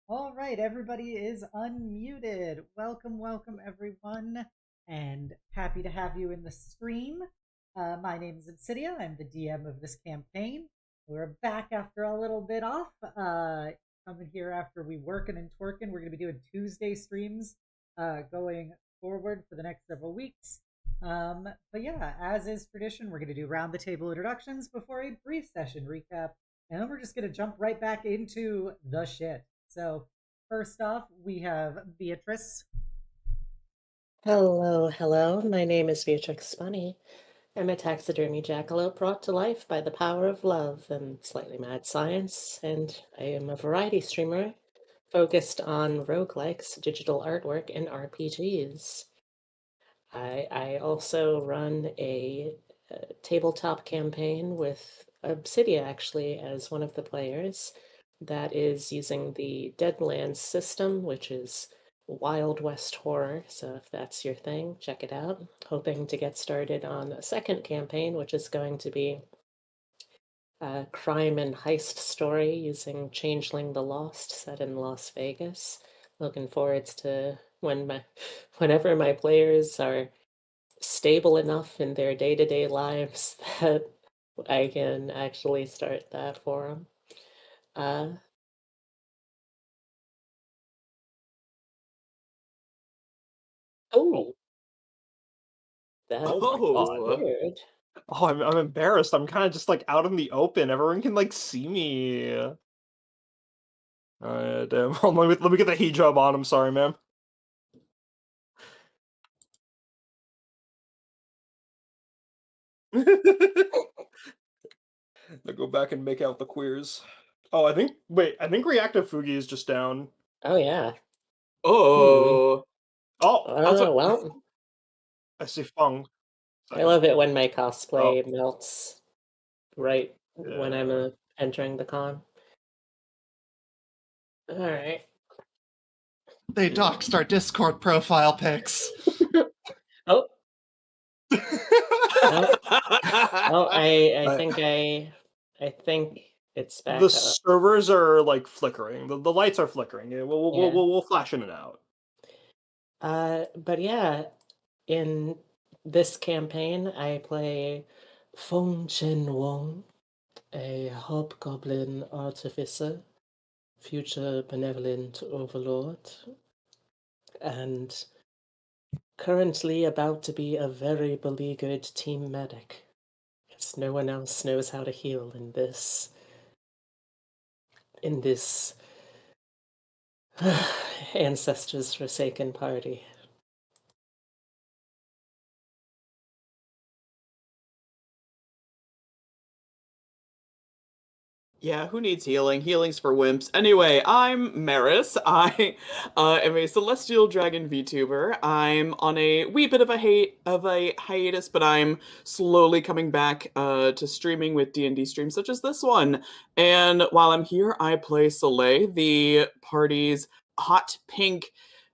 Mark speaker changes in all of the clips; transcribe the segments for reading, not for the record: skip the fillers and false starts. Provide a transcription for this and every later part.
Speaker 1: All right, everybody is unmuted. Welcome, everyone, and happy to have you in the stream. My name is Obsidia. I'm the DM of this campaign. We're back after a little bit off. Coming here after we working and twerking. We're going to be doing Tuesday streams going forward for the next several weeks. But yeah, as is tradition, we're going to do round the table introductions before a brief session recap, and then we're just going to jump right back into the shit. So, first off, we have Beatrice.
Speaker 2: Hello. My name is Beatrix Bunny. I'm a taxidermy jackalope brought to life by the power of love and slightly mad science, and I am a variety streamer focused on roguelikes, digital artwork, and RPGs. I also run a tabletop campaign with Obsidia, actually, as one of the players, that is using the Deadlands system, which is Wild West horror. So if that's your thing, check it out. Hoping to get started on a second campaign, which is going to be a crime and heist story using Changeling the Lost, set in Las Vegas. Looking forward to whenever my players are stable enough in their day-to-day lives that I can actually start that for them. Uh,
Speaker 3: Oh,
Speaker 2: oh,
Speaker 3: oh
Speaker 2: that's
Speaker 3: my God.
Speaker 2: weird.
Speaker 3: Oh, I'm embarrassed. I'm kind of just like out in the open. Everyone can like see me. Damn. Hold on, let me get the hijab on. I'm sorry, ma'am. Now go back and make out the queers. Oh, I think Reactive Fugi is just down.
Speaker 2: Oh yeah.
Speaker 4: Oh,
Speaker 3: Oh, that's what
Speaker 2: Well,
Speaker 3: I see. Feng.
Speaker 2: I
Speaker 3: Second.
Speaker 2: love it when my
Speaker 3: Oh,
Speaker 2: cosplay melts right when I'm
Speaker 3: yeah.
Speaker 2: entering the con. All right.
Speaker 4: they doxed our Discord profile pics.
Speaker 2: Oh, no. Oh, I
Speaker 3: Uh,
Speaker 2: think I think it's
Speaker 3: the
Speaker 2: back up.
Speaker 3: servers are like flickering. The lights are flickering. Yeah,
Speaker 2: Yeah.
Speaker 3: we'll flash in and out.
Speaker 2: But yeah, in this campaign, I play Feng-chen Wong, a hobgoblin artificer, future benevolent overlord, and currently about to be a very beleaguered team medic, because no one else knows how to heal in this ancestors' forsaken party.
Speaker 4: Yeah, who needs healing? Healing's for wimps. Anyway, I'm Maris. I am a celestial dragon VTuber. I'm on a wee bit of a hiatus, but I'm slowly coming back to streaming with D&D streams such as this one. And while I'm here, I play Soleil, the party's hot pink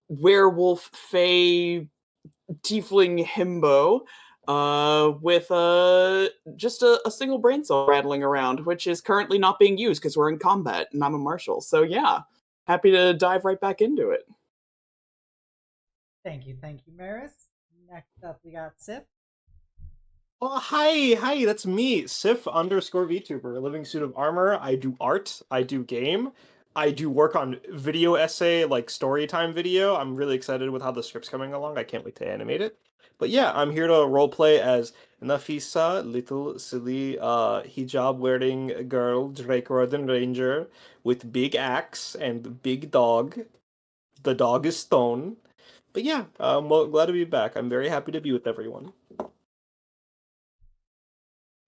Speaker 4: werewolf fae tiefling himbo with just a single brain cell rattling around, which is currently not being used because we're in combat and I'm a marshal. So yeah, happy to dive right back into it.
Speaker 1: Thank you, Maris. Next up, we got Sip.
Speaker 3: Oh, hi, that's me, Sif underscore VTuber, living suit of armor. I do art, I do game, I do work on video essay, like story time video. I'm really excited with how the script's coming along. I can't wait to animate it. But yeah, I'm here to roleplay as Nafisa, little silly hijab wearing girl, Drake Rodden Ranger, with big axe and big dog. The dog is Stone. But yeah, well, glad to be back. I'm very happy to be with everyone.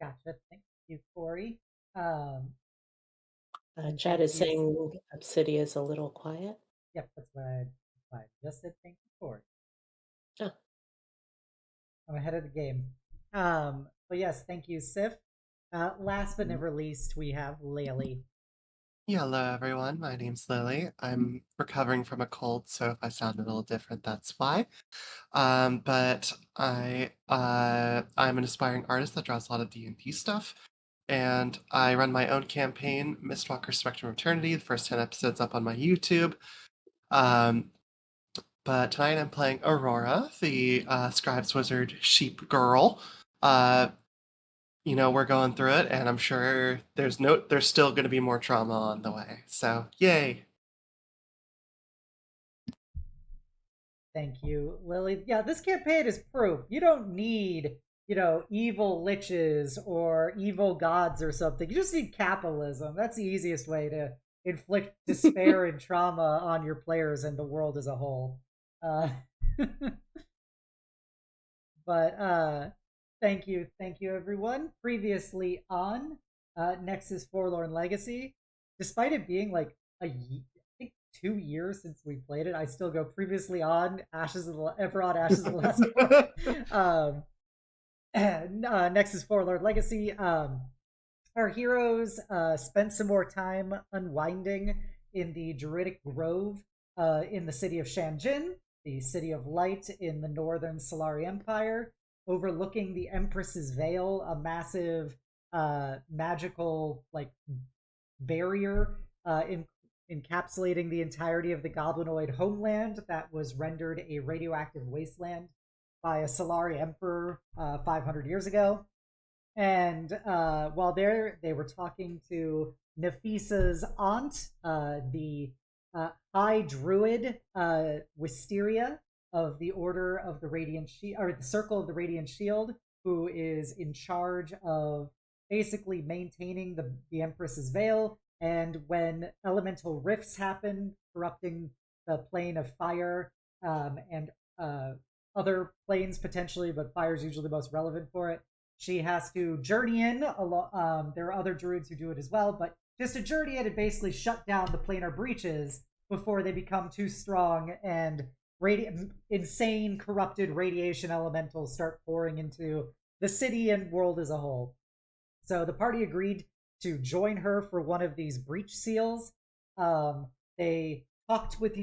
Speaker 1: Gotcha. Thank you, Corey. Um, and
Speaker 2: Chad
Speaker 1: thank
Speaker 2: is
Speaker 1: you.
Speaker 2: saying Obsidia is a little quiet.
Speaker 1: Yep, that's why I just said thank you, Corey.
Speaker 2: Oh,
Speaker 1: I'm ahead of the game. But yes, thank you, Sif. Last but never least, we have Laylee.
Speaker 5: Hello, everyone. My name's Lily. I'm recovering from a cold, so if I sound a little different, that's why. But I'm an aspiring artist that draws a lot of D&D stuff. and I run my own campaign, Mistwalker Spectrum of Eternity. The first 10 episodes up on my YouTube. But tonight I'm playing Aurora, the Scribes Wizard Sheep Girl. We're going through it, and I'm sure there's still going to be more trauma on the way. So, yay!
Speaker 1: Thank you, Lily. Yeah, this campaign is proof. You don't need, evil liches or evil gods or something. You just need capitalism. That's the easiest way to inflict despair and trauma on your players and the world as a whole. Uh, but thank you everyone. Previously on Nexus Forlorn Legacy, despite it being like I think 2 years since we played it, I still go previously on Ashes of the Everon Ashes of the Last War. Nexus Forlorn Legacy. Our heroes spent some more time unwinding in the Druidic Grove in the city of Shanjin, the city of light in the northern Solari Empire, overlooking the Empress's Veil, a massive magical barrier encapsulating the entirety of the goblinoid homeland that was rendered a radioactive wasteland by a Solari emperor 500 years ago. And while they were talking to Nafisa's aunt, the high druid Wisteria of the Order of the Radiant Shield, or the Circle of the Radiant Shield, who is in charge of basically maintaining the Empress's Veil. And when elemental rifts happen, corrupting the plane of fire and other planes potentially, but fire is usually the most relevant for it, she has to journey in. There are other druids who do it as well, but just to journey in and basically shut down the planar breaches before they become too strong and insane corrupted radiation elementals start pouring into the city and world as a whole. So the party agreed to join her for one of these breach seals. They talked with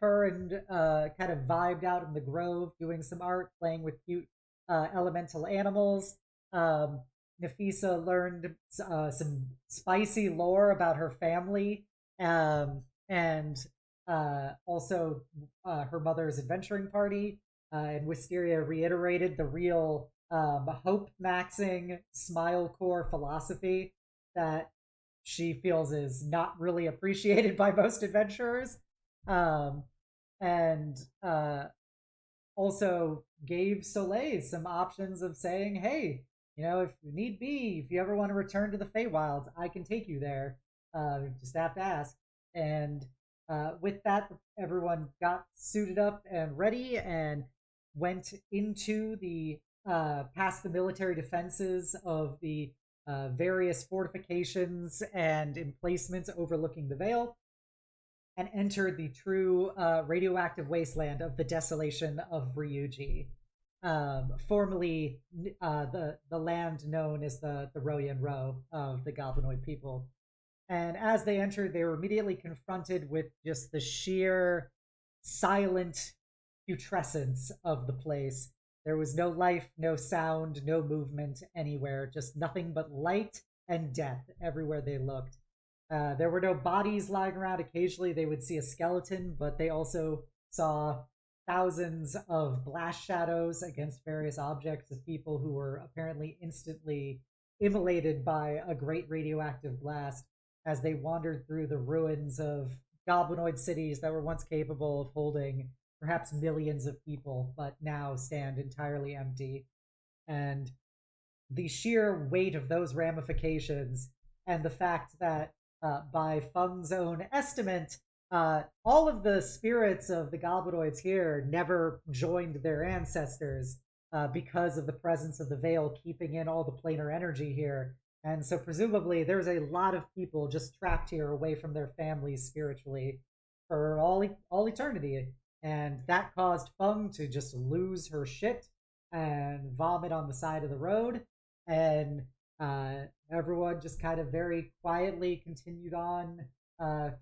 Speaker 1: her and kind of vibed out in the grove, doing some art, playing with cute elemental animals. Nafisa learned some spicy lore about her family, and also her mother's adventuring party. And Wisteria reiterated the real hope maxing smile core philosophy that she feels is not really appreciated by most adventurers. And also gave Soleil some options of saying, hey, if need be, if you ever want to return to the Feywilds, I can take you there. Just have to ask. And with that, everyone got suited up and ready and went into the past the military defenses of the various fortifications and emplacements overlooking the Veil, and entered the true radioactive wasteland of the Desolation of Ryuji, formerly the land known as the Royan Row of the Goblinoid people. And as they entered, they were immediately confronted with just the sheer silent putrescence of the place. There was no life, no sound, no movement anywhere, just nothing but light and death everywhere they looked. There were no bodies lying around. Occasionally they would see a skeleton, but they also saw thousands of blast shadows against various objects of people who were apparently instantly immolated by a great radioactive blast as they wandered through the ruins of goblinoid cities that were once capable of holding perhaps millions of people, but now stand entirely empty. And the sheer weight of those ramifications and the fact that by Feng's own estimate, all of the spirits of the goblinoids here never joined their ancestors because of the presence of the Veil keeping in all the planar energy here. And so presumably there's a lot of people just trapped here away from their families spiritually for all eternity. And that caused Feng to just lose her shit and vomit on the side of the road. And everyone just kind of very quietly continued on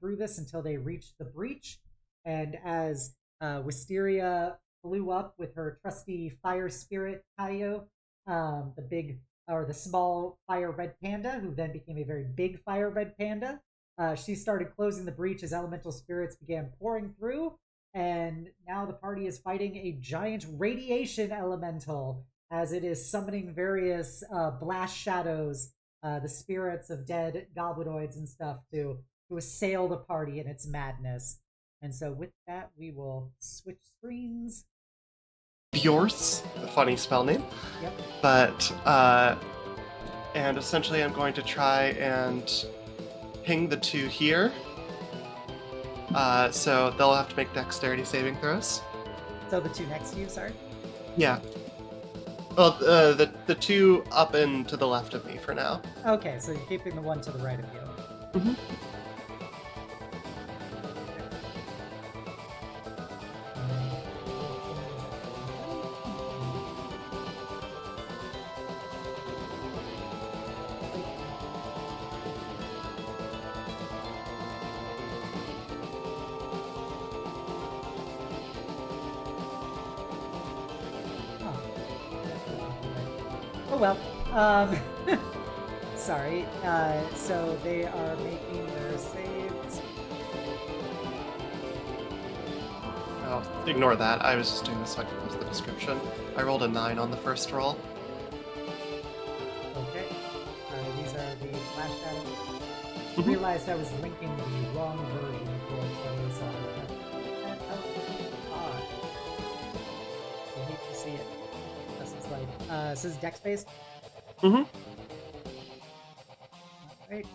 Speaker 1: through this until they reached the breach. And as Wisteria flew up with her trusty fire spirit Tayo, the big or the small fire red panda, who then became a very big fire red panda. She started closing the breach as elemental spirits began pouring through, and now the party is fighting a giant radiation elemental as it is summoning various blast shadows, the spirits of dead goblinoids and stuff, to assail the party in its madness. And so with that, we will switch screens.
Speaker 5: Bjorse, a funny spell name.
Speaker 1: Yep.
Speaker 5: But, and essentially I'm going to try and ping the two here. So they'll have to make dexterity saving throws.
Speaker 1: So the two next to you, sorry?
Speaker 5: Yeah. Well, the two up and to the left of me for now.
Speaker 1: Okay, so you're keeping the one to the right of you.
Speaker 5: Mm-hmm.
Speaker 1: Oh well. Sorry. So they are making their saves.
Speaker 5: Oh, ignore that. I was just doing this so I could post the description. I rolled a 9 on the first roll.
Speaker 1: Okay. These are the flash shadows. I realized I was linking the wrong version of roleplay, so I hate to see it. This is like, this is dex based?
Speaker 5: Mm-hmm.
Speaker 1: Alright.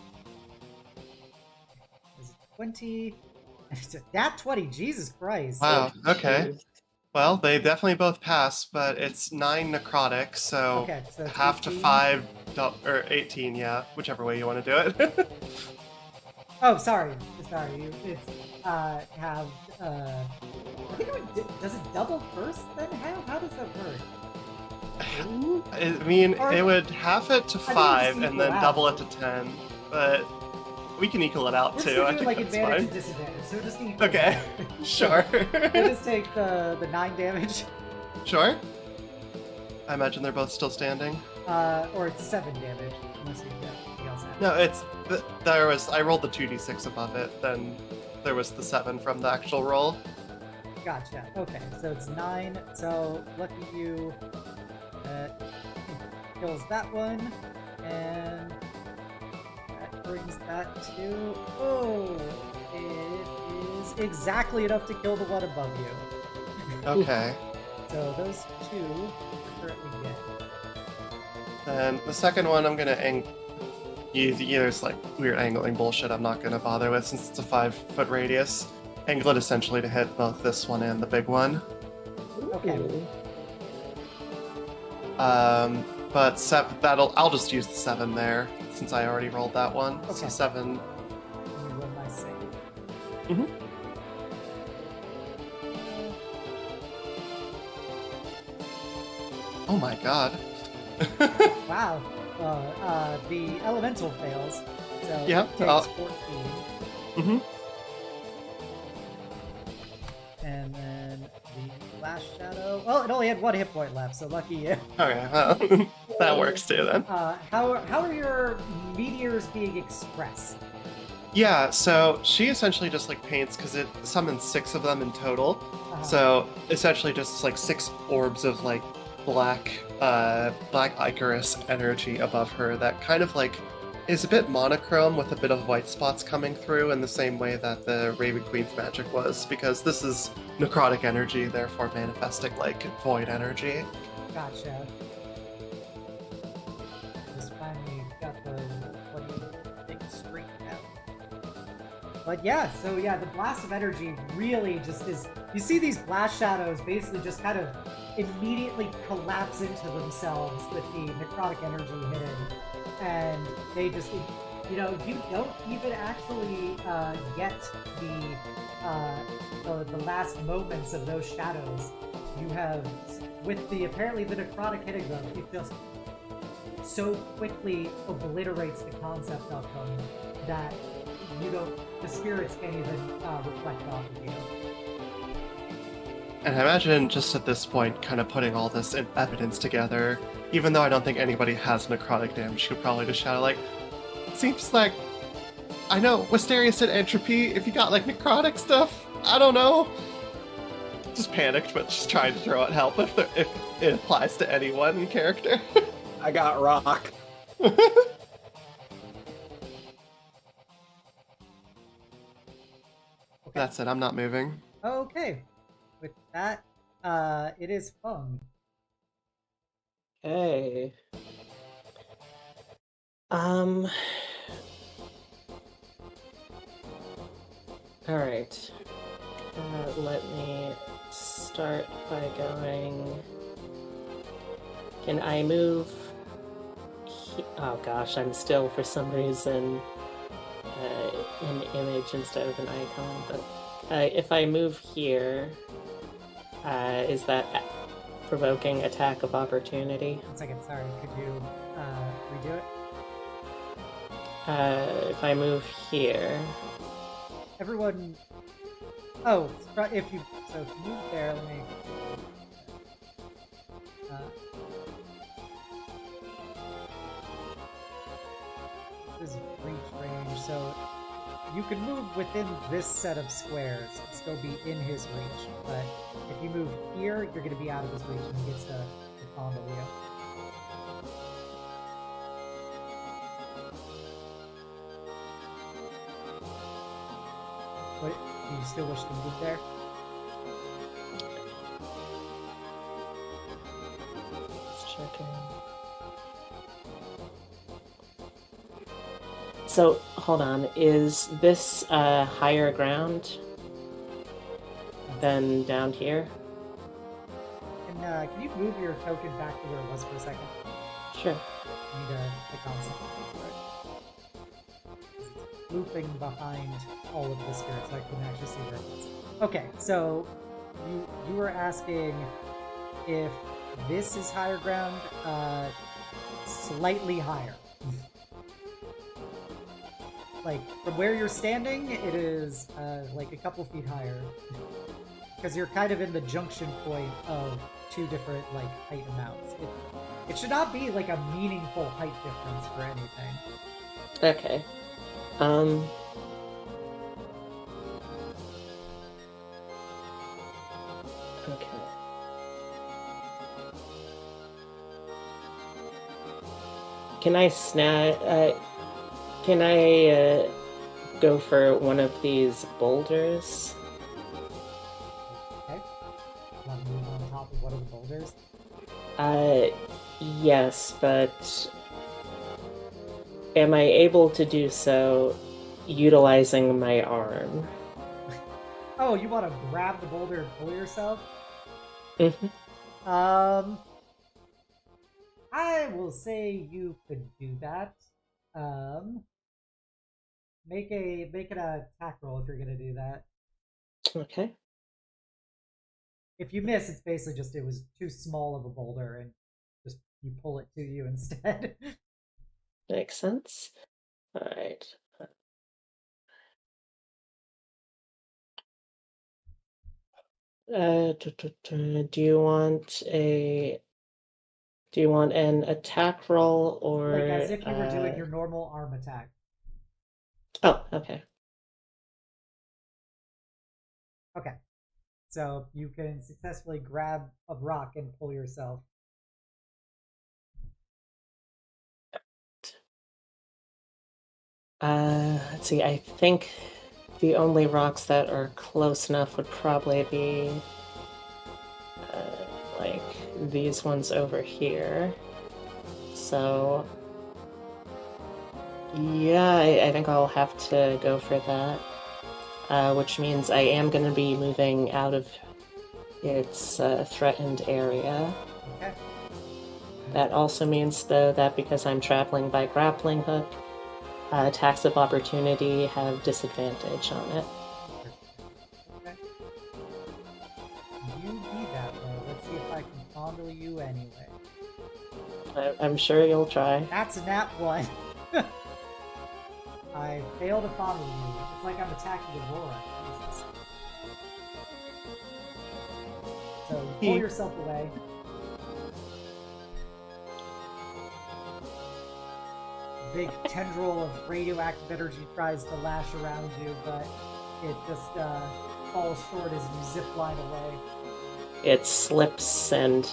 Speaker 1: This is 20. That 20, Jesus Christ.
Speaker 5: Wow, okay. Well, they definitely both pass, but it's 9 necrotic, so
Speaker 1: Okay, so it's
Speaker 5: half
Speaker 1: 18.
Speaker 5: to 5, or 18, yeah, whichever way you want to do it.
Speaker 1: Oh, sorry. It's, have, I think it would, does it double first then half? How does that work?
Speaker 5: I mean,
Speaker 1: Or-
Speaker 5: it would half it to
Speaker 1: I think
Speaker 5: 5
Speaker 1: just
Speaker 5: and then
Speaker 1: equal out.
Speaker 5: double it to 10, but we can equal it out
Speaker 1: We're
Speaker 5: too.
Speaker 1: just
Speaker 5: I
Speaker 1: gonna do
Speaker 5: think
Speaker 1: like
Speaker 5: that's
Speaker 1: advantage
Speaker 5: fine.
Speaker 1: and disadvantage, so just equal
Speaker 5: Okay,
Speaker 1: out.
Speaker 5: sure.
Speaker 1: We'll just take the 9 damage,
Speaker 5: Sure. I imagine they're both still standing.
Speaker 1: or it's 7 damage, unless you get anything else happens.
Speaker 5: No, it's I rolled the 2d6 above it, then there was the 7 from the actual roll.
Speaker 1: Gotcha. Okay, so it's 9. So lucky you kills that one, and that brings that to it is exactly enough to kill the one above you.
Speaker 5: Okay.
Speaker 1: So those two are currently dead.
Speaker 5: Then the second one I'm gonna there's like weird angling bullshit I'm not gonna bother with since it's a 5-foot radius. Angle it essentially to hit both this one and the big one.
Speaker 1: Okay.
Speaker 5: But I'll just use the 7 there since I already rolled that one. So
Speaker 1: Okay.
Speaker 5: 7.
Speaker 1: Let me roll my save.
Speaker 5: Mhm. Oh my god.
Speaker 1: Wow. The elemental fails. So
Speaker 5: Yeah,
Speaker 1: it takes 14.
Speaker 5: Mm-hmm.
Speaker 1: And then the last shadow. Well, it only had 1 hit point left, so lucky you.
Speaker 5: Okay, well, that works too then.
Speaker 1: How are your meteors being expressed?
Speaker 5: Yeah, so she essentially just like paints because it summons 6 of them in total.
Speaker 1: Uh-huh.
Speaker 5: So essentially just like 6 orbs of like black Icarus energy above her that kind of like is a bit monochrome with a bit of white spots coming through in the same way that the Raven Queen's magic was, because this is necrotic energy, therefore manifesting like void energy.
Speaker 1: Gotcha. Just finally got the bloody thing straightened out. But yeah, so yeah, the blast of energy really just is. You see these blast shadows basically just kind of immediately collapse into themselves with the necrotic energy hidden, and they just, you don't even actually get the last moments of those shadows. You have, with the apparently the necrotic hitting them, it just so quickly obliterates the concept of them that the spirits can't even reflect off of you.
Speaker 5: And I imagine just at this point, kind of putting all this evidence together, even though I don't think anybody has necrotic damage, she'll probably just shout like, seems like, I know, Wisteria said entropy, if you got like necrotic stuff, I don't know. Just panicked, but just trying to throw out help if it applies to anyone in character.
Speaker 3: I got rock.
Speaker 5: That's it, I'm not moving.
Speaker 1: Okay. With that, it is Feng.
Speaker 2: Okay. Alright. Let me start by going... Can I move... Oh gosh, I'm still, for some reason, an image instead of an icon, but if I move here, is that provoking attack of opportunity?
Speaker 1: 1 second, sorry. Could you redo it?
Speaker 2: If I move here...
Speaker 1: Everyone... Oh, if you move there, let me... This is reach range, so you can move within this set of squares and still be in his reach, but if you move here, you're going to be out of his reach and he gets to combo you. What, do you still wish to move there?
Speaker 2: Just checking. So, hold on, is this higher ground than down here?
Speaker 1: Can you move your token back to where it was for a second?
Speaker 2: Sure.
Speaker 1: I need to click on something for it. It's looping behind all of the spirits, so I couldn't actually see where it was. Okay, so you were asking if this is higher ground, slightly higher. Like, from where you're standing, it is, like, a couple feet higher. Because you're kind of in the junction point of two different, like, height amounts. It should not be, like, a meaningful height difference for anything.
Speaker 2: Okay. Okay. Can I Can I go for one of these boulders?
Speaker 1: Okay. Want to move on top of one of the boulders?
Speaker 2: Yes, but am I able to do so utilizing my arm?
Speaker 1: Oh, you want to grab the boulder and pull yourself?
Speaker 2: Mm-hmm.
Speaker 1: I will say you could do that. Make an attack roll if you're gonna do that.
Speaker 2: Okay.
Speaker 1: If you miss, it's basically just it was too small of a boulder and just you pull it to you instead.
Speaker 2: Makes sense. All right. Do you want an attack roll or
Speaker 1: Like as if you were doing your normal arm attack.
Speaker 2: Oh, okay.
Speaker 1: Okay. So you can successfully grab a rock and pull yourself.
Speaker 2: Let's see, I think the only rocks that are close enough would probably be like these ones over here. So yeah, I think I'll have to go for that. Which means I am going to be moving out of its threatened area.
Speaker 1: Okay.
Speaker 2: That also means, though, that because I'm traveling by grappling hook, attacks of opportunity have disadvantage on it.
Speaker 1: Okay. You be that though. Let's see if I can fondle you anyway.
Speaker 2: I'm sure you'll try.
Speaker 1: That's a nat 1. I fail to fondle you. It's like I'm attacking Aurora. Jesus. pull yourself away. Big tendril of radioactive energy tries to lash around you, but it just falls short as you zip line away.
Speaker 2: It slips, and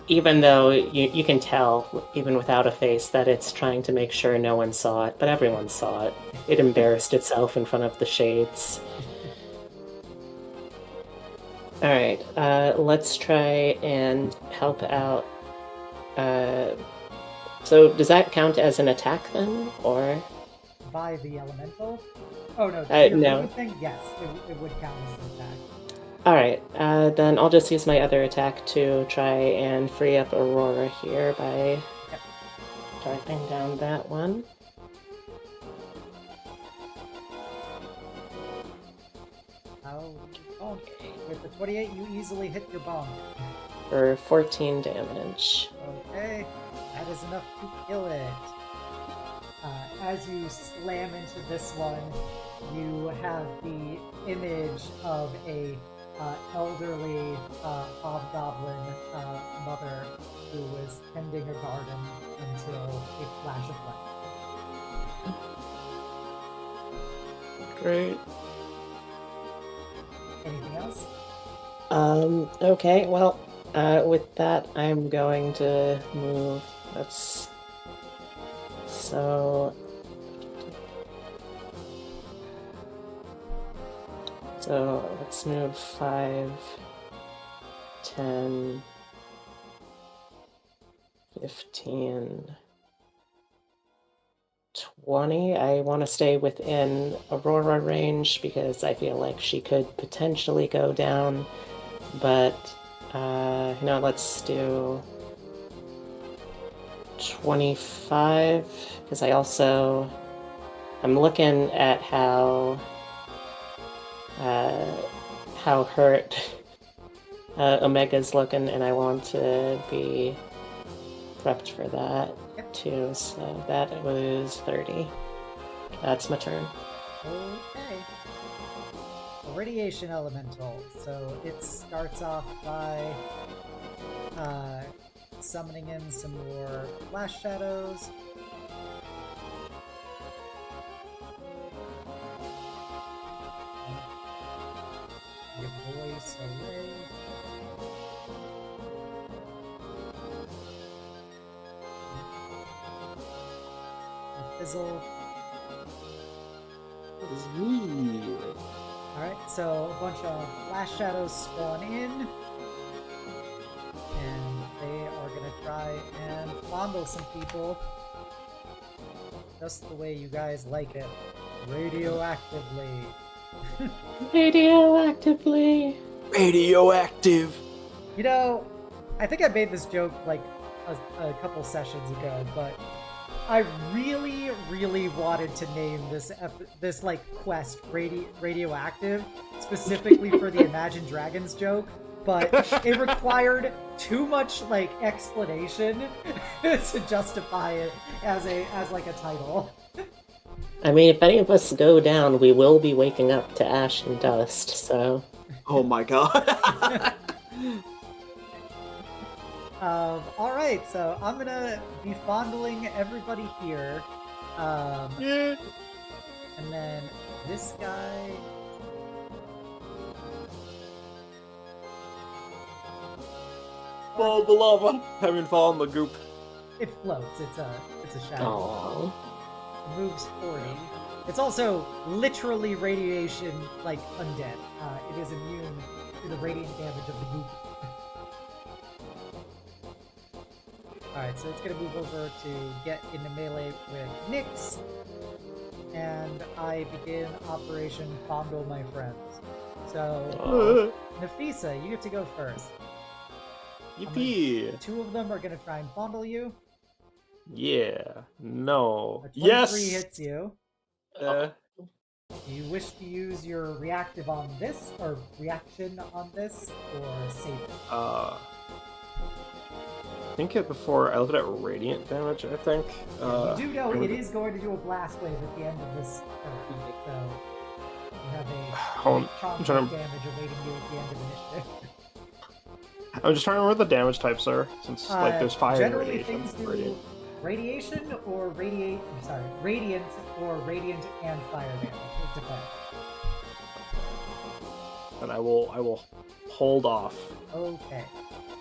Speaker 2: even though you can tell, even without a face, that it's trying to make sure no one saw it, but everyone saw it. It embarrassed itself in front of the shades. Alright, let's try and help out. So does that count as an attack then, or?
Speaker 1: By the elemental? Oh no,
Speaker 2: no.
Speaker 1: Thing? Yes, it would count as an attack.
Speaker 2: Alright, then I'll just use my other attack to try and free up Aurora here by typing down that one.
Speaker 1: With the 28, you easily hit your bomb.
Speaker 2: For 14 damage.
Speaker 1: Okay, that is enough to kill it. As you slam into this one, you have the image of a elderly hobgoblin mother who was tending a garden until a flash of light.
Speaker 4: Great.
Speaker 1: Anything else?
Speaker 2: Okay, well, with that, I'm going to move. So let's move 5, 10, 15, 20. I want to stay within Aurora range because I feel like she could potentially go down, but let's do 25 because I'm looking at how hurt Omega's looking, and I want to be prepped for that too. So that was 30. That's my turn.
Speaker 1: Okay. A radiation elemental. So it starts off by summoning in some more flash shadows. Your voice away. Fizzle. Alright, so a bunch of flash shadows spawn in. And they are gonna try and fondle some people. Just the way you guys like it. Radioactively.
Speaker 3: Radioactive.
Speaker 1: You know, I think I made this joke like a couple sessions ago, but I really, really wanted to name this like quest radioactive specifically for the Imagine Dragons joke, but it required too much like explanation to justify it as like a title.
Speaker 2: I mean, if any of us go down, we will be waking up to ash and dust, so...
Speaker 4: Oh my god.
Speaker 1: Alright, so I'm gonna be fondling everybody here. And then this guy...
Speaker 3: Fall the lava. Haven't fallen the goop.
Speaker 1: It floats, it's a shadow.
Speaker 2: Aww.
Speaker 1: Moves 40. It's also literally radiation, like undead. It is immune to the radiant damage of the goop. Alright, so it's gonna move over to get into melee with Nyx. And I begin Operation Fondle My Friends. So, Nafisa, you get to go first.
Speaker 3: Yippee!
Speaker 1: 2 of them are gonna try and fondle you.
Speaker 3: Yeah. No.
Speaker 1: A 23
Speaker 3: Yes!
Speaker 1: hits you. Do you wish to use your reactive on this, or reaction on this, or save it?
Speaker 3: I think it before I looked at radiant damage, I think.
Speaker 1: You do know it is going to do a blast wave at the end of this turn, so you have a
Speaker 3: I'm
Speaker 1: chunk
Speaker 3: trying
Speaker 1: of
Speaker 3: to-
Speaker 1: damage awaiting you at the end of initiative.
Speaker 3: I'm just trying to remember what the damage types are, since like there's fire and
Speaker 1: Generally,
Speaker 3: radiation.
Speaker 1: things do radiation or radiate. Sorry, radiant or radiant and fire damage. It depends.
Speaker 3: And I will hold off.
Speaker 1: Okay.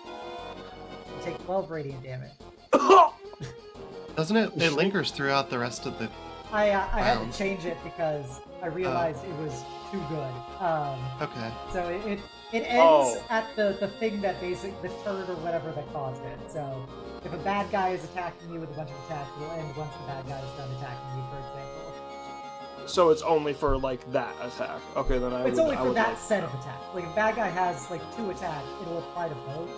Speaker 1: You take 12 radiant damage.
Speaker 5: Doesn't it? It lingers throughout the rest of the.
Speaker 1: I had
Speaker 5: Round.
Speaker 1: to change it because I realized it was too good.
Speaker 5: Okay.
Speaker 1: So it ends at the thing that the turn or whatever that caused it. So if a bad guy is attacking you with a bunch of attacks, it will end once the bad guy is done attacking you, for example.
Speaker 3: So it's only for like that attack. Okay, then
Speaker 1: It's only for that set of attacks. Like if a bad guy has like 2 attacks, it'll apply to both,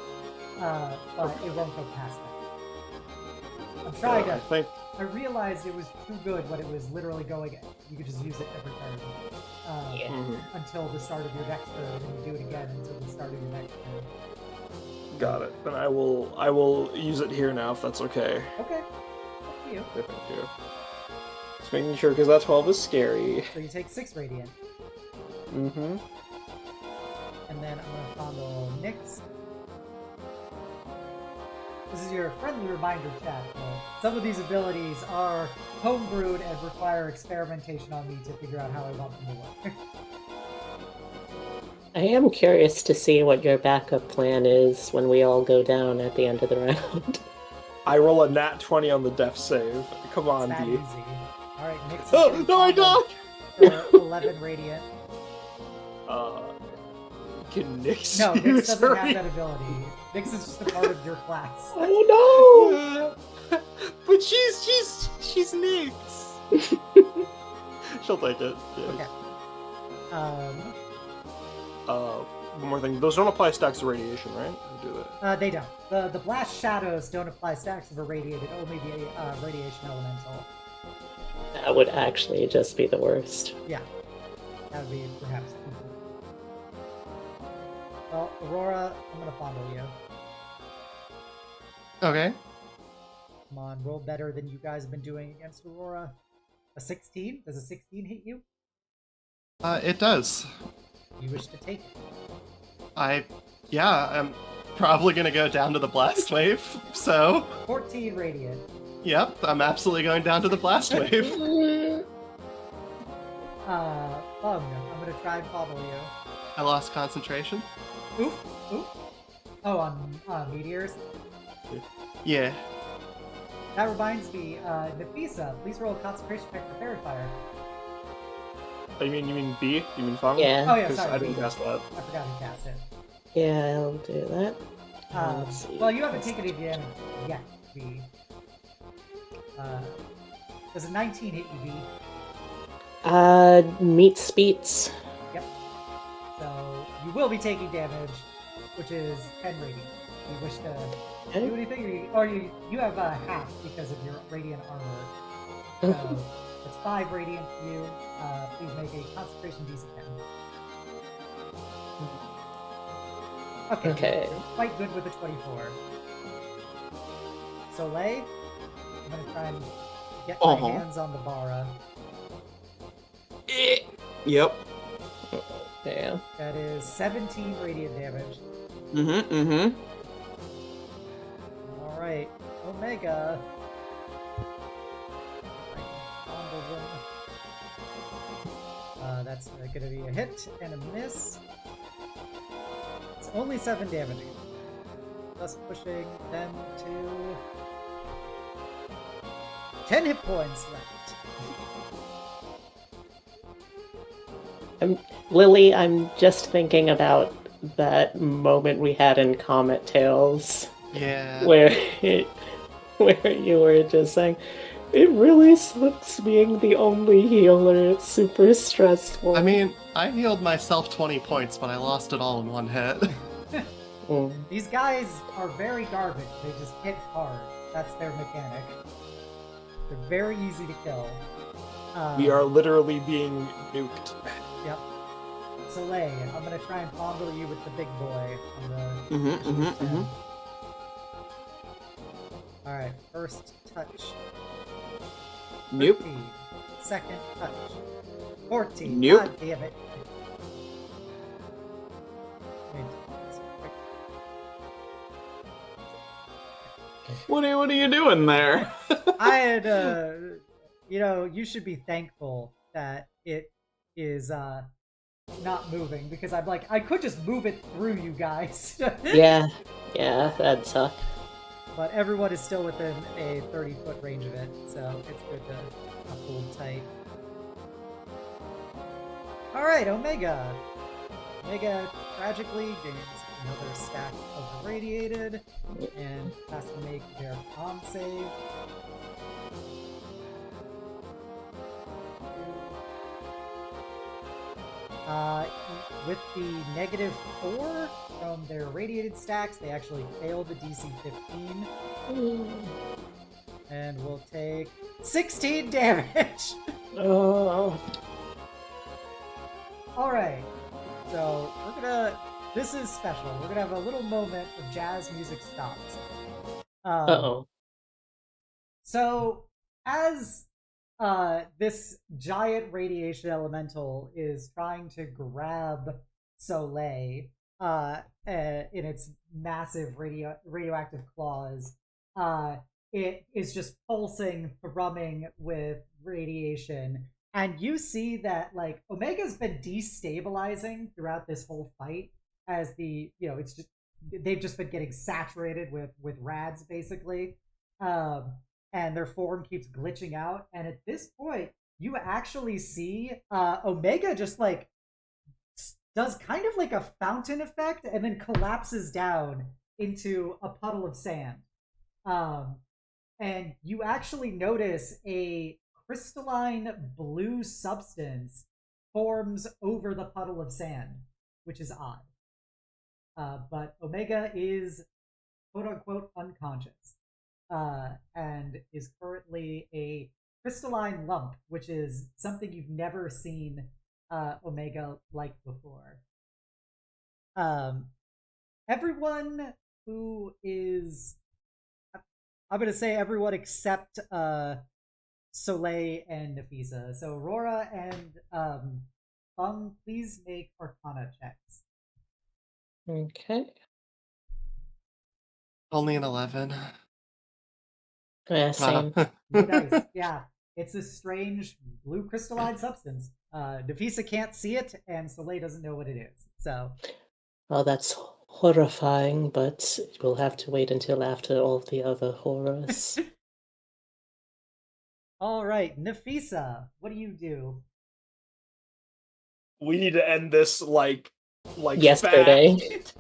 Speaker 1: but it won't go past that. I'm trying to. I realized it was too good when it was literally going. You could just use it every turn until the start of your next turn, and then you do it again until the start of your next turn.
Speaker 3: Got it. Then I will use it here now if that's okay.
Speaker 1: Okay. Up to you.
Speaker 3: Okay, thank you. Just making sure because that 12 is scary.
Speaker 1: So you take 6 radiant,
Speaker 3: Mm-hmm.
Speaker 1: and then I'm gonna fondle Nyx. This is your friendly reminder, chat. Some of these abilities are homebrewed and require experimentation on me to figure out how I want them to work.
Speaker 2: I am curious to see what your backup plan is when we all go down at the end of the round.
Speaker 3: I roll a nat 20 on the death save. Come on,
Speaker 1: It's that
Speaker 3: D.
Speaker 1: easy. Alright, Nyx is
Speaker 3: Oh,
Speaker 1: getting
Speaker 3: no, I
Speaker 1: fondled
Speaker 3: don't!
Speaker 1: for 11 radiant.
Speaker 3: Can Nyx
Speaker 1: No, Nyx
Speaker 3: use
Speaker 1: doesn't
Speaker 3: her-
Speaker 1: have that ability. Nyx is just a part of your class.
Speaker 2: Oh
Speaker 3: Yeah. But she's Nyx. She'll take it. Yes.
Speaker 1: Okay.
Speaker 3: One more thing. Those don't apply stacks of radiation, right? Or do they?
Speaker 1: They don't. The blast shadows don't apply stacks of irradiated, only the radiation elemental.
Speaker 2: That would actually just be the worst.
Speaker 1: Yeah. That would be perhaps. Well, Aurora, I'm gonna fondle you.
Speaker 5: Okay.
Speaker 1: Come on, roll better than you guys have been doing against Aurora. A 16? Does a 16 hit you?
Speaker 5: It does.
Speaker 1: You wish to take it.
Speaker 5: I'm probably gonna go down to the blast wave. So,
Speaker 1: 14 radiant.
Speaker 5: yep, I'm absolutely going down to the blast wave.
Speaker 1: Fung, I'm gonna try and fondle you.
Speaker 5: I lost concentration.
Speaker 1: Oof, oof. Oh, on meteors?
Speaker 5: Yeah.
Speaker 1: That reminds me, Nafisa, please roll a concentration check for fairy fire.
Speaker 3: Oh, you mean B? You mean Feng?
Speaker 2: Yeah.
Speaker 1: Oh yeah,
Speaker 3: 'Cause
Speaker 1: sorry.
Speaker 3: I didn't
Speaker 1: B.
Speaker 3: cast that.
Speaker 1: I forgot to cast it.
Speaker 2: Yeah, I'll do that. Let's see.
Speaker 1: Well, you haven't taken any damage yet, B. Does a 19 hit you, B?
Speaker 2: Meets beats.
Speaker 1: Yep. So, you will be taking damage, which is 10 radiant. You wish to do anything, or you have half because of your radiant armor. So, it's 5 radiant for you. Please make a concentration DC 10. Okay. You're quite good with a 24. Soleil, I'm gonna try and get my hands on the Bara.
Speaker 4: Yep.
Speaker 2: Yeah.
Speaker 1: That is 17 radiant damage. Alright, Omega. I can fondle them. That's gonna be a hit and a miss. It's only 7 damage. Thus pushing them to 10 hit points left.
Speaker 2: Lily, I'm just thinking about that moment we had in Comet Tales.
Speaker 5: Yeah.
Speaker 2: Where you were just saying, it really sucks being the only healer. It's super stressful.
Speaker 5: I mean, I healed myself 20 points, but I lost it all in one hit.
Speaker 1: These guys are very garbage. They just hit hard. That's their mechanic. They're very easy to kill.
Speaker 3: We are literally being nuked.
Speaker 1: Yep. Soleil, I'm gonna try and fondle you with the big boy on the. Alright, first touch.
Speaker 4: Nope.
Speaker 1: 13. Second touch. 14.
Speaker 4: Nope.
Speaker 1: God damn it. Wait.
Speaker 4: What are you doing there?
Speaker 1: I had, you should be thankful that it is not moving, because I'm like, I could just move it through you guys.
Speaker 2: Yeah, that'd suck.
Speaker 1: But everyone is still within a 30-foot range of it, so it's good to hold tight. Alright, Omega. Omega tragically gains another stack of irradiated and has to make their con save. With the -4 from their irradiated stacks, they actually failed the DC 15. And will take 16 damage!
Speaker 2: Oh.
Speaker 1: Alright, so we're gonna... This is special. We're gonna have a little moment of jazz music stops.
Speaker 2: Uh-oh.
Speaker 1: So, as this giant radiation elemental is trying to grab Soleil in its massive radioactive claws, it is just pulsing, thrumming with radiation. And you see that, like, Omega's been destabilizing throughout this whole fight as it's just, they've just been getting saturated with rads, basically. And their form keeps glitching out. And at this point, you actually see Omega just, like, does kind of like a fountain effect and then collapses down into a puddle of sand. And you actually notice a crystalline blue substance forms over the puddle of sand, which is odd. But Omega is quote-unquote unconscious, and is currently a crystalline lump, which is something you've never seen Omega like before. Everyone who is... I'm going to say everyone except Soleil and Nafisa. So Aurora and Feng, please make Arcana checks.
Speaker 2: Okay.
Speaker 5: Only an 11.
Speaker 2: Yeah, same.
Speaker 1: No dice. Yeah, it's a strange blue crystalline substance. Nafisa can't see it, and Soleil doesn't know what it is. So,
Speaker 2: Oh, that's horrifying, but we'll have to wait until after all the other horrors.
Speaker 1: all right, Nafisa, what do you do?
Speaker 3: We need to end this like
Speaker 2: Yesterday.
Speaker 3: fast.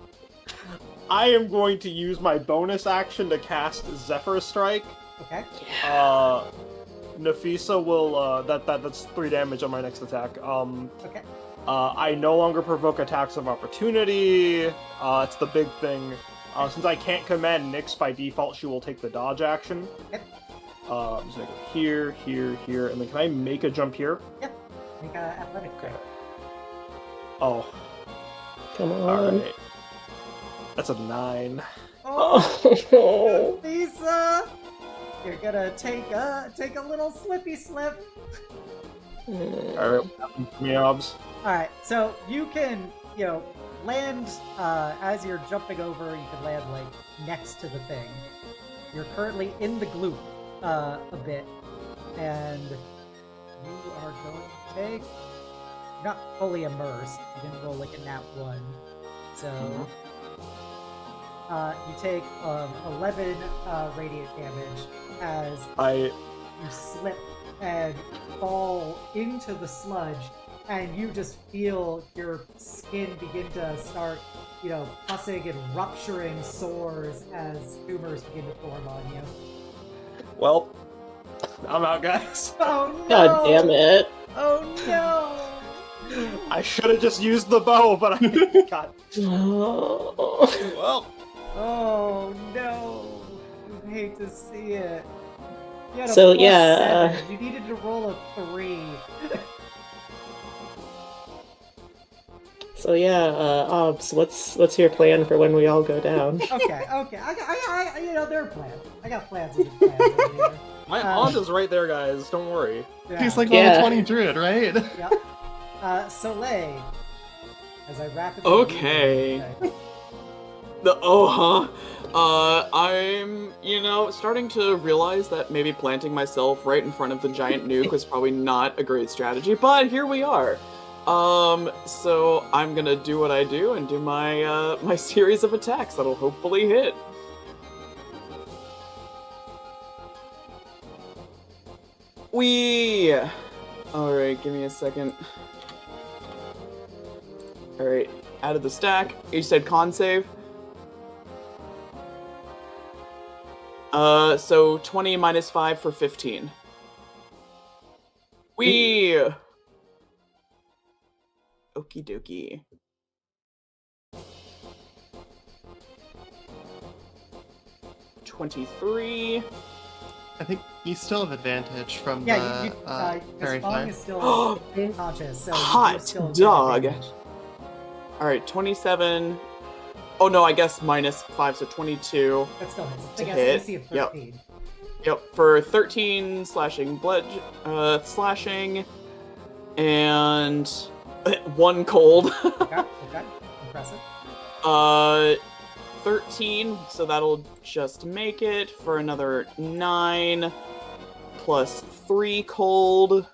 Speaker 3: I am going to use my bonus action to cast Zephyr Strike.
Speaker 1: Okay.
Speaker 3: Nafisa will that's 3 damage on my next attack.
Speaker 1: Okay.
Speaker 3: I no longer provoke attacks of opportunity. It's the big thing. Since I can't command Nyx by default, she will take the dodge action.
Speaker 1: Okay.
Speaker 3: I'm just gonna go here, here, here, and then can I make a jump here?
Speaker 1: Yep. Make a athletic check.
Speaker 3: Oh.
Speaker 2: Come on.
Speaker 3: Alright. That's a 9.
Speaker 1: Oh, Nafisa! You're gonna take a little slippy slip.
Speaker 3: Alright, what happened to me, Obs?
Speaker 1: Alright, so you can, land, as you're jumping over, you can land, like, next to the thing. You're currently in the gloop, a bit, and you are going to take... You're not fully immersed. You didn't roll, like, a nat 1. So... you take 11 radiant damage as you slip and fall into the sludge, and you just feel your skin begin to start, pussing and rupturing sores as tumors begin to form on you.
Speaker 3: Well, I'm out, guys.
Speaker 1: Oh no!
Speaker 2: God damn it.
Speaker 1: Oh no!
Speaker 3: I should have just used the bow, but I got...
Speaker 2: Oh.
Speaker 3: Well...
Speaker 1: Oh no! You hate to see it. You had a
Speaker 2: So,
Speaker 1: plus
Speaker 2: yeah,
Speaker 1: 7. You needed to roll a 3.
Speaker 2: So yeah, Obs, what's your plan for when we all go down?
Speaker 1: Okay. I there are plans. I got plans with the plans over here.
Speaker 3: My aunt is right there, guys. Don't worry.
Speaker 1: Yeah.
Speaker 5: He's like
Speaker 2: Yeah.
Speaker 5: level 20 druid, right?
Speaker 1: Yep. Soleil, as I rapidly...
Speaker 4: Okay. I'm, starting to realize that maybe planting myself right in front of the giant nuke was probably not a great strategy, but here we are. So I'm gonna do what I do and do my, my series of attacks that'll hopefully hit. Whee! Alright, give me a second. Alright, out of the stack. You said con save? So 20 minus 5 for 15. Whee! Okie dokie. $23.
Speaker 5: I think you still have advantage from
Speaker 1: Yeah,
Speaker 5: the fairy
Speaker 1: Feng
Speaker 5: fire.
Speaker 1: is still conscious, so
Speaker 4: Hot
Speaker 1: you still get
Speaker 4: dog.
Speaker 1: advantage.
Speaker 4: Alright, 27. Oh no, I guess minus 5, so 22.
Speaker 1: That still hits.
Speaker 4: To
Speaker 1: I guess
Speaker 4: hit.
Speaker 1: AC of
Speaker 4: Yep.
Speaker 1: 13.
Speaker 4: Yep, for 13 slashing slashing, and 1 cold.
Speaker 1: Okay, impressive.
Speaker 4: 13, so that'll just make it for another 9, plus 3 cold,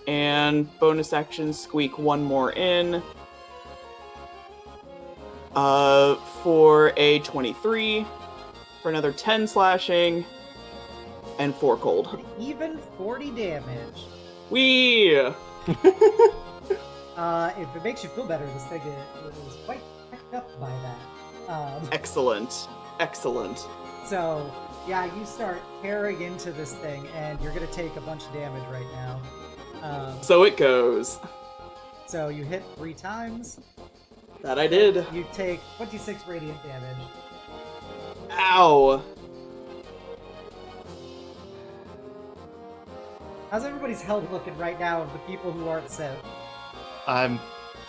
Speaker 4: and bonus action squeak 1 more in, for a 23, for another 10 slashing, and 4 cold.
Speaker 1: Even 40 damage.
Speaker 4: Whee!
Speaker 1: If it makes you feel better, this thing is quite picked up by that.
Speaker 4: Excellent. Excellent.
Speaker 1: So, yeah, you start tearing into this thing, and you're going to take a bunch of damage right now.
Speaker 4: So it goes.
Speaker 1: So you hit 3 times.
Speaker 4: That I did.
Speaker 1: You take 26 radiant damage.
Speaker 4: Ow!
Speaker 1: How's everybody's health looking right now of the people who aren't Sith?
Speaker 5: I'm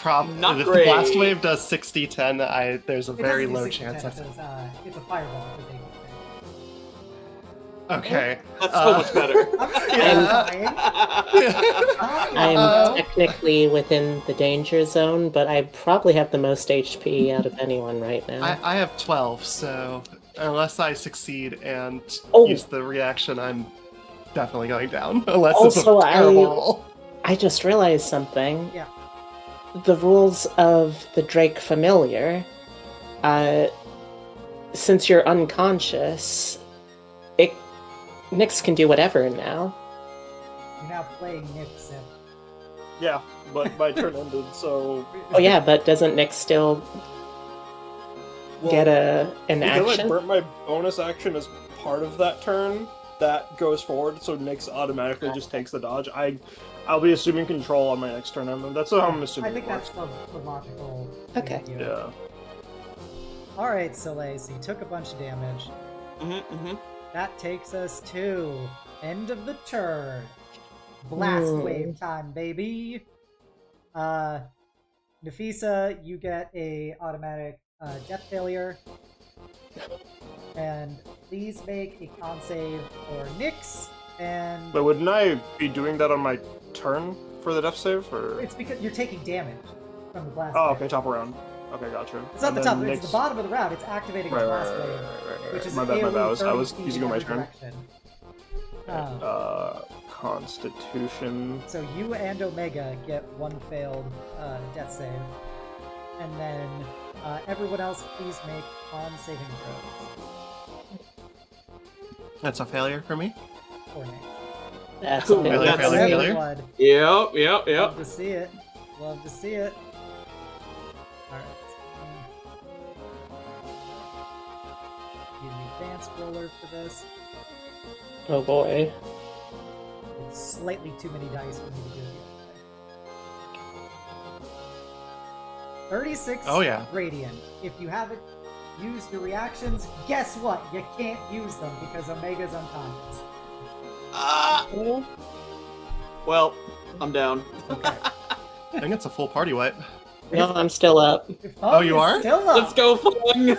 Speaker 4: Not
Speaker 5: if
Speaker 4: great.
Speaker 5: the blast wave does 60-10, there's a
Speaker 1: It
Speaker 5: very
Speaker 1: doesn't do
Speaker 5: low
Speaker 1: 60
Speaker 5: chance.
Speaker 1: because, it's a fireball that they
Speaker 5: Okay.
Speaker 4: That's so much better.
Speaker 1: I'm just
Speaker 5: Yeah.
Speaker 1: clarifying.
Speaker 2: I'm technically within the danger zone, but I probably have the most HP out of anyone right now.
Speaker 5: I have 12, so unless I succeed and
Speaker 2: Oh.
Speaker 5: use the reaction, I'm definitely going down. Unless
Speaker 2: Also,
Speaker 5: it's a terrible roll.
Speaker 2: I just realized something.
Speaker 1: Yeah.
Speaker 2: The rules of the Drake Familiar, since you're unconscious, Nyx can do whatever now.
Speaker 1: You're now playing Nixon.
Speaker 3: Yeah, but my turn ended, so
Speaker 2: Oh yeah, but doesn't Nyx still get an
Speaker 3: because I
Speaker 2: action?
Speaker 3: burnt my bonus action as part of that turn, that goes forward, so Nyx automatically just takes the dodge. I'll be assuming control on my next turn, and that's how I'm assuming
Speaker 1: I think
Speaker 3: it works.
Speaker 1: that's the logical way
Speaker 2: Okay.
Speaker 1: to do it.
Speaker 3: Yeah.
Speaker 1: Alright, Soleil, so you took a bunch of damage. That takes us to end of the turn. Blast wave time, baby. Nafisa, you get a automatic death failure. And please make a con save for Nyx. And
Speaker 3: But wouldn't I be doing that on my turn for the death save, or?
Speaker 1: it's because you're taking damage from the blast
Speaker 3: Oh,
Speaker 1: wave.
Speaker 3: okay, top of round. Okay, gotcha.
Speaker 1: It's not
Speaker 3: And
Speaker 1: the
Speaker 3: then
Speaker 1: top, it's
Speaker 3: Nyx-
Speaker 1: the bottom of the round. It's activating the
Speaker 3: Right,
Speaker 1: blast
Speaker 3: right,
Speaker 1: wave,
Speaker 3: right.
Speaker 1: which is
Speaker 3: My bad,
Speaker 1: AoE
Speaker 3: I was
Speaker 1: 30
Speaker 3: using
Speaker 1: feet
Speaker 3: my
Speaker 1: in every
Speaker 3: turn.
Speaker 1: direction.
Speaker 3: Constitution.
Speaker 1: So you and Omega get one failed death save. And then everyone else, please make con saving throws.
Speaker 5: That's a failure for me.
Speaker 1: For Nick.
Speaker 2: That's
Speaker 4: Ooh,
Speaker 2: a failure.
Speaker 4: that's-
Speaker 5: failure.
Speaker 1: Blood.
Speaker 4: Yep.
Speaker 1: Love to see it. Love to see it. Alright. Need an advanced roller for this.
Speaker 2: Oh boy.
Speaker 1: It's slightly too many dice for me to do it the other way. 36
Speaker 5: Oh, yeah.
Speaker 1: radiant. If you haven't used your reactions, guess what? You can't use them because Omega's unconscious.
Speaker 4: Well, I'm down.
Speaker 1: Okay.
Speaker 5: I think it's a full party wipe.
Speaker 2: No, I'm still up.
Speaker 5: Oh, you are?
Speaker 1: Still up.
Speaker 4: Let's go, Fung!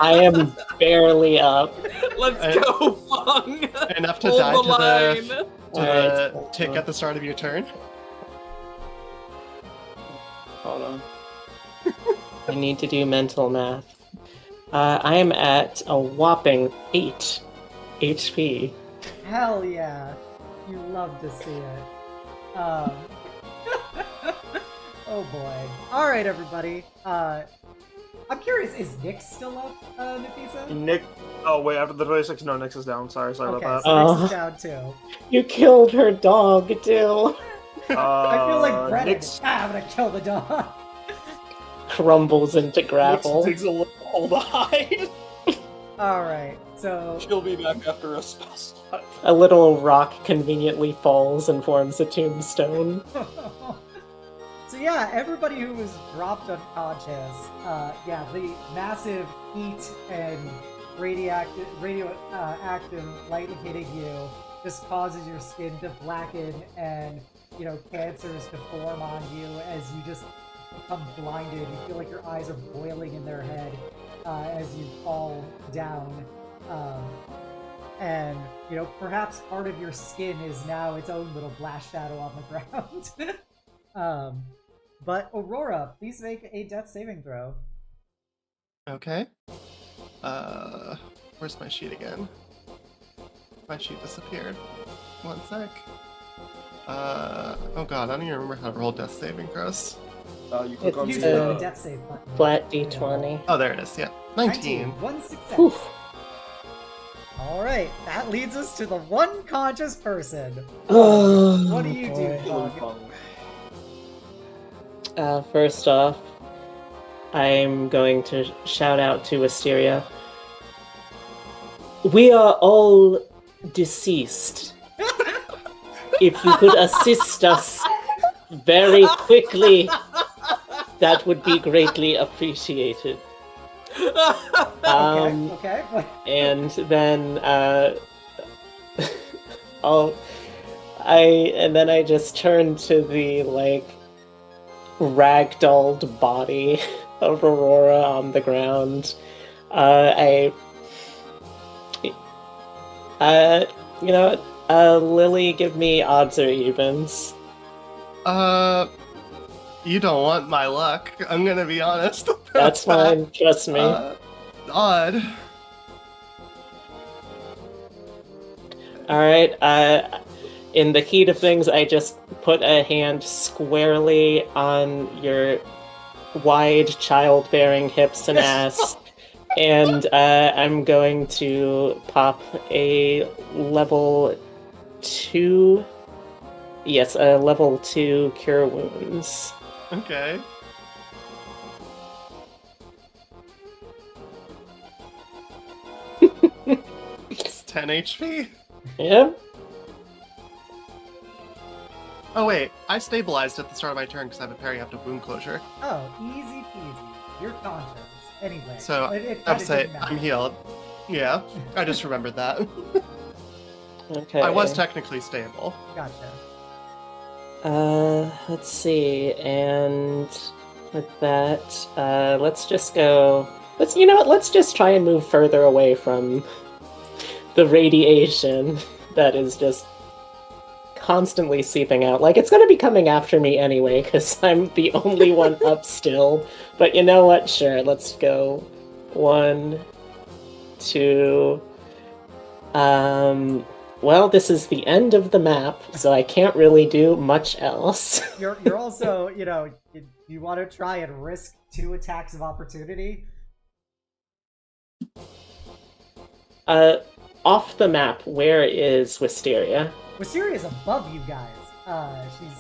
Speaker 2: I am barely up.
Speaker 4: Let's go, Fung!
Speaker 5: Enough to
Speaker 4: Hold
Speaker 5: die
Speaker 4: the
Speaker 5: to
Speaker 4: line!
Speaker 5: the
Speaker 2: Alright.
Speaker 5: tick at the start of your turn.
Speaker 4: Hold on.
Speaker 2: I need to do mental math. I am at a whopping 8 HP.
Speaker 1: Hell yeah. You love to see it. Oh boy. Alright, everybody. I'm curious, is Nick still up, Nafisa?
Speaker 3: Nick. Oh wait, after the 26, no, Nick's is down. Sorry
Speaker 1: Okay,
Speaker 3: about
Speaker 1: so Nick's is down too.
Speaker 2: You killed her dog, too.
Speaker 3: that.
Speaker 1: I feel like Brennan.
Speaker 3: Nick's
Speaker 1: I'm gonna kill the dog.
Speaker 2: Crumbles into gravel.
Speaker 3: digs a little hole to hide.
Speaker 1: Alright, so
Speaker 3: She'll be back after a spell slot.
Speaker 2: A little rock conveniently falls and forms a tombstone.
Speaker 1: so yeah, everybody who was dropped unconscious, yeah, the massive heat and radioactive light hitting you just causes your skin to blacken and, you know, cancers to form on you as you just become blinded. You feel like your eyes are boiling in their head as you fall down. And, you know, perhaps part of your skin is now its own little blast shadow on the ground. But Aurora, please make a death saving throw.
Speaker 5: Okay. Where's my sheet again? My sheet disappeared. One sec. Oh god, I don't even remember how to roll death saving throws.
Speaker 3: You click on
Speaker 1: Use
Speaker 2: It's,
Speaker 1: the
Speaker 2: uh,
Speaker 1: death save button.
Speaker 2: Flat d20.
Speaker 5: Oh, there it is, yeah. 19.
Speaker 1: One success.
Speaker 2: Oof.
Speaker 1: Alright, that leads us to the one conscious person.
Speaker 2: Oh,
Speaker 1: What do you do,
Speaker 2: boy.
Speaker 1: Fog?
Speaker 2: First off, I'm going to shout out to Wisteria. We are all deceased. If you could assist us very quickly, that would be greatly appreciated.
Speaker 1: Okay.
Speaker 2: And then I just turned to the ragdolled body of Aurora on the ground. Lily, give me odds or evens.
Speaker 5: You don't want my luck, I'm gonna be honest.
Speaker 2: That's fine, trust me.
Speaker 5: Odd.
Speaker 2: Alright, in the heat of things, I just put a hand squarely on your wide childbearing hips and ass, and I'm going to pop a level 2... Yes, a level 2 Cure Wounds.
Speaker 5: Okay. It's 10 HP?
Speaker 2: Yeah?
Speaker 5: Oh wait, I stabilized at the start of my turn because I have a periaptive wound closure.
Speaker 1: Oh, easy peasy. You're conscious. Anyway.
Speaker 5: So,
Speaker 1: it
Speaker 5: I'll
Speaker 1: kinda
Speaker 5: say
Speaker 1: didn't matter.
Speaker 5: I'm healed. Yeah, I just remembered that.
Speaker 2: Okay.
Speaker 5: I was technically stable.
Speaker 1: Gotcha.
Speaker 2: Let's see, and with that, let's just go... Let's just try and move further away from the radiation that is just constantly seeping out. It's gonna be coming after me anyway, because I'm the only one up still. But you know what? Sure, let's go. 1, 2... Well, this is the end of the map, so I can't really do much else.
Speaker 1: You're also, you want to try and risk 2 attacks of opportunity?
Speaker 2: Off the map, where is Wisteria?
Speaker 1: Wisteria's above you guys. She's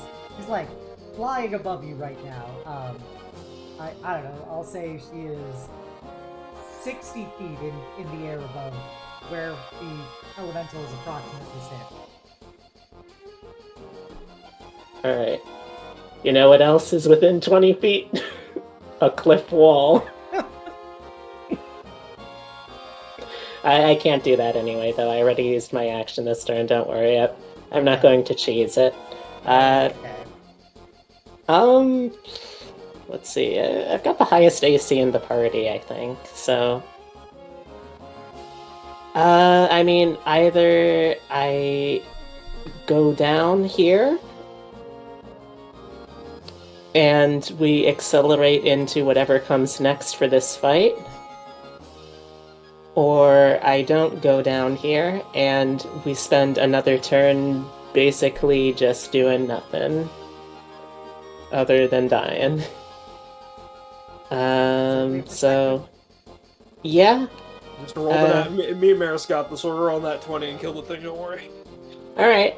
Speaker 1: flying above you right now. I don't know. I'll say she is 60 feet in the air above where the elemental is approximately standing.
Speaker 2: Alright. You know what else is within 20 feet? A cliff wall. I can't do that anyway, though. I already used my action this turn, don't worry. I'm not going to cheese it.
Speaker 1: Okay.
Speaker 2: Let's see. I've got the highest AC in the party, I think, so... I mean, either I go down here and we accelerate into whatever comes next for this fight, or I don't go down here and we spend another turn basically just doing nothing other than dying. So yeah.
Speaker 3: Just roll that. Me and Maris got this. We'll roll that 20 and kill the thing. Don't worry.
Speaker 2: All right.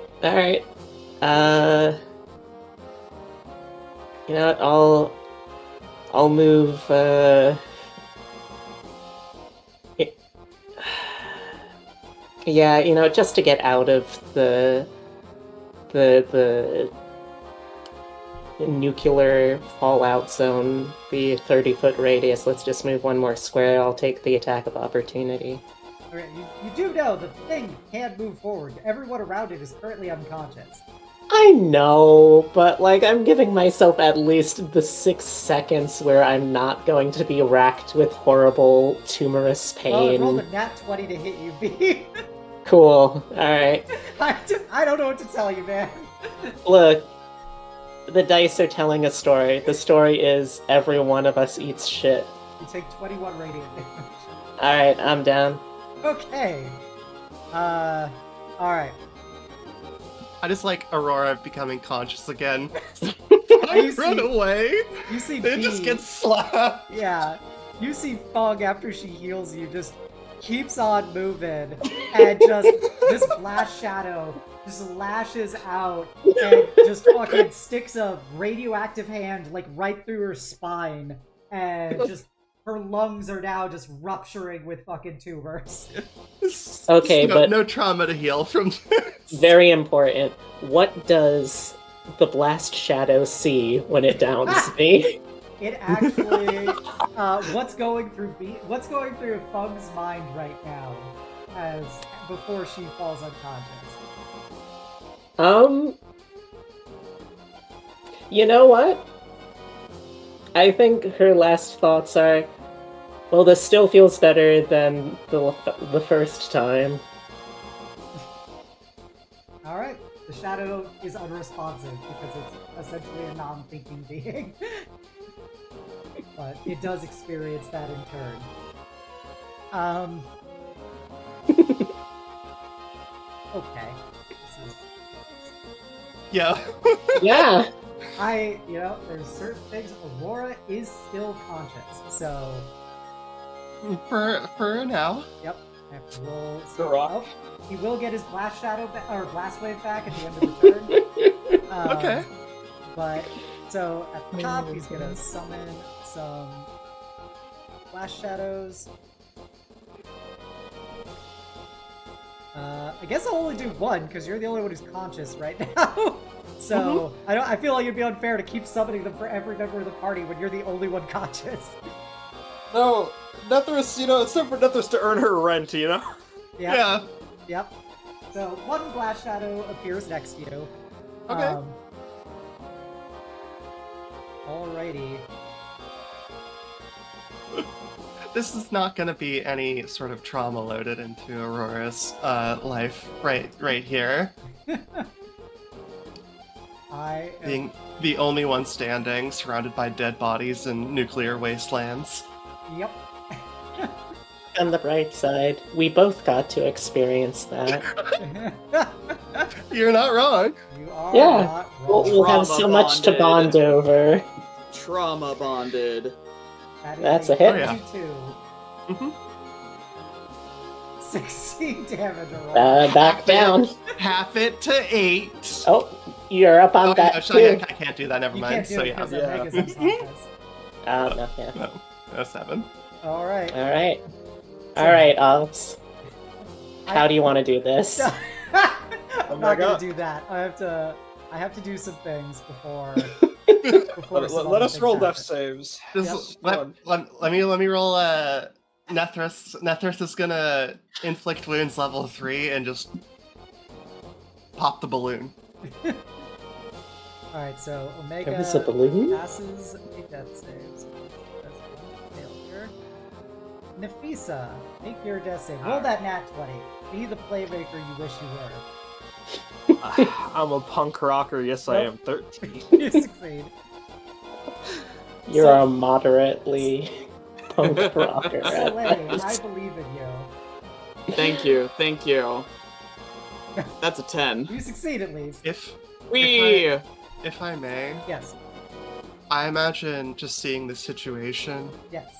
Speaker 2: You know what? I'll move. Yeah, you know, just to get out of the nuclear fallout zone, the 30-foot radius. Let's just move one more square. I'll take the attack of opportunity.
Speaker 1: Okay, you do know the thing can't move forward. Everyone around it is currently unconscious.
Speaker 2: I know, but like I'm giving myself at least the 6 seconds where I'm not going to be racked with horrible tumorous pain.
Speaker 1: Well, it rolled a nat 20 to hit you, B.
Speaker 2: Cool. Alright.
Speaker 1: I don't know what to tell you, man.
Speaker 2: Look, the dice are telling a story. The story is every one of us eats shit.
Speaker 1: You take 21 radiant damage.
Speaker 2: Alright, I'm down.
Speaker 1: Okay. Alright.
Speaker 5: I just like Aurora becoming conscious again.
Speaker 1: You
Speaker 5: Run
Speaker 1: see-
Speaker 5: away!
Speaker 1: You see
Speaker 5: It
Speaker 1: B,
Speaker 5: just gets slapped!
Speaker 1: yeah. You see Fung after she heals you just keeps on moving and just this blast shadow just lashes out and just fucking sticks a radioactive hand like right through her spine and just her lungs are now just rupturing with fucking tumors.
Speaker 2: Okay, but
Speaker 5: no trauma to heal from this.
Speaker 2: very important. What does the blast shadow see when it downs me?
Speaker 1: It actually, what's going through Fung's mind right now, as before she falls unconscious?
Speaker 2: You know what? I think her last thoughts are, well, this still feels better than the first time.
Speaker 1: All right, the shadow is unresponsive because it's essentially a non-thinking being. But it does experience that in turn. Okay.
Speaker 5: Yeah.
Speaker 2: Yeah.
Speaker 1: There's certain things. Aurora is still conscious, so.
Speaker 5: For now.
Speaker 1: Yep. I have to roll.
Speaker 3: The rock.
Speaker 1: Oh, he will get his blast shadow or blast wave back at the end of the turn.
Speaker 5: Okay.
Speaker 1: But so at the top, he's gonna summon some blast shadows. I guess I'll only do one because you're the only one who's conscious right now. So I feel like it'd be unfair to keep summoning them for every member of the party when you're the only one conscious.
Speaker 3: No, Nethris, it's time for Nethris to earn her rent,
Speaker 1: Yep.
Speaker 5: Yeah.
Speaker 1: Yep. So one blast shadow appears next to you.
Speaker 5: Okay.
Speaker 1: Alrighty.
Speaker 5: This is not going to be any sort of trauma loaded into Aurora's life right here.
Speaker 1: I am...
Speaker 5: Being the only one standing, surrounded by dead bodies and nuclear wastelands.
Speaker 1: Yep.
Speaker 2: On the bright side, we both got to experience that.
Speaker 5: You're not wrong.
Speaker 1: You are
Speaker 2: Yeah.
Speaker 1: not
Speaker 2: We'll,
Speaker 1: wrong.
Speaker 2: we'll have so much to bond
Speaker 4: bonded.
Speaker 2: over.
Speaker 4: Trauma bonded.
Speaker 1: That is
Speaker 2: That's a hit.
Speaker 5: Oh, yeah.
Speaker 1: 22. 16 damage. Aurora.
Speaker 2: Back down.
Speaker 5: Half it to 8.
Speaker 2: Oh, you're up on that
Speaker 5: no,
Speaker 2: too.
Speaker 5: I can't do that. Never
Speaker 1: You
Speaker 5: mind.
Speaker 1: can't do
Speaker 5: So
Speaker 1: it
Speaker 5: yeah.
Speaker 1: because
Speaker 3: Yeah.
Speaker 1: Omega's unconscious.
Speaker 2: No, yeah.
Speaker 5: No, 7.
Speaker 1: Alright.
Speaker 2: Alright. Alright, Ops. How do you want to do this?
Speaker 1: I'm not gonna
Speaker 3: God.
Speaker 1: do that. I have to do some things before some
Speaker 3: Let
Speaker 1: other
Speaker 3: us
Speaker 1: things
Speaker 3: roll
Speaker 1: happen.
Speaker 3: death saves.
Speaker 5: Just
Speaker 3: Yes,
Speaker 5: let me roll Nethris. Nethris is gonna inflict wounds level 3 and just pop the balloon.
Speaker 1: Alright, so
Speaker 2: There was a
Speaker 1: Omega
Speaker 2: balloon?
Speaker 1: passes a death save. So that's one failure. Nafisa, make your death save. Roll that nat 20. Be the playmaker you wish you were.
Speaker 3: I'm a punk rocker. Yes, I am. 13.
Speaker 1: You succeed.
Speaker 2: You're
Speaker 1: So-
Speaker 2: a moderately... Punk rocker.
Speaker 1: Soleil, I believe in you.
Speaker 4: Thank you. Thank you. That's a 10.
Speaker 1: You succeed at least.
Speaker 5: If
Speaker 4: Wee!
Speaker 5: if I may,
Speaker 1: Yes.
Speaker 5: I imagine just seeing the situation.
Speaker 1: Yes.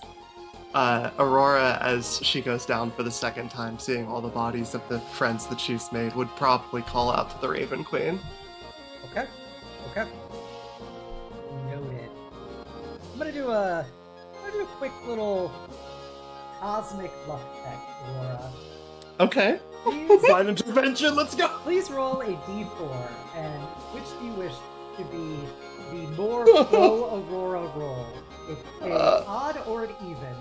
Speaker 5: Aurora, as she goes down for the second time, seeing all the bodies of the friends that she's made, would probably call out to the Raven Queen.
Speaker 1: Okay. Okay. Noted. I'm gonna do a quick little cosmic luck check, Aurora.
Speaker 5: Okay.
Speaker 1: Please,
Speaker 3: Divine intervention, let's go!
Speaker 1: please roll a d4, and which do you wish to be the more pro Aurora roll? It's an odd or an even.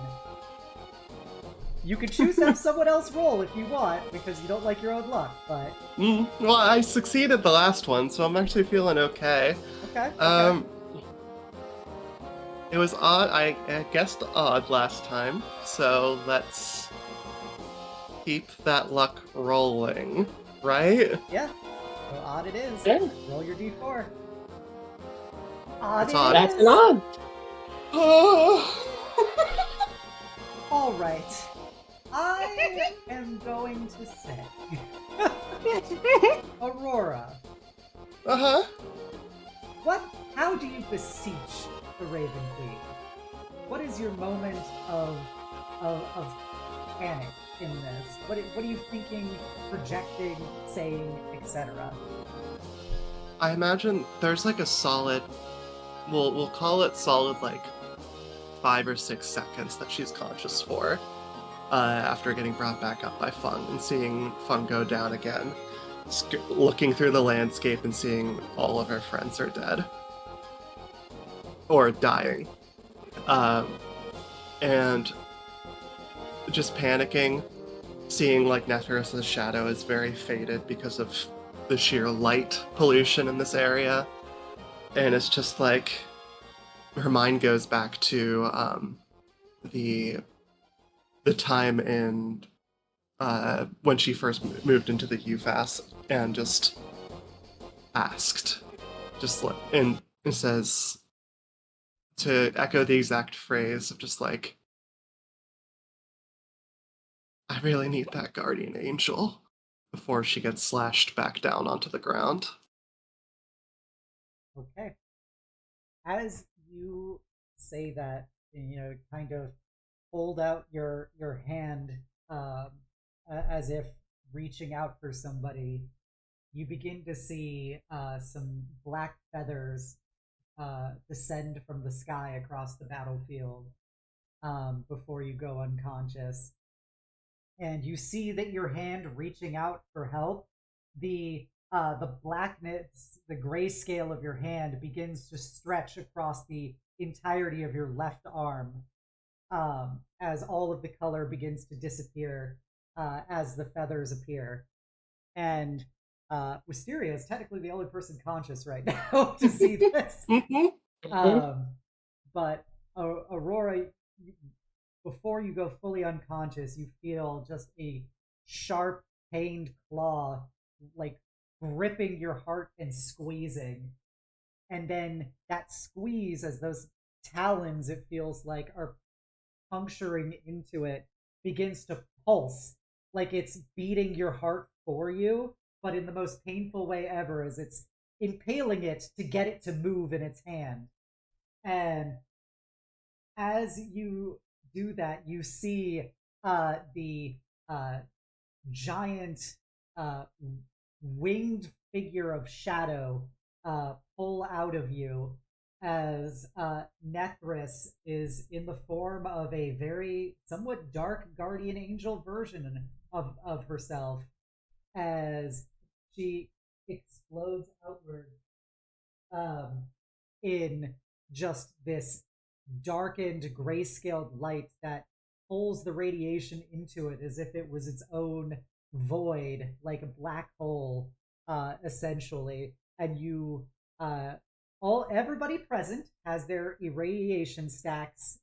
Speaker 1: You can choose to have someone else roll if you want, because you don't like your own luck, but...
Speaker 5: Well, I succeeded the last one, so I'm actually feeling okay.
Speaker 1: Okay.
Speaker 5: It was odd. I guessed odd last time, so let's keep that luck rolling, right?
Speaker 1: Yeah. So odd it is.
Speaker 2: Yeah.
Speaker 1: Roll your d4. Odd
Speaker 5: It's
Speaker 1: it
Speaker 5: odd.
Speaker 2: That's
Speaker 1: is.
Speaker 2: an odd.
Speaker 1: All right. I am going to say, Aurora,
Speaker 5: Uh-huh.
Speaker 1: how do you beseech the Raven Queen? What is your moment of panic in this? What are you thinking, projecting, saying, etc.?
Speaker 5: I imagine there's like a solid, we'll call it solid, like 5 or 6 seconds that she's conscious for, after getting brought back up by Feng and seeing Feng go down again, looking through the landscape and seeing all of her friends are dead. Or dying. And just panicking, seeing like Nefris's shadow is very faded because of the sheer light pollution in this area. And it's just like her mind goes back to the time in when she first moved into the UFAS and just asked, and it says, to echo the exact phrase of just like, I really need that guardian angel, before she gets slashed back down onto the ground.
Speaker 1: Okay. As you say that, kind of hold out your hand as if reaching out for somebody, you begin to see some black feathers descend from the sky across the battlefield before you go unconscious. And you see that your hand reaching out for help, the blackness, the grayscale of your hand begins to stretch across the entirety of your left arm as all of the color begins to disappear as the feathers appear. And Wisteria is technically the only person conscious right now to see this. But Aurora, before you go fully unconscious, you feel just a sharp, pained claw, like gripping your heart and squeezing. And then that squeeze, as those talons, it feels like, are puncturing into it, begins to pulse, like it's beating your heart for you, but in the most painful way ever, as it's impaling it to get it to move in its hand. And as you do that, you see the giant winged figure of shadow pull out of you, as Nethris is in the form of a very somewhat dark guardian angel version of herself, as she explodes outward in just this darkened, grayscaled light that pulls the radiation into it as if it was its own void, like a black hole, essentially. And you, everybody present has their irradiation stacks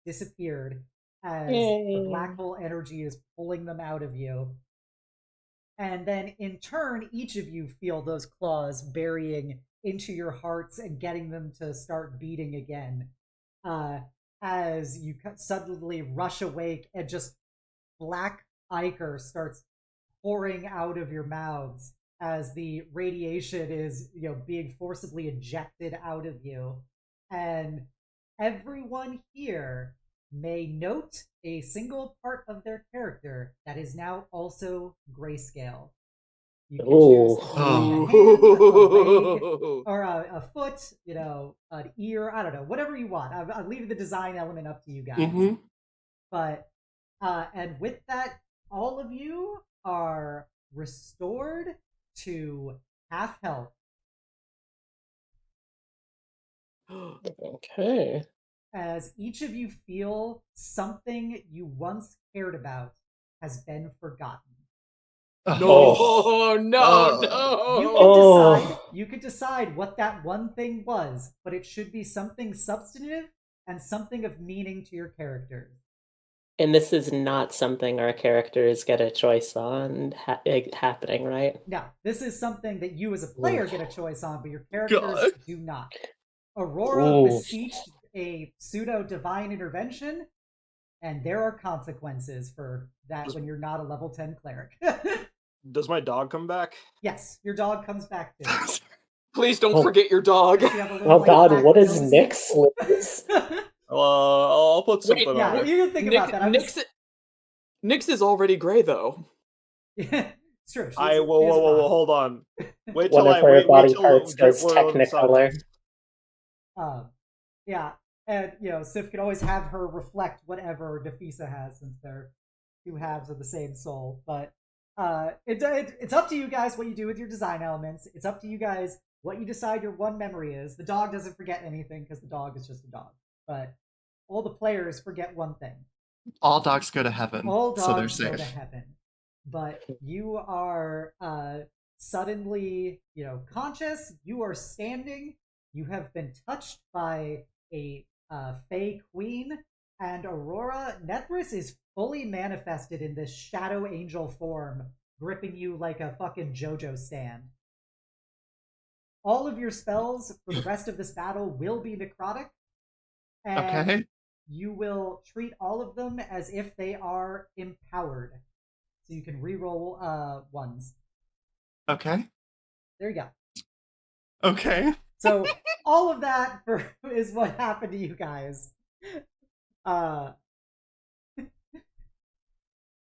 Speaker 1: disappeared as the black hole energy is pulling them out of you. And then in turn, each of you feel those claws burying into your hearts and getting them to start beating again. as you suddenly rush awake and just black ichor starts pouring out of your mouths as the radiation is, being forcibly ejected out of you. And everyone here may note a single part of their character that is now also grayscale. You can choose to be a hand, a leg, or a foot, an ear. I don't know, whatever you want. I'm leaving the design element up to you guys.
Speaker 5: Mm-hmm.
Speaker 1: But and with that, all of you are restored to half health.
Speaker 2: Okay.
Speaker 1: As each of you feel something you once cared about has been forgotten.
Speaker 4: No, no.
Speaker 1: You could decide what that one thing was, but it should be something substantive and something of meaning to your character.
Speaker 2: And this is not something our characters get a choice on happening, right?
Speaker 1: No, this is something that you as a player get a choice on, but your characters do not. Aurora beseeched a pseudo-divine intervention, and there are consequences for that when you're not a level 10 cleric.
Speaker 3: Does my dog come back?
Speaker 1: Yes, your dog comes back too.
Speaker 4: Please don't forget your dog.
Speaker 2: Oh God, what is Nix?
Speaker 3: I'll put something on
Speaker 1: it. You didn't think about that.
Speaker 4: Nix is already gray though.
Speaker 1: Yeah, it's true.
Speaker 3: Whoa, hold on. Wait
Speaker 2: One
Speaker 3: till
Speaker 2: of her body parts goes
Speaker 3: we're
Speaker 2: technicolor.
Speaker 1: Yeah, and Sif can always have her reflect whatever Nafisa has, since they're two halves of the same soul. But it's up to you guys what you do with your design elements. It's up to you guys what you decide your one memory is. The dog doesn't forget anything because the dog is just a dog. But all the players forget one thing.
Speaker 5: All dogs go to heaven.
Speaker 1: All dogs
Speaker 5: so they're safe.
Speaker 1: go to heaven. But you are suddenly, conscious. You are standing. You have been touched by a Fey Queen, and Aurora. Nethris is fully manifested in this shadow angel form, gripping you like a fucking JoJo stand. All of your spells for the rest of this battle will be necrotic, and you will treat all of them as if they are empowered. So you can reroll ones.
Speaker 5: Okay.
Speaker 1: There you go.
Speaker 5: Okay.
Speaker 1: So all of that is what happened to you guys.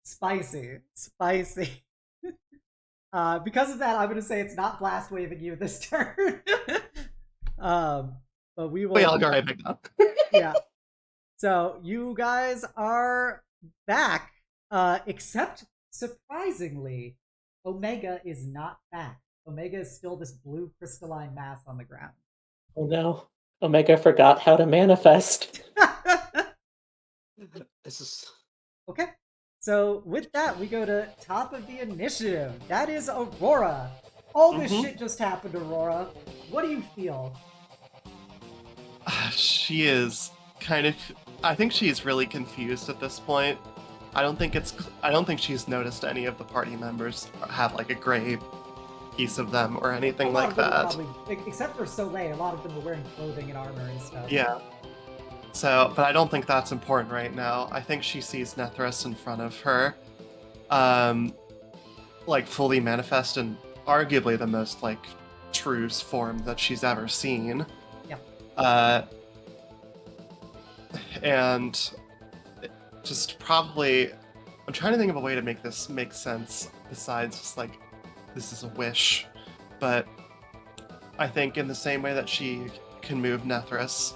Speaker 1: Spicy. Because of that, I'm going to say it's not blast waving you this turn. But we will.
Speaker 5: We all go right back up.
Speaker 1: Yeah. So you guys are back, except surprisingly, Omega is not back. Omega is still this blue crystalline mass on the ground.
Speaker 2: Oh no. Omega forgot how to manifest.
Speaker 3: This is...
Speaker 1: Okay. So with that, we go to top of the initiative. That is Aurora. All this shit just happened, Aurora. What do you feel?
Speaker 5: She is kind of... I think she's really confused at this point. I don't think she's noticed any of the party members have like a gray piece of them or anything like that.
Speaker 1: Probably, except for Soleil, a lot of them were wearing clothing and armor and stuff.
Speaker 5: Yeah. So, but I don't think that's important right now. I think she sees Nethris in front of her, like fully manifest and arguably the most like true form that she's ever seen.
Speaker 1: Yeah.
Speaker 5: And just probably, I'm trying to think of a way to make this make sense besides just like, this is a wish, but I think in the same way that she can move Nethris,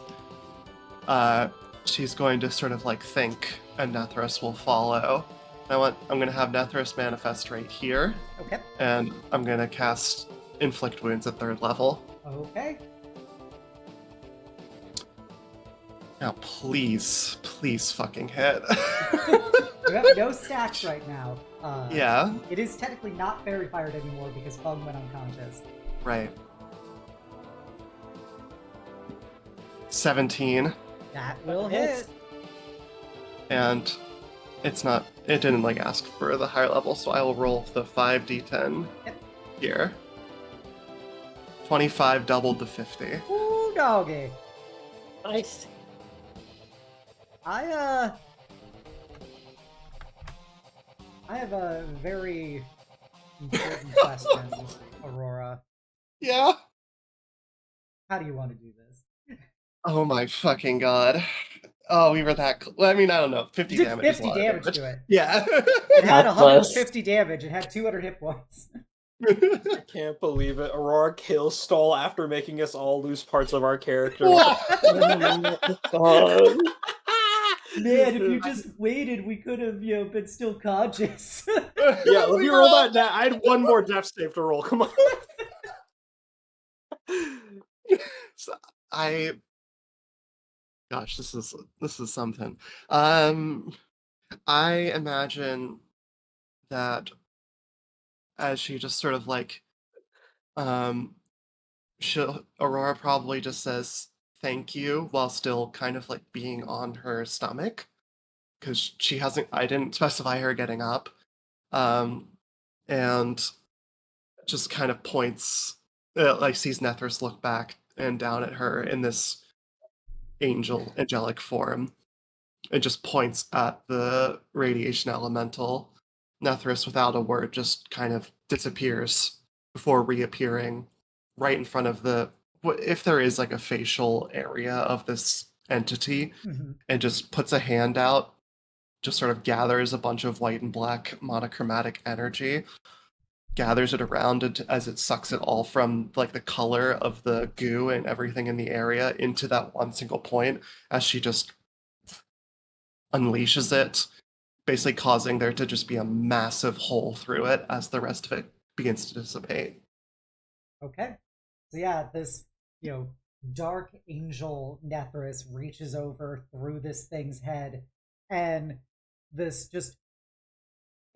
Speaker 5: she's going to sort of like think, and Nethris will follow. I'm going to have Nethris manifest right here.
Speaker 1: Okay.
Speaker 5: And I'm going to cast Inflict Wounds at 3rd level.
Speaker 1: Okay.
Speaker 5: Now, please fucking hit.
Speaker 1: You have no stacks right now.
Speaker 5: Yeah.
Speaker 1: It is technically not fairy fired anymore because Feng went unconscious.
Speaker 5: Right. 17.
Speaker 1: That will hit.
Speaker 5: And it didn't like ask for the higher level, so I will roll the 5d10 here. 25 doubled to 50.
Speaker 1: Ooh, doggy.
Speaker 2: Nice.
Speaker 1: I have a very important question, Aurora.
Speaker 5: Yeah.
Speaker 1: How do you want to do this?
Speaker 5: Oh my fucking god. Oh, we were that. I mean, I don't know. 50
Speaker 1: You did
Speaker 5: damage is a
Speaker 1: 50
Speaker 5: lot of
Speaker 1: damage
Speaker 5: damage.
Speaker 1: to it.
Speaker 5: Yeah.
Speaker 1: It had
Speaker 2: Not close.
Speaker 1: 150 damage. It had 200 hit points.
Speaker 3: I can't believe it. Aurora kills Stall after making us all lose parts of our character.
Speaker 5: Wow.
Speaker 2: God.
Speaker 1: Man, if you just waited, we could have, been still conscious.
Speaker 3: Yeah, let
Speaker 5: We
Speaker 3: me
Speaker 5: were
Speaker 3: roll
Speaker 5: all-
Speaker 3: that. I had one more death save to roll. Come on.
Speaker 5: So gosh, this is something. I imagine that as she just sort of like Aurora probably just says thank you while still kind of like being on her stomach because I didn't specify her getting up. And just kind of points, like sees Nethris look back and down at her in this angelic form, and just points at the radiation elemental. Nethris, without a word, just kind of disappears before reappearing right in front of if there is like a facial area of this entity,
Speaker 1: Mhm.
Speaker 5: and just puts a hand out, just sort of gathers a bunch of white and black monochromatic energy, gathers it around it as it sucks it all from like the color of the goo and everything in the area into that one single point as she just unleashes it, basically causing there to just be a massive hole through it as the rest of it begins to dissipate.
Speaker 1: Okay. So yeah, this, dark angel Nethris reaches over through this thing's head, and this just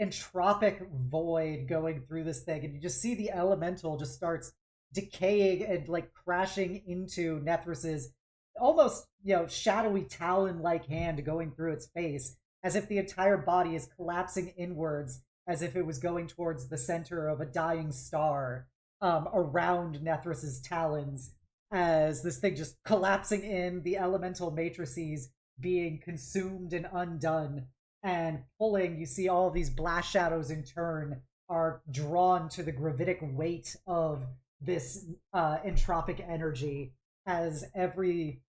Speaker 1: entropic void going through this thing, and you just see the elemental just starts decaying and like crashing into Nethris's almost, shadowy talon-like hand going through its face, as if the entire body is collapsing inwards, as if it was going towards the center of a dying star, around Nethris's talons, as this thing just collapsing in, the elemental matrices being consumed and undone, and pulling. You see all these blast shadows in turn are drawn to the gravitic weight of this entropic energy, as every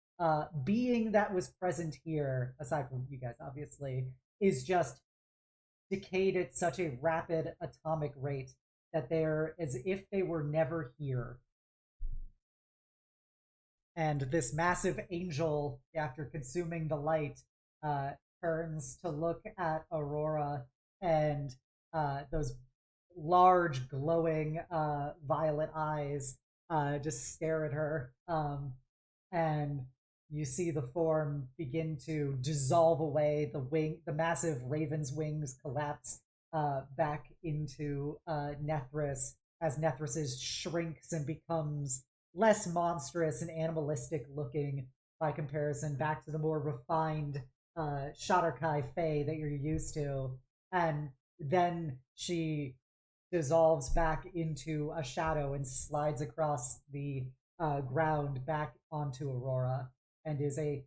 Speaker 1: being that was present here, aside from you guys obviously, is just decayed at such a rapid atomic rate that they're as if they were never here. And this massive angel, after consuming the light, turns to look at Aurora, and those large, glowing violet eyes just stare at her. And you see the form begin to dissolve away. The massive raven's wings collapse back into Nethris, as Nethris's shrinks and becomes less monstrous and animalistic looking by comparison, back to the more refined Shadar-kai Fae that you're used to. And then she dissolves back into a shadow and slides across the ground back onto Aurora, and is a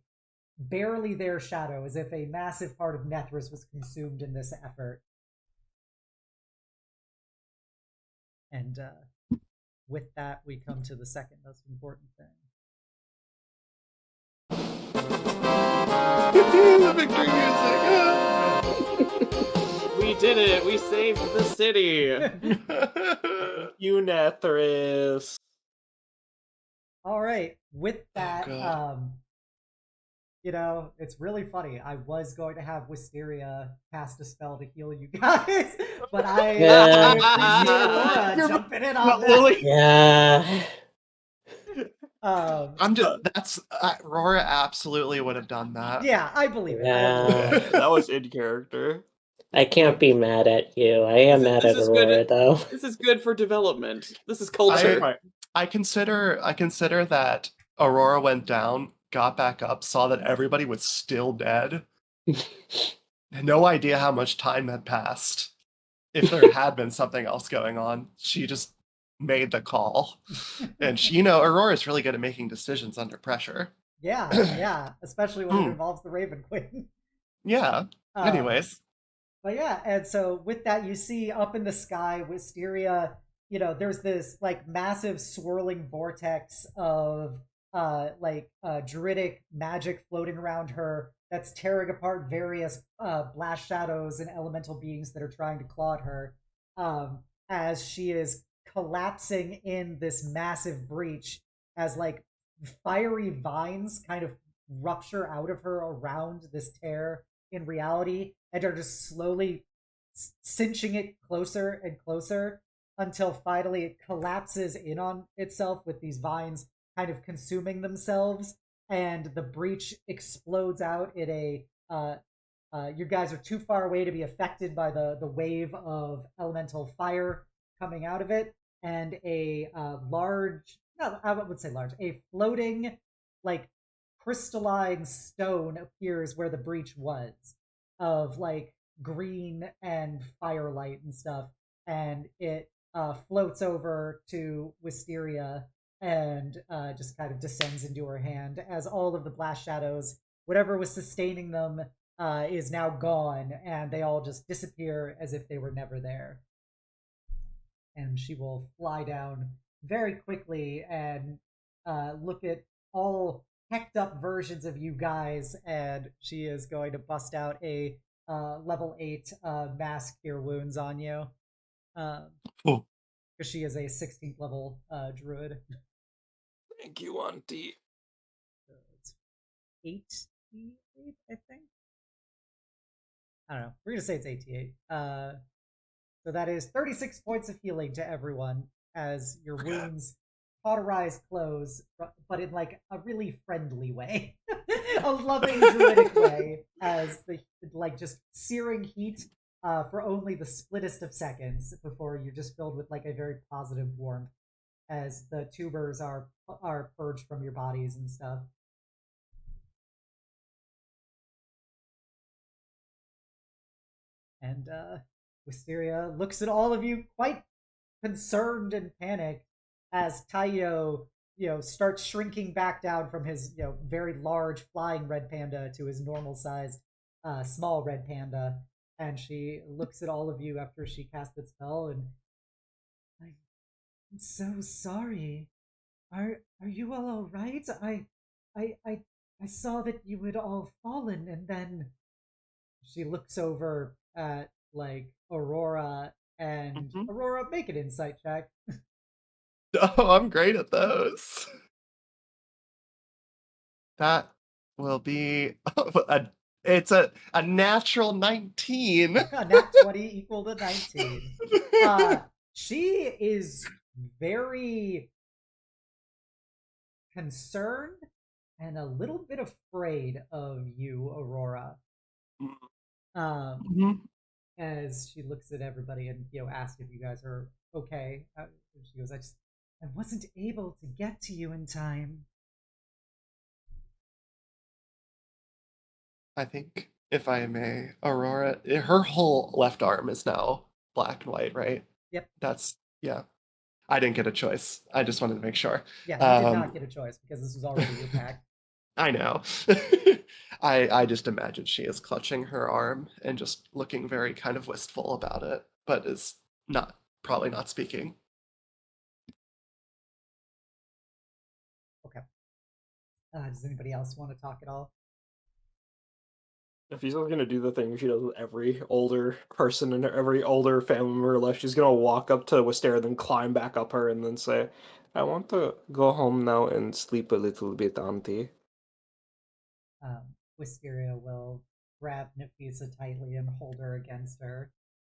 Speaker 1: barely there shadow, as if a massive part of Nethris was consumed in this effort. And with that, we come to the second most important thing.
Speaker 5: The victory music.
Speaker 4: We did it! We saved the city!
Speaker 3: You, Nethris.
Speaker 1: All right. With that,
Speaker 5: God.
Speaker 1: it's really funny. I was going to have Wisteria cast a spell to heal you guys, but I appreciate Aurora jumping in on that.
Speaker 2: Yeah.
Speaker 5: Aurora absolutely would have done that.
Speaker 1: Yeah, I believe it.
Speaker 2: Yeah.
Speaker 3: That was in character.
Speaker 2: I can't be mad at you. I am mad at Aurora, though.
Speaker 4: This is good for development. This is culture.
Speaker 5: I consider that Aurora went down, got back up, saw that everybody was still dead. No idea how much time had passed. If there had been something else going on, she just made the call. And Aurora's really good at making decisions under pressure.
Speaker 1: Yeah, especially when it involves the Raven Queen.
Speaker 5: Yeah. Anyways.
Speaker 1: But yeah, and so with that, you see up in the sky, Wisteria, there's this like massive swirling vortex of druidic magic floating around her that's tearing apart various blast shadows and elemental beings that are trying to claw at her, as she is collapsing in this massive breach as like fiery vines kind of rupture out of her around this tear in reality and are just slowly cinching it closer and closer until finally it collapses in on itself with these vines kind of consuming themselves, and the breach explodes out in a you guys are too far away to be affected by the wave of elemental fire coming out of it, and a large, no, I would say large, a floating like crystalline stone appears where the breach was, of like green and firelight and stuff, and it floats over to Wisteria and just kind of descends into her hand as all of the blast shadows, whatever was sustaining them, is now gone, and they all just disappear as if they were never there. And she will fly down very quickly and look at all hecked up versions of you guys, and she is going to bust out a level 8 mass cure wounds on you. Because she is a 16th level druid.
Speaker 3: Thank you, Auntie.
Speaker 1: So it's 8d8, I think. I don't know. We're gonna say it's 88. So that is 36 points of healing to everyone as your wounds cauterize close, but in like a really friendly way, a loving druidic way, as the like just searing heat for only the splittest of seconds before you're just filled with like a very positive warmth as the tubers are purged from your bodies and stuff. And Wisteria looks at all of you quite concerned and panicked as Taiyo, starts shrinking back down from his, very large flying red panda to his normal sized small red panda. And she looks at all of you after she casts the spell, and I'm so sorry. Are you all right? I saw that you had all fallen, and then she looks over at like Aurora, and Aurora, make an insight check.
Speaker 5: Oh, I'm great at those. That will be it's a natural 19.
Speaker 1: A nat 20 equal to 19. She is very concerned and a little bit afraid of you, Aurora. As she looks at everybody and asks if you guys are okay. She goes, I wasn't able to get to you in time.
Speaker 5: I think, if I may, Aurora, her whole left arm is now black and white, right?
Speaker 1: Yep.
Speaker 5: Yeah. I didn't get a choice. I just wanted to make sure.
Speaker 1: Yeah, you did not get a choice because this was already your pack.
Speaker 5: I know. I just imagine she is clutching her arm and just looking very kind of wistful about it, but is probably not speaking.
Speaker 1: Okay. Does anybody else want to talk at all?
Speaker 3: If she's gonna do the thing she does with every older person and every older family member left, she's gonna walk up to Wisteria, then climb back up her, and then say, I want to go home now and sleep a little bit, Auntie.
Speaker 1: Wisteria will grab Nafisa tightly and hold her against her,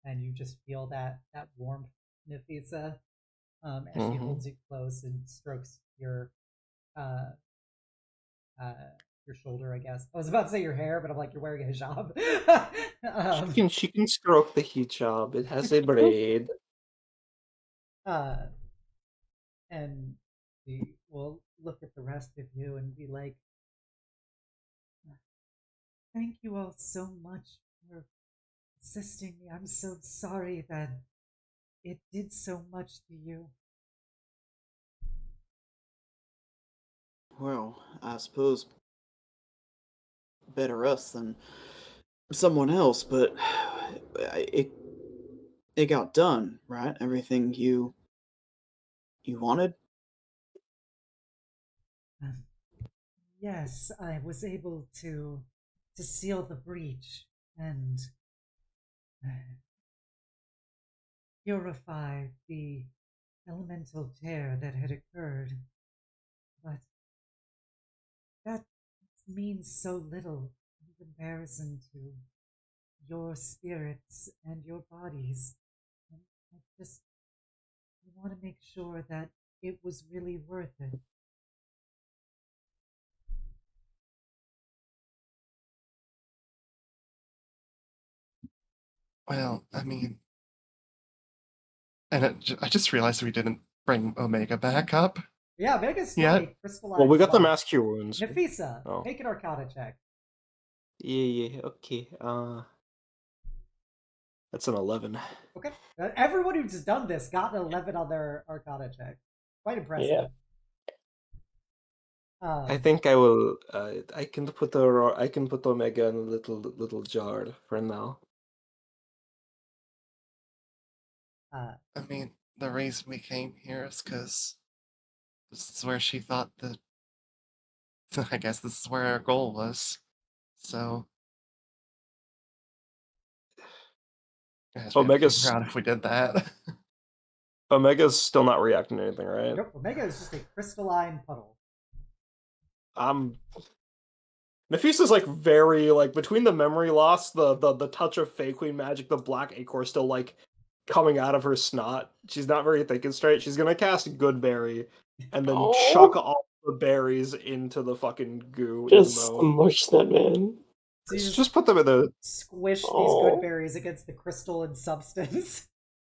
Speaker 1: and you just feel that warmth, Nafisa, as she holds you close and strokes your shoulder, I guess. I was about to say your hair, but I'm like, you're wearing a hijab.
Speaker 3: She can stroke the hijab. It has a braid.
Speaker 1: And we will look at the rest of you and be like, thank you all so much for assisting me. I'm so sorry that it did so much to you.
Speaker 4: Well, I suppose better us than someone else, but it got done, right? Everything you wanted.
Speaker 1: Um, yes, I was able to seal the breach and purify the elemental tear that had occurred, but that means so little in comparison to your spirits and your bodies. And I just want to make sure that it was really worth it.
Speaker 5: Well, I mean, and I just realized we didn't bring Omega back up
Speaker 1: Yeah, Mega's still
Speaker 5: yet.
Speaker 1: a
Speaker 3: Well, we
Speaker 1: crystallized
Speaker 3: got the
Speaker 1: rock.
Speaker 3: mass cure wounds.
Speaker 1: Nafisa,
Speaker 3: Oh.
Speaker 1: make an Arcana check.
Speaker 3: Yeah, okay. That's an 11.
Speaker 1: Okay. Everyone who's done this got an 11 on their Arcana check. Quite impressive.
Speaker 2: Yeah.
Speaker 3: I think I will. I can put Omega in a little jar for now.
Speaker 5: I mean, the reason we came here is because this is where she thought that. I guess this is where our goal was. So. I guess we have to
Speaker 3: Omega's
Speaker 5: figure out if we did that.
Speaker 3: Omega's still not reacting to anything, right?
Speaker 1: Nope, Omega is just a crystalline puddle.
Speaker 3: Nafisa's like very like between the memory loss, the touch of Fey Queen magic, the black ichor still like coming out of her snot. She's not very thinking straight. She's gonna cast Goodberry and then chuck all the berries into the fucking goo.
Speaker 2: Just
Speaker 3: emo.
Speaker 2: smush them in.
Speaker 1: So you
Speaker 3: Just put them in the.
Speaker 1: squish these
Speaker 2: Oh.
Speaker 1: good berries against the crystalline substance.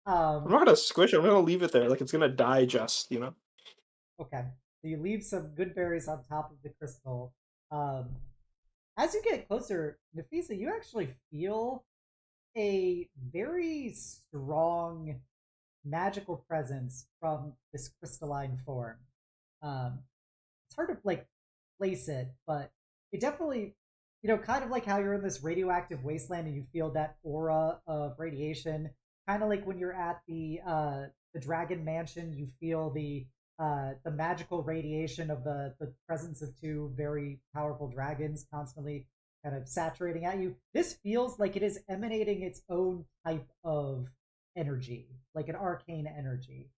Speaker 3: I'm not gonna squish it. I'm gonna leave it there. Like it's gonna digest, you know.
Speaker 1: Okay. So you leave some good berries on top of the crystal. As you get closer, Nafisa, you actually feel a very strong magical presence from this crystalline form. It's hard to like place it, but it definitely, kind of like how you're in this radioactive wasteland and you feel that aura of radiation. Kind of like when you're at the Dragon Mansion, you feel the magical radiation of the presence of two very powerful dragons constantly kind of saturating at you. This feels like it is emanating its own type of energy, like an arcane energy.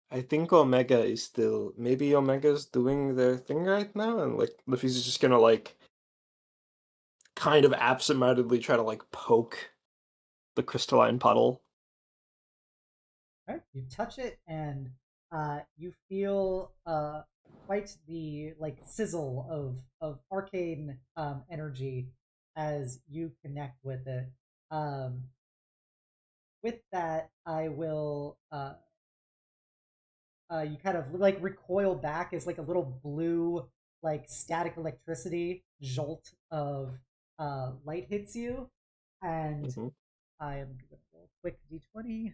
Speaker 3: I think Omega is still maybe Omega's doing their thing right now, and like Luffy's just gonna like kind of absentmindedly try to like poke the crystalline puddle.
Speaker 1: Right? You touch it and you feel quite the like sizzle of arcane energy as you connect with it. With that, I will you kind of like recoil back as like a little blue like static electricity jolt of light hits you, and I am gonna roll a quick d20.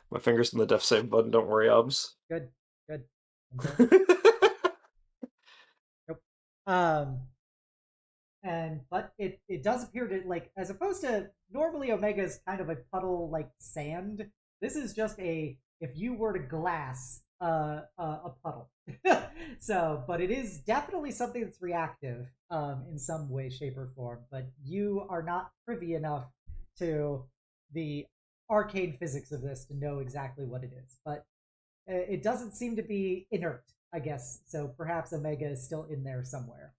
Speaker 3: My fingers in the death save button. Don't worry, Obs.
Speaker 1: Good. Nope. But it does appear to like, as opposed to normally Omega is kind of a puddle like sand. This is just if you were to glass a puddle. So, but it is definitely something that's reactive in some way, shape, or form. But you are not privy enough to the arcane physics of this to know exactly what it is. But it doesn't seem to be inert, I guess. So perhaps Omega is still in there somewhere.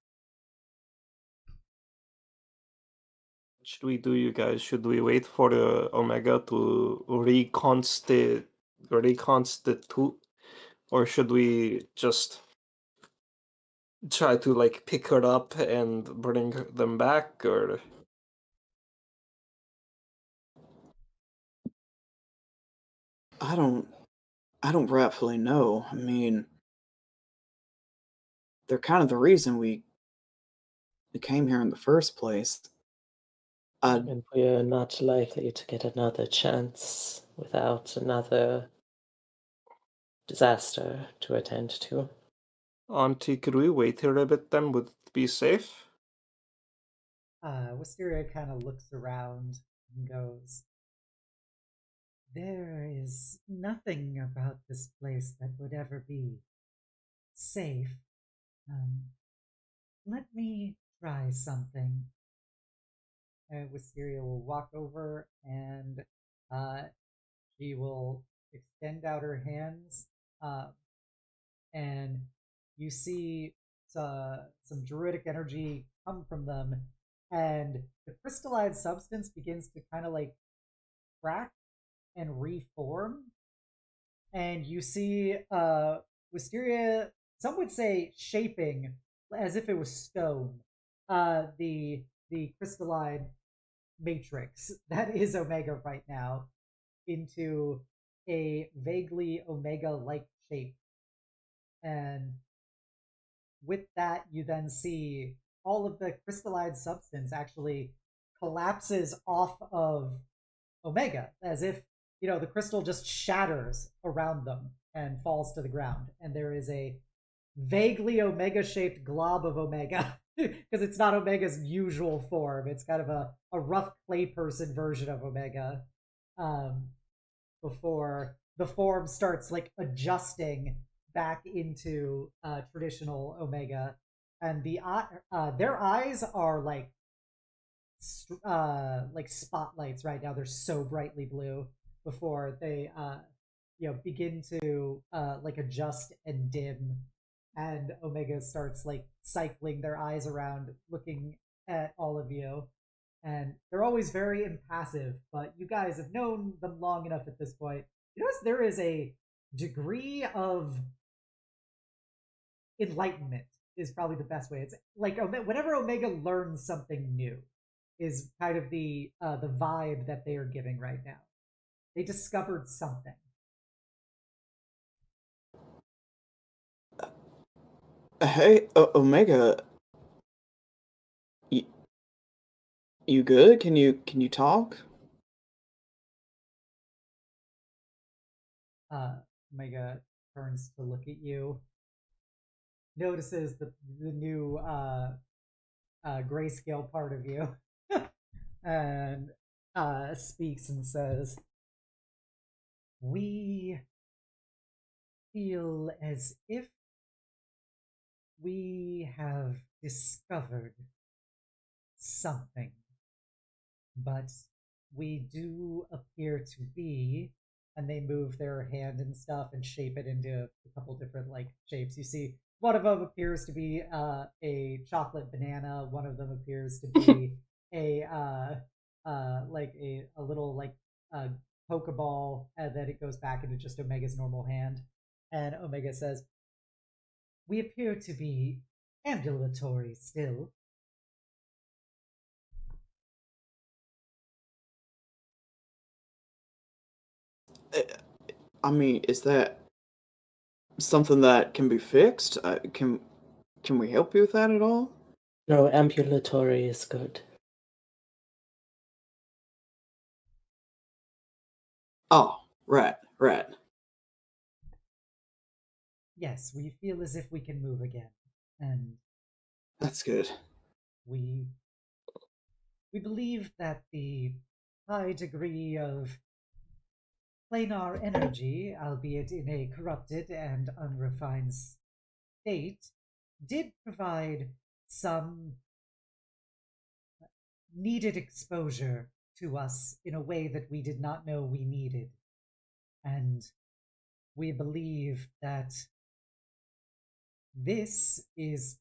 Speaker 3: What should we do, you guys? Should we wait for the Omega to reconstitute, or should we just try to like pick her up and bring them back, or?
Speaker 4: I don't rightfully know. I mean, they're kind of the reason we came here in the first place.
Speaker 2: And we're not likely to get another chance without another disaster to attend to.
Speaker 3: Auntie, could we wait here a bit then? Would it be safe?
Speaker 1: Wisteria kind of looks around and goes, "There is nothing about this place that would ever be safe. Let me try something." Wisteria will walk over and she will extend out her hands, and you see some druidic energy come from them, and the crystallized substance begins to kind of like crack and reform, and you see Wisteria, some would say shaping as if it was stone, the crystalline matrix that is Omega right now into a vaguely Omega-like shape. And with that, you then see all of the crystallized substance actually collapses off of Omega, as if, the crystal just shatters around them and falls to the ground. And there is a vaguely Omega shaped glob of Omega, because it's not Omega's usual form. It's kind of a rough clay person version of Omega, before the form starts like adjusting back into traditional Omega. And their eyes are like spotlights right now. They're so brightly blue before they begin to like adjust and dim, and Omega starts like cycling their eyes around, looking at all of you. And they're always very impassive, but you guys have known them long enough at this point. You notice there is a degree of enlightenment, is probably the best way. It's like whenever Omega learns something new, is kind of the vibe that they are giving right now. They discovered something.
Speaker 4: Hey, Omega, you good? Can you talk?
Speaker 1: Omega turns to look at you, notices the new grayscale part of you, and speaks and says, "We feel as if we have discovered something, but we do appear to be," and they move their hand and stuff and shape it into a couple different like shapes. You see one of them appears to be a chocolate banana, one of them appears to be a like a little like pokeball, and then it goes back into just Omega's normal hand. And Omega says, "We appear to be ambulatory still."
Speaker 4: I mean, is that something that can be fixed? Can we help you with that at all?
Speaker 2: No, ambulatory is good.
Speaker 4: Oh, right.
Speaker 1: Yes, we feel as if we can move again, and
Speaker 4: That's good.
Speaker 1: we believe that the high degree of planar energy, albeit in a corrupted and unrefined state, did provide some needed exposure to us in a way that we did not know we needed. And we believe that this is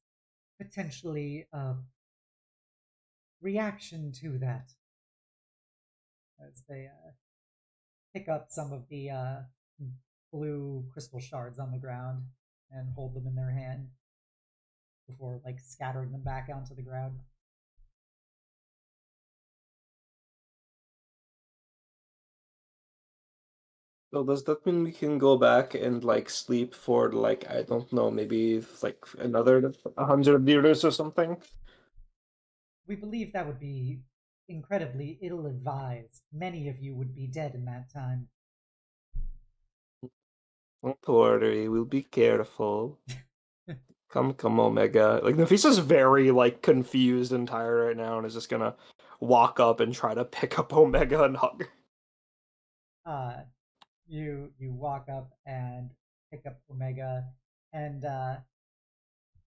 Speaker 1: potentially a reaction to that, as they pick up some of the blue crystal shards on the ground and hold them in their hand before like scattering them back onto the ground.
Speaker 3: So does that mean we can go back and like sleep for like, I don't know, maybe like another 100 years or something?
Speaker 1: We believe that would be incredibly ill advised. Many of you would be dead in that time.
Speaker 3: Don't worry, we'll be careful. Come, Omega. Like, Nafisa's very, like, confused and tired right now and is just gonna walk up and try to pick up Omega and hug her.
Speaker 1: You walk up and pick up Omega, and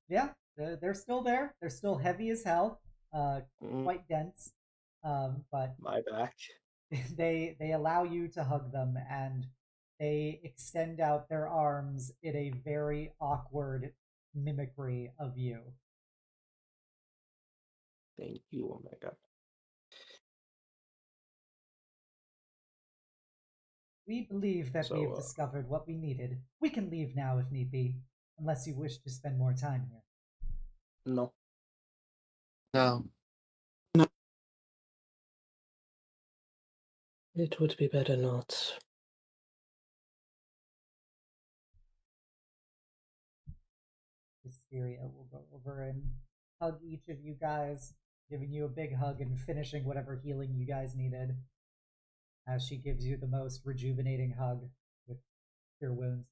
Speaker 1: yeah, they're still there. They're still heavy as hell, quite dense, but
Speaker 3: My back.
Speaker 1: they allow you to hug them, and they extend out their arms in a very awkward mimicry of you.
Speaker 3: Thank you, Omega.
Speaker 1: We believe that we have
Speaker 3: So,
Speaker 1: discovered what we needed. We can leave now if need be, unless you wish to spend more time here.
Speaker 3: no.
Speaker 5: No.
Speaker 2: It would be better not.
Speaker 1: Wisteria will go over and hug each of you guys, giving you a big hug and finishing whatever healing you guys needed. As she gives you the most rejuvenating hug with your wounds.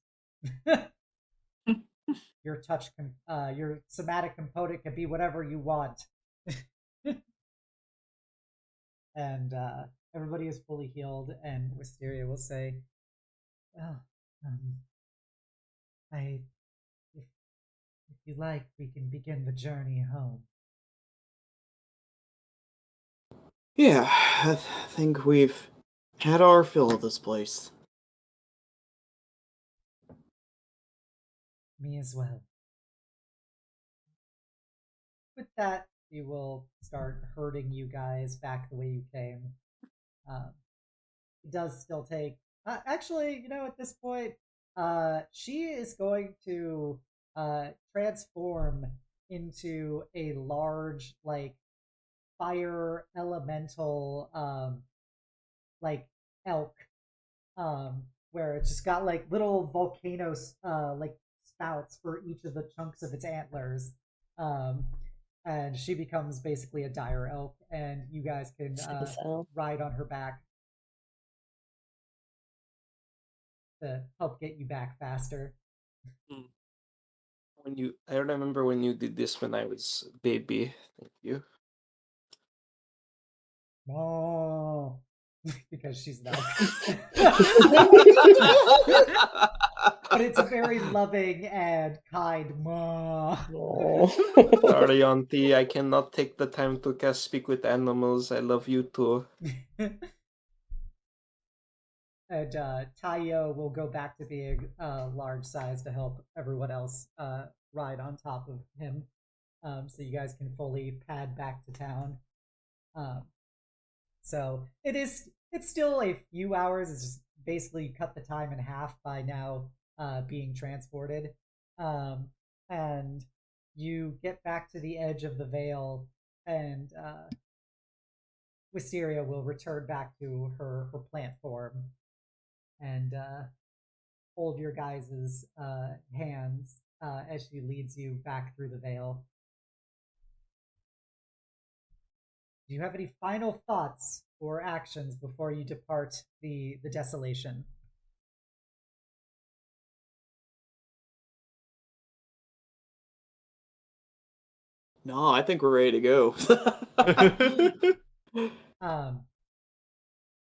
Speaker 1: Your somatic component can be whatever you want. And everybody is fully healed, and Wisteria will say, "Well, if you like, we can begin the journey home."
Speaker 4: Yeah, I think we've had our fill of this place.
Speaker 1: Me as well. With that, we will start herding you guys back the way you came. It does still take. Actually, at this point, she is going to transform into a large, like, fire elemental, like elk, where it's just got like little volcanoes, like spouts for each of the chunks of its antlers. And she becomes basically a dire elk, and you guys can ride on her back to help get you back faster.
Speaker 3: I remember when you did this when I was baby. Thank you.
Speaker 1: Oh, because she's nuts. But it's a very loving and kind ma.
Speaker 3: Sorry, Auntie, I cannot take the time to speak with animals. I love you too.
Speaker 1: And Tayo will go back to being large size to help everyone else ride on top of him, so you guys can fully pad back to town. So it's still a few hours. It's just basically cut the time in half by now being transported. And you get back to the edge of the Vale, and Wisteria will return back to her plant form and hold your guys' hands as she leads you back through the Vale. Do you have any final thoughts or actions before you depart the Desolation?
Speaker 4: No, I think we're ready to go.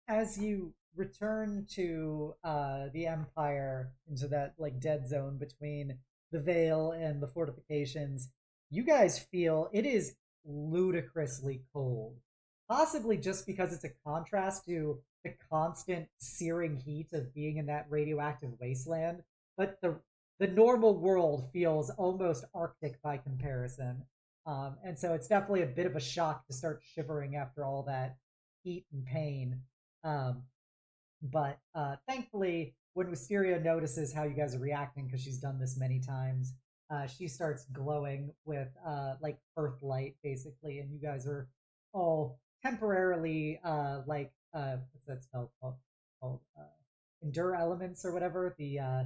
Speaker 1: As you return to the Empire, into that like dead zone between the Vale and the fortifications, you guys feel it is ludicrously cold. Possibly just because it's a contrast to the constant searing heat of being in that radioactive wasteland, but the normal world feels almost Arctic by comparison. And so it's definitely a bit of a shock to start shivering after all that heat and pain. But thankfully, when Wisteria notices how you guys are reacting, because she's done this many times, she starts glowing with like earth light, basically, and you guys are all temporarily what's that spell called? Endure elements or whatever, the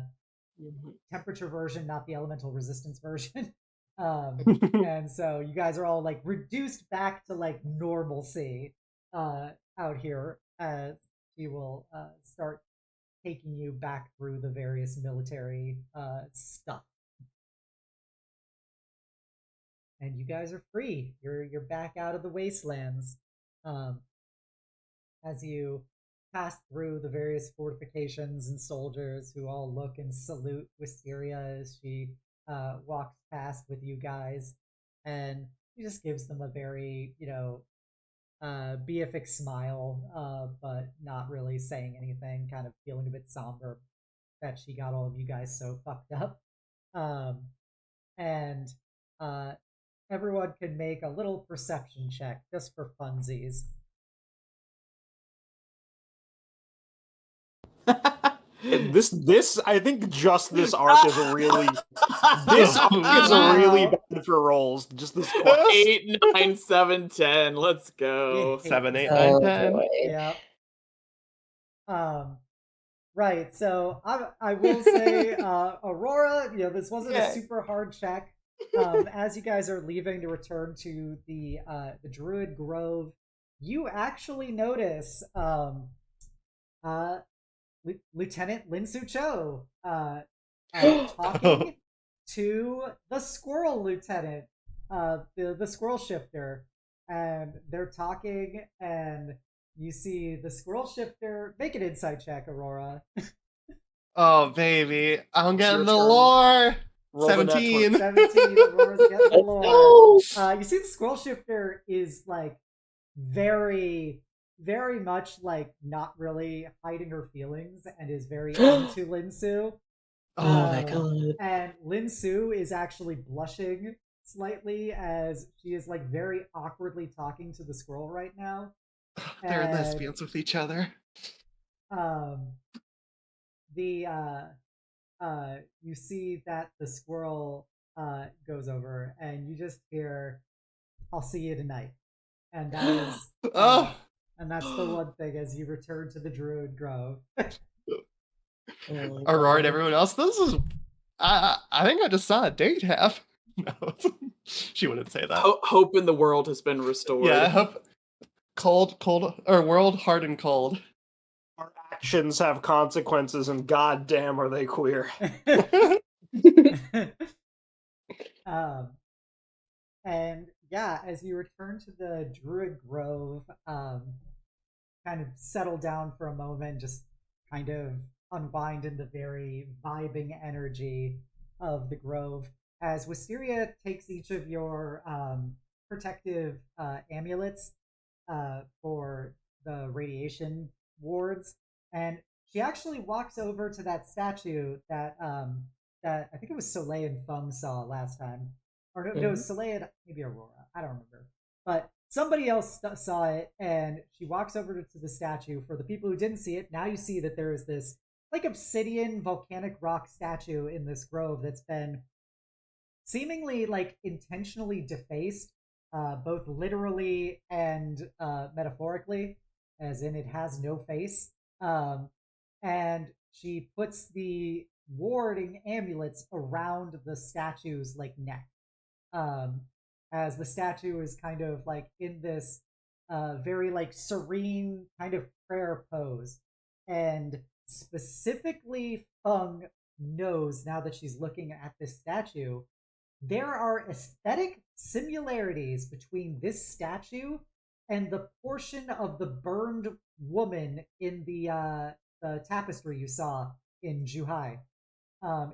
Speaker 1: temperature version, not the elemental resistance version. And so you guys are all like reduced back to like normalcy out here, as she will start taking you back through the various military stuff. And you guys are free. You're back out of the wastelands. As you pass through the various fortifications and soldiers who all look and salute Wisteria as she walks past with you guys, and she just gives them a very, beatific smile, but not really saying anything, kind of feeling a bit somber that she got all of you guys so fucked up. And everyone can make a little perception check just for funsies.
Speaker 3: This I think just this arc is really this arc is really bad for rolls. Just this quest.
Speaker 4: 8, 9, 7, 10. Let's go.
Speaker 5: 7, 8,
Speaker 2: Oh,
Speaker 5: 9, 10.
Speaker 2: boy.
Speaker 1: Yeah. Right. So I will say, Aurora, this wasn't a super hard check. As you guys are leaving to return to the Druid Grove, you actually notice Lieutenant Lin-su Cho talking to the squirrel lieutenant, the squirrel shifter, and they're talking, and you see the squirrel shifter make an insight check, Aurora.
Speaker 5: Oh, baby. I'm getting
Speaker 3: Your
Speaker 5: the
Speaker 3: turn.
Speaker 5: lore.
Speaker 3: Roll the net
Speaker 5: 17.
Speaker 1: 17. Aurora's getting the
Speaker 2: Let's
Speaker 1: lore.
Speaker 2: go.
Speaker 1: You see the squirrel shifter is like very, very much like not really hiding her feelings and is very into Lin-su.
Speaker 2: Oh my god.
Speaker 1: And Lin-su is actually blushing slightly as she is like very awkwardly talking to the squirrel right now.
Speaker 5: They're
Speaker 1: And,
Speaker 5: lesbians with each other.
Speaker 1: You see that the squirrel goes over, and you just hear, "I'll see you tonight," and that is, and that's the one thing as you return to the Druid Grove.
Speaker 5: Aurora and everyone else. This is. I think I just saw a date have. No, she wouldn't say that.
Speaker 4: Hope in the world has been restored.
Speaker 5: Yeah, hope. Cold, or world hard and cold.
Speaker 3: Our actions have consequences, and goddamn, are they queer?
Speaker 1: And yeah, as you return to the Druid Grove, kind of settle down for a moment, just kind of unwind in the very vibing energy of the grove, as Wisteria takes each of your protective amulets for the radiation wards, and she actually walks over to that statue that that I think it was Soleil and Feng saw last time, or no, it was Soleil and maybe Aurora. I don't remember, but somebody else saw it, and she walks over to the statue. For the people who didn't see it, now you see that there is this like obsidian volcanic rock statue in this grove that's been seemingly like intentionally defaced, both literally and metaphorically, as in it has no face. And she puts the warding amulets around the statue's like neck, as the statue is kind of like in this very like serene kind of prayer pose. And specifically, Feng knows now that she's looking at this statue, there are aesthetic similarities between this statue and the portion of the burned woman in the tapestry you saw in Zuhai,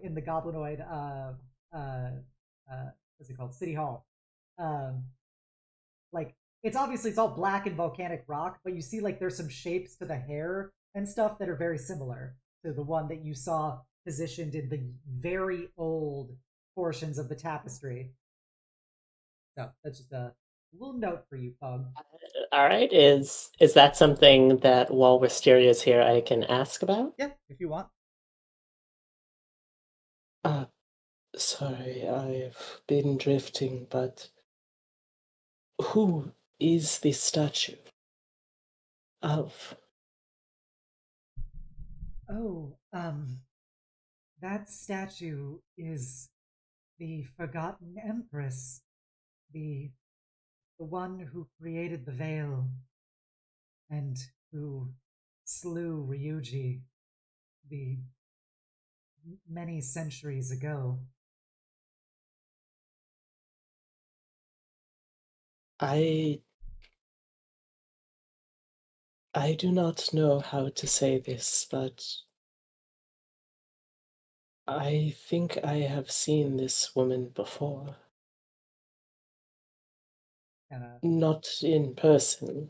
Speaker 1: in the goblinoid what's it called, City Hall. Like it's all black and volcanic rock, but you see like there's some shapes to the hair and stuff that are very similar to the one that you saw positioned in the very old portions of the tapestry. So that's just a little note for you, Fog.
Speaker 2: All right, is that something that while Wisteria is here I can ask about?
Speaker 1: Yeah, if you want.
Speaker 2: Sorry, I've been drifting, but who is the statue of?
Speaker 1: Oh, that statue is the Forgotten Empress, the one who created the veil and who slew Ryuji, the many centuries ago.
Speaker 2: I do not know how to say this, but I think I have seen this woman before. Not in person,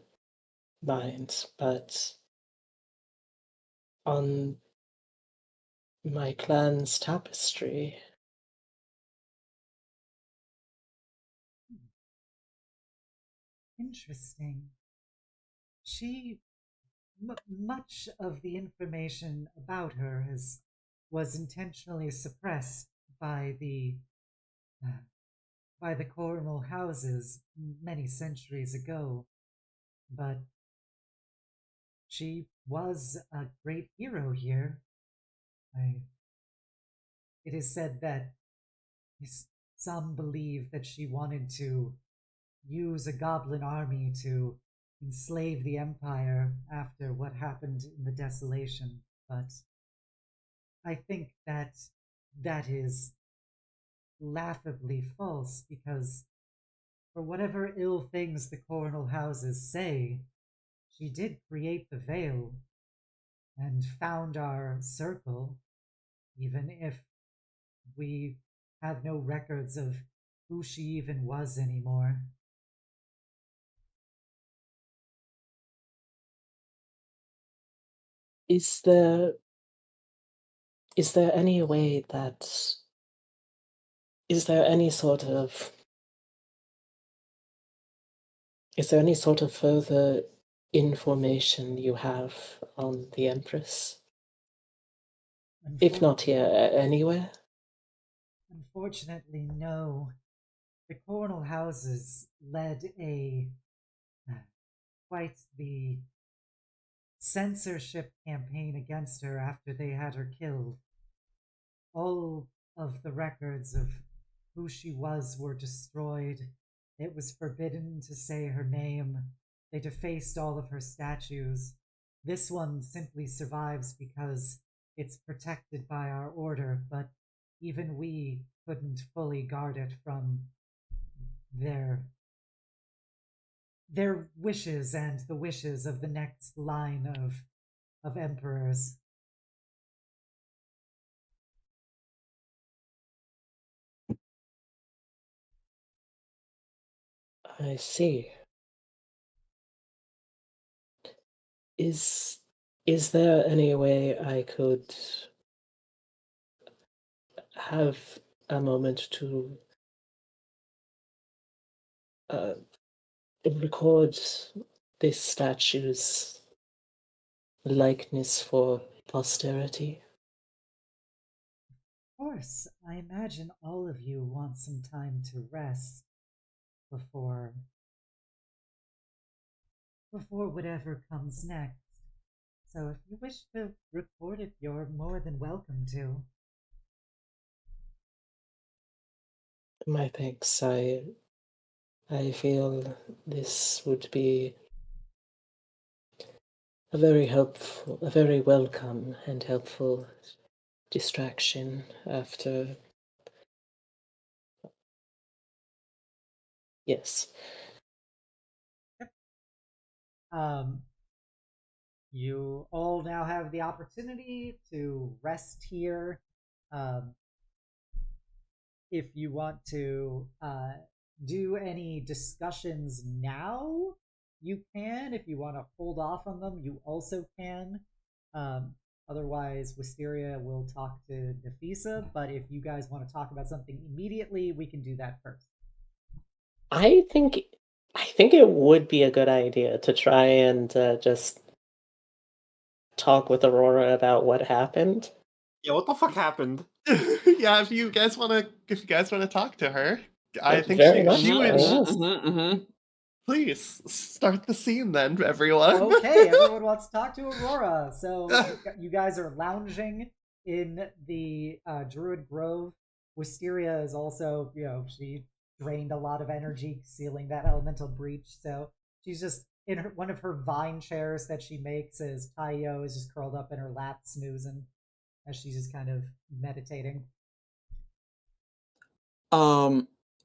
Speaker 2: mind, but on my clan's tapestry.
Speaker 1: Interesting. Much of the information about her was intentionally suppressed by uh, the coronal houses many centuries ago, but she was a great hero here. It is said that some believe that she wanted to use a goblin army to enslave the Empire after what happened in the Desolation, but I think that is laughably false because for whatever ill things the coronal houses say, she did create the veil and found our circle, even if we have no records of who she even was anymore.
Speaker 2: Is there any way that is there any sort of further information you have on the Empress? If not here, anywhere?
Speaker 1: Unfortunately, no. The coronal houses led quite the censorship campaign against her after they had her killed. All of the records of who she was were destroyed. It was forbidden to say her name. They defaced all of her statues. This one simply survives because it's protected by our order, but even we couldn't fully guard it from their wishes and the wishes of the next line of emperors.
Speaker 2: I see. Is there any way I could have a moment to record this statue's likeness for posterity?
Speaker 1: Of course, I imagine all of you want some time to rest before whatever comes next. So if you wish to record it, you're more than welcome to.
Speaker 2: My thanks. I feel this would be a very welcome and helpful distraction after. Yes.
Speaker 1: Um, you all now have the opportunity to rest here. Um, if you want to do any discussions now, you can. If you want to hold off on them, you also can. Otherwise, Wisteria will talk to Nafisa, but if you guys want to talk about something immediately, we can do that first.
Speaker 2: I think it would be a good idea to try and just talk with Aurora about what happened.
Speaker 3: Yeah, what the fuck happened?
Speaker 5: Yeah, if you guys wanna talk to her, I think
Speaker 2: Very much
Speaker 5: she
Speaker 2: so,
Speaker 5: would.
Speaker 2: yes.
Speaker 5: Please start the scene then, everyone.
Speaker 1: Okay, everyone wants to talk to Aurora. So you guys are lounging in the Druid Grove. Wisteria is also, she drained a lot of energy sealing that elemental breach. So she's just in one of her vine chairs that she makes as Taio is just curled up in her lap snoozing. as she's just kind of meditating.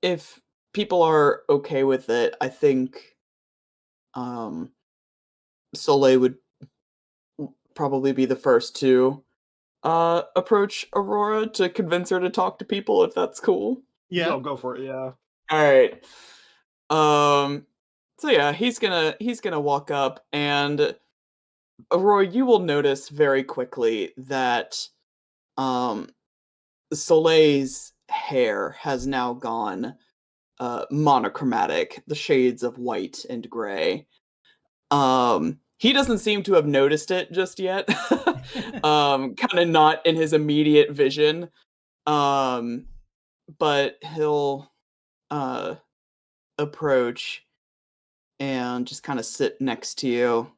Speaker 4: If people are okay with it, I think Soleil would probably be the first to approach Aurora to convince her to talk to people, if that's cool.
Speaker 5: Yeah.
Speaker 3: No, go for it. Yeah.
Speaker 4: All right. So yeah, he's gonna walk up, and Aurora, you will notice very quickly that um Soleil's hair has now gone monochromatic, the shades of white and gray. He doesn't seem to have noticed it just yet. Kind of not in his immediate vision. Um, but he'll uh approach and just kind of sit next to you,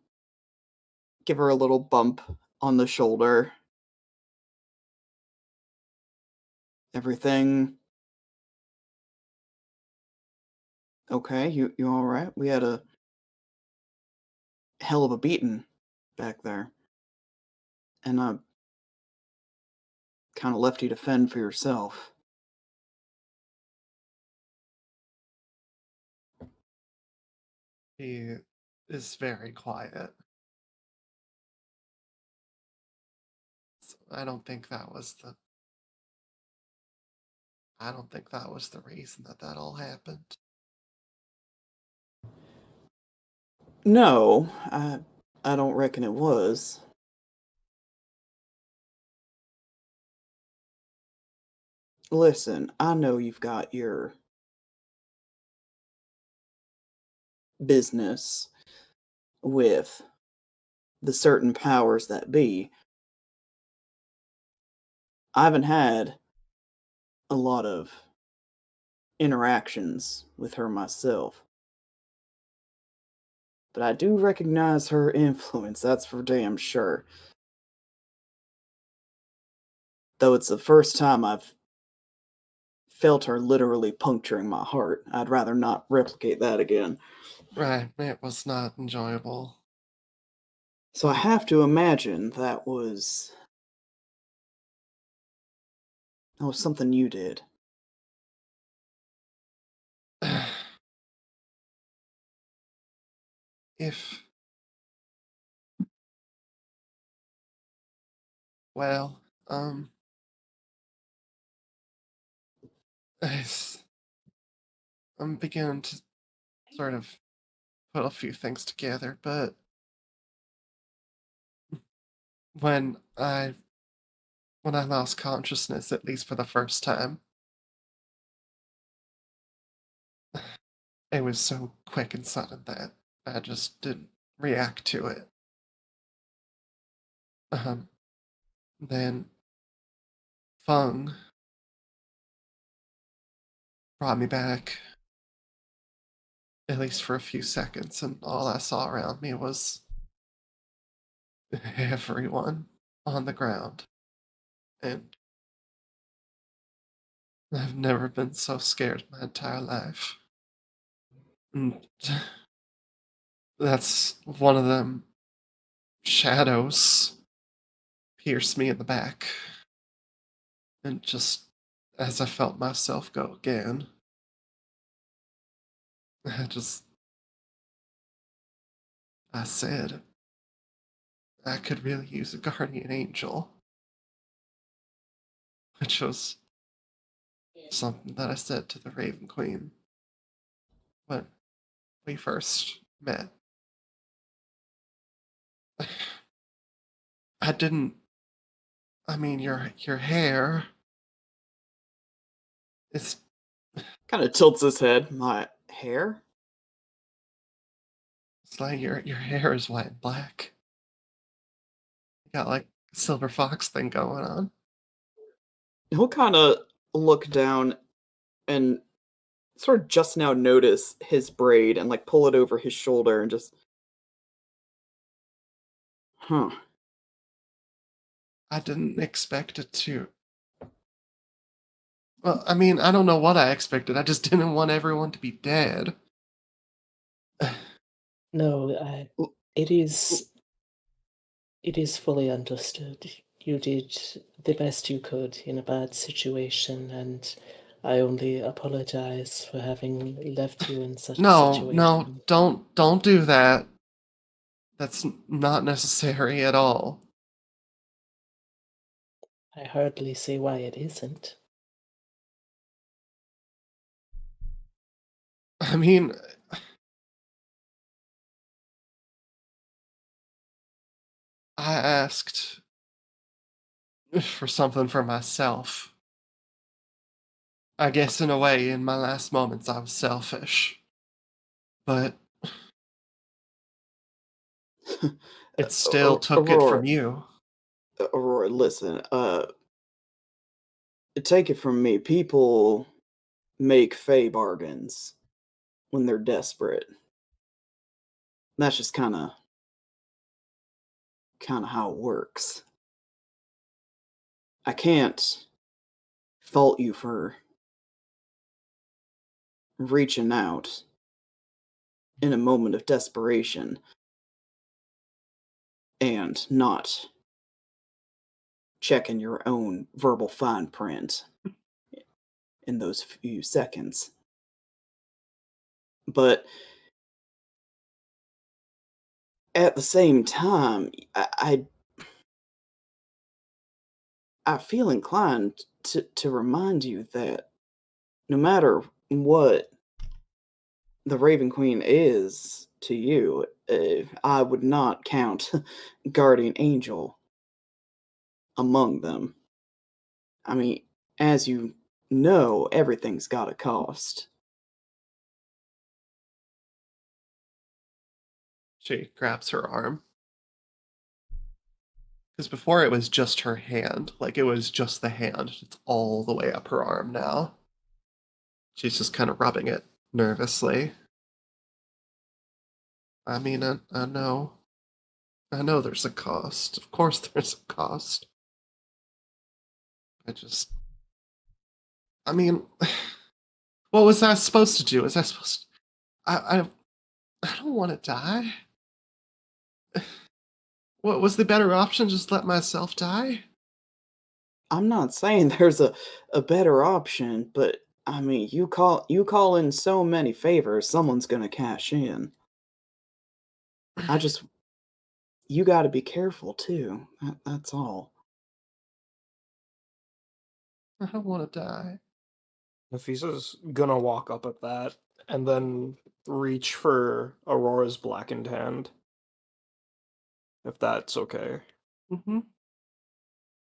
Speaker 4: give her a little bump on the shoulder. Everything okay? You all right? We had a hell of a beating back there, and I kind of left you to fend for yourself.
Speaker 5: He is very quiet. So I don't think that was the reason that all happened.
Speaker 4: No, I don't reckon it was. Listen, I know you've got your business with the certain powers that be. I haven't had a lot of interactions with her myself, but I do recognize her influence, that's for damn sure. Though it's the first time I've felt her literally puncturing my heart. I'd rather not replicate that again.
Speaker 5: Right, it was not enjoyable.
Speaker 4: So I have to imagine that was something you did.
Speaker 5: If well, it's- I'm beginning to sort of put a few things together, but when I lost consciousness, at least for the first time, it was so quick and sudden that I just didn't react to it. Then Feng brought me back, at least for a few seconds, and all I saw around me was everyone on the ground. And I've never been so scared in my entire life. And that's one of them shadows pierced me in the back. And just as I felt myself go again, I said, I could really use a guardian angel. Which was something that I said to the Raven Queen when we first met. I didn't. I mean, your hair. It's
Speaker 4: Kind of tilts his head. My hair?
Speaker 5: like your hair is white and black. You got like a silver fox thing going on.
Speaker 4: He'll kind of look down and sort of just now notice his braid and like pull it over his shoulder and just, huh.
Speaker 5: I didn't expect it to. Well, I mean, I don't know what I expected. I just didn't want everyone to be dead.
Speaker 2: No, it is fully understood. You did the best you could in a bad situation, and I only apologize for having left you in such a
Speaker 5: No,
Speaker 2: situation.
Speaker 5: don't do that. That's not necessary at all.
Speaker 2: I hardly see why it isn't.
Speaker 5: I mean, I asked for something for myself. I guess in a way, in my last moments, I was selfish. But it still took it
Speaker 4: Aurora,
Speaker 5: from you.
Speaker 4: Aurora, listen. Take it from me. People make fey bargains when they're desperate. That's just kind of how it works. I can't fault you for reaching out in a moment of desperation and not checking your own verbal fine print in those few seconds. But at the same time, I feel inclined to remind you that no matter what the Raven Queen is to you, I would not count Guardian Angel among them. I mean, as you know, everything's got a cost.
Speaker 5: She grabs her arm. Because before it was just her hand. Like, it was just the hand. It's all the way up her arm now. She's just kind of rubbing it nervously. I mean, I know. I know there's a cost. Of course there's a cost. I mean, what was I supposed to do? Was I supposed to... I don't want to die. What was the better option? Just let myself die?
Speaker 4: I'm not saying there's a better option, but I mean, you call in so many favors, someone's gonna cash in. I just you got to be careful too. That's all.
Speaker 5: I don't want to die.
Speaker 3: Nafisa's gonna walk up at that and then reach for Aurora's blackened hand, if that's okay.
Speaker 5: Mm-hmm.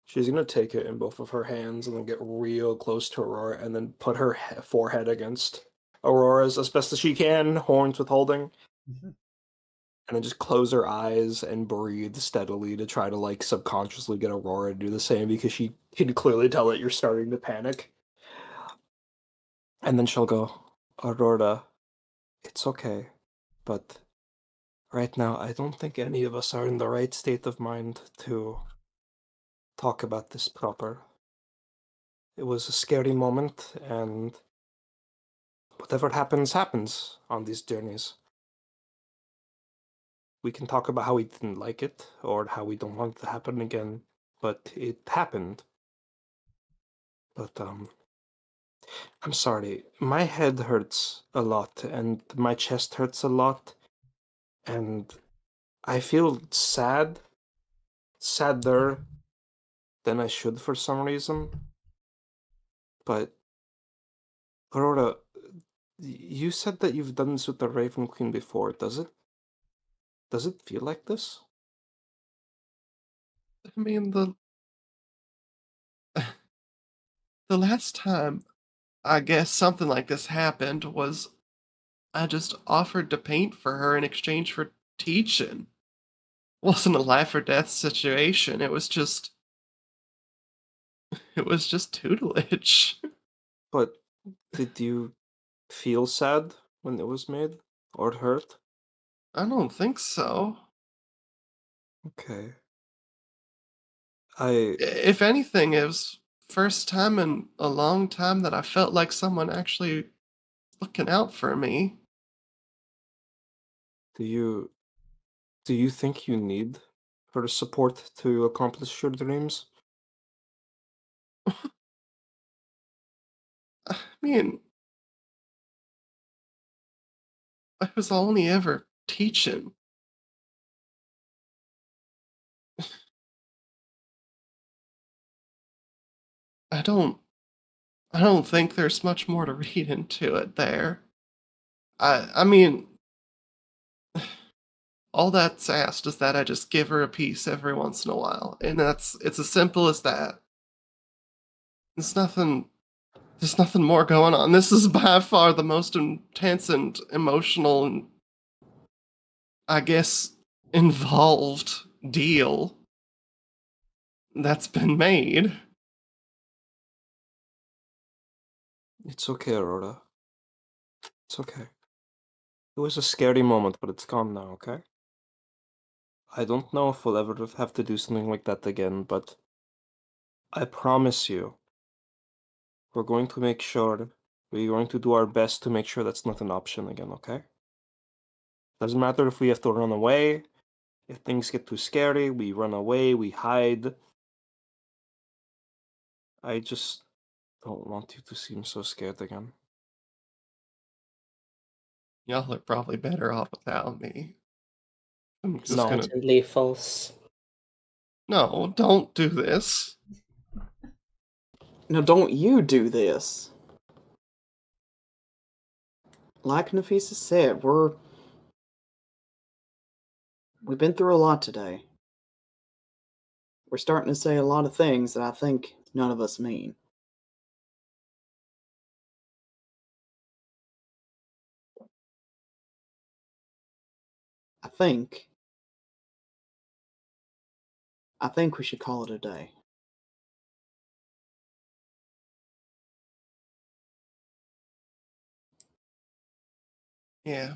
Speaker 3: She's gonna take it in both of her hands and then get real close to Aurora and then put her forehead against Aurora's as best as she can, horns withholding,
Speaker 1: Mhm.
Speaker 3: and then just close her eyes and breathe steadily to try to like subconsciously get Aurora to do the same because she can clearly tell that you're starting to panic. And then she'll go, Aurora, it's okay, but right now I don't think any of us are in the right state of mind to talk about this proper. It was a scary moment, and whatever happens, happens on these journeys. We can talk about how we didn't like it, or how we don't want it to happen again, but it happened. But, I'm sorry. My head hurts a lot, and my chest hurts a lot, and I feel sadder than I should for some reason. But, Aurora, you said that you've done this with the Raven Queen before. Does it feel like this?
Speaker 5: I mean, the last time I guess something like this happened was I just offered to paint for her in exchange for teaching. It wasn't a life or death situation. It was just tutelage.
Speaker 3: But did you feel sad when it was made? Or hurt?
Speaker 5: I don't think so.
Speaker 3: Okay. I
Speaker 5: If anything, it was first time in a long time that I felt like someone actually looking out for me.
Speaker 3: do you think you need for support to accomplish your dreams.
Speaker 5: I mean, I was only ever teaching. I don't think there's much more to read into it there. I mean, all that's asked is that I just give her a piece every once in a while, and it's as simple as that. There's nothing more going on. This is by far the most intense and emotional and, I guess, involved deal that's been made.
Speaker 3: It's okay, Aurora. It's okay. It was a scary moment, but it's gone now, okay? I don't know if we'll ever have to do something like that again, but I promise you, we're going to make sure, we're going to do our best to make sure that's not an option again, okay? Doesn't matter if we have to run away, if things get too scary, we run away, we hide. I just don't want you to seem so scared again.
Speaker 5: Y'all are probably better off without me. I'm just
Speaker 3: No.
Speaker 5: gonna.
Speaker 2: Patently false.
Speaker 5: No, don't do this.
Speaker 4: Now, don't you do this. Like Nafisa said, we've been through a lot today. We're starting to say a lot of things that I think none of us mean. I think we should call it a day.
Speaker 5: Yeah,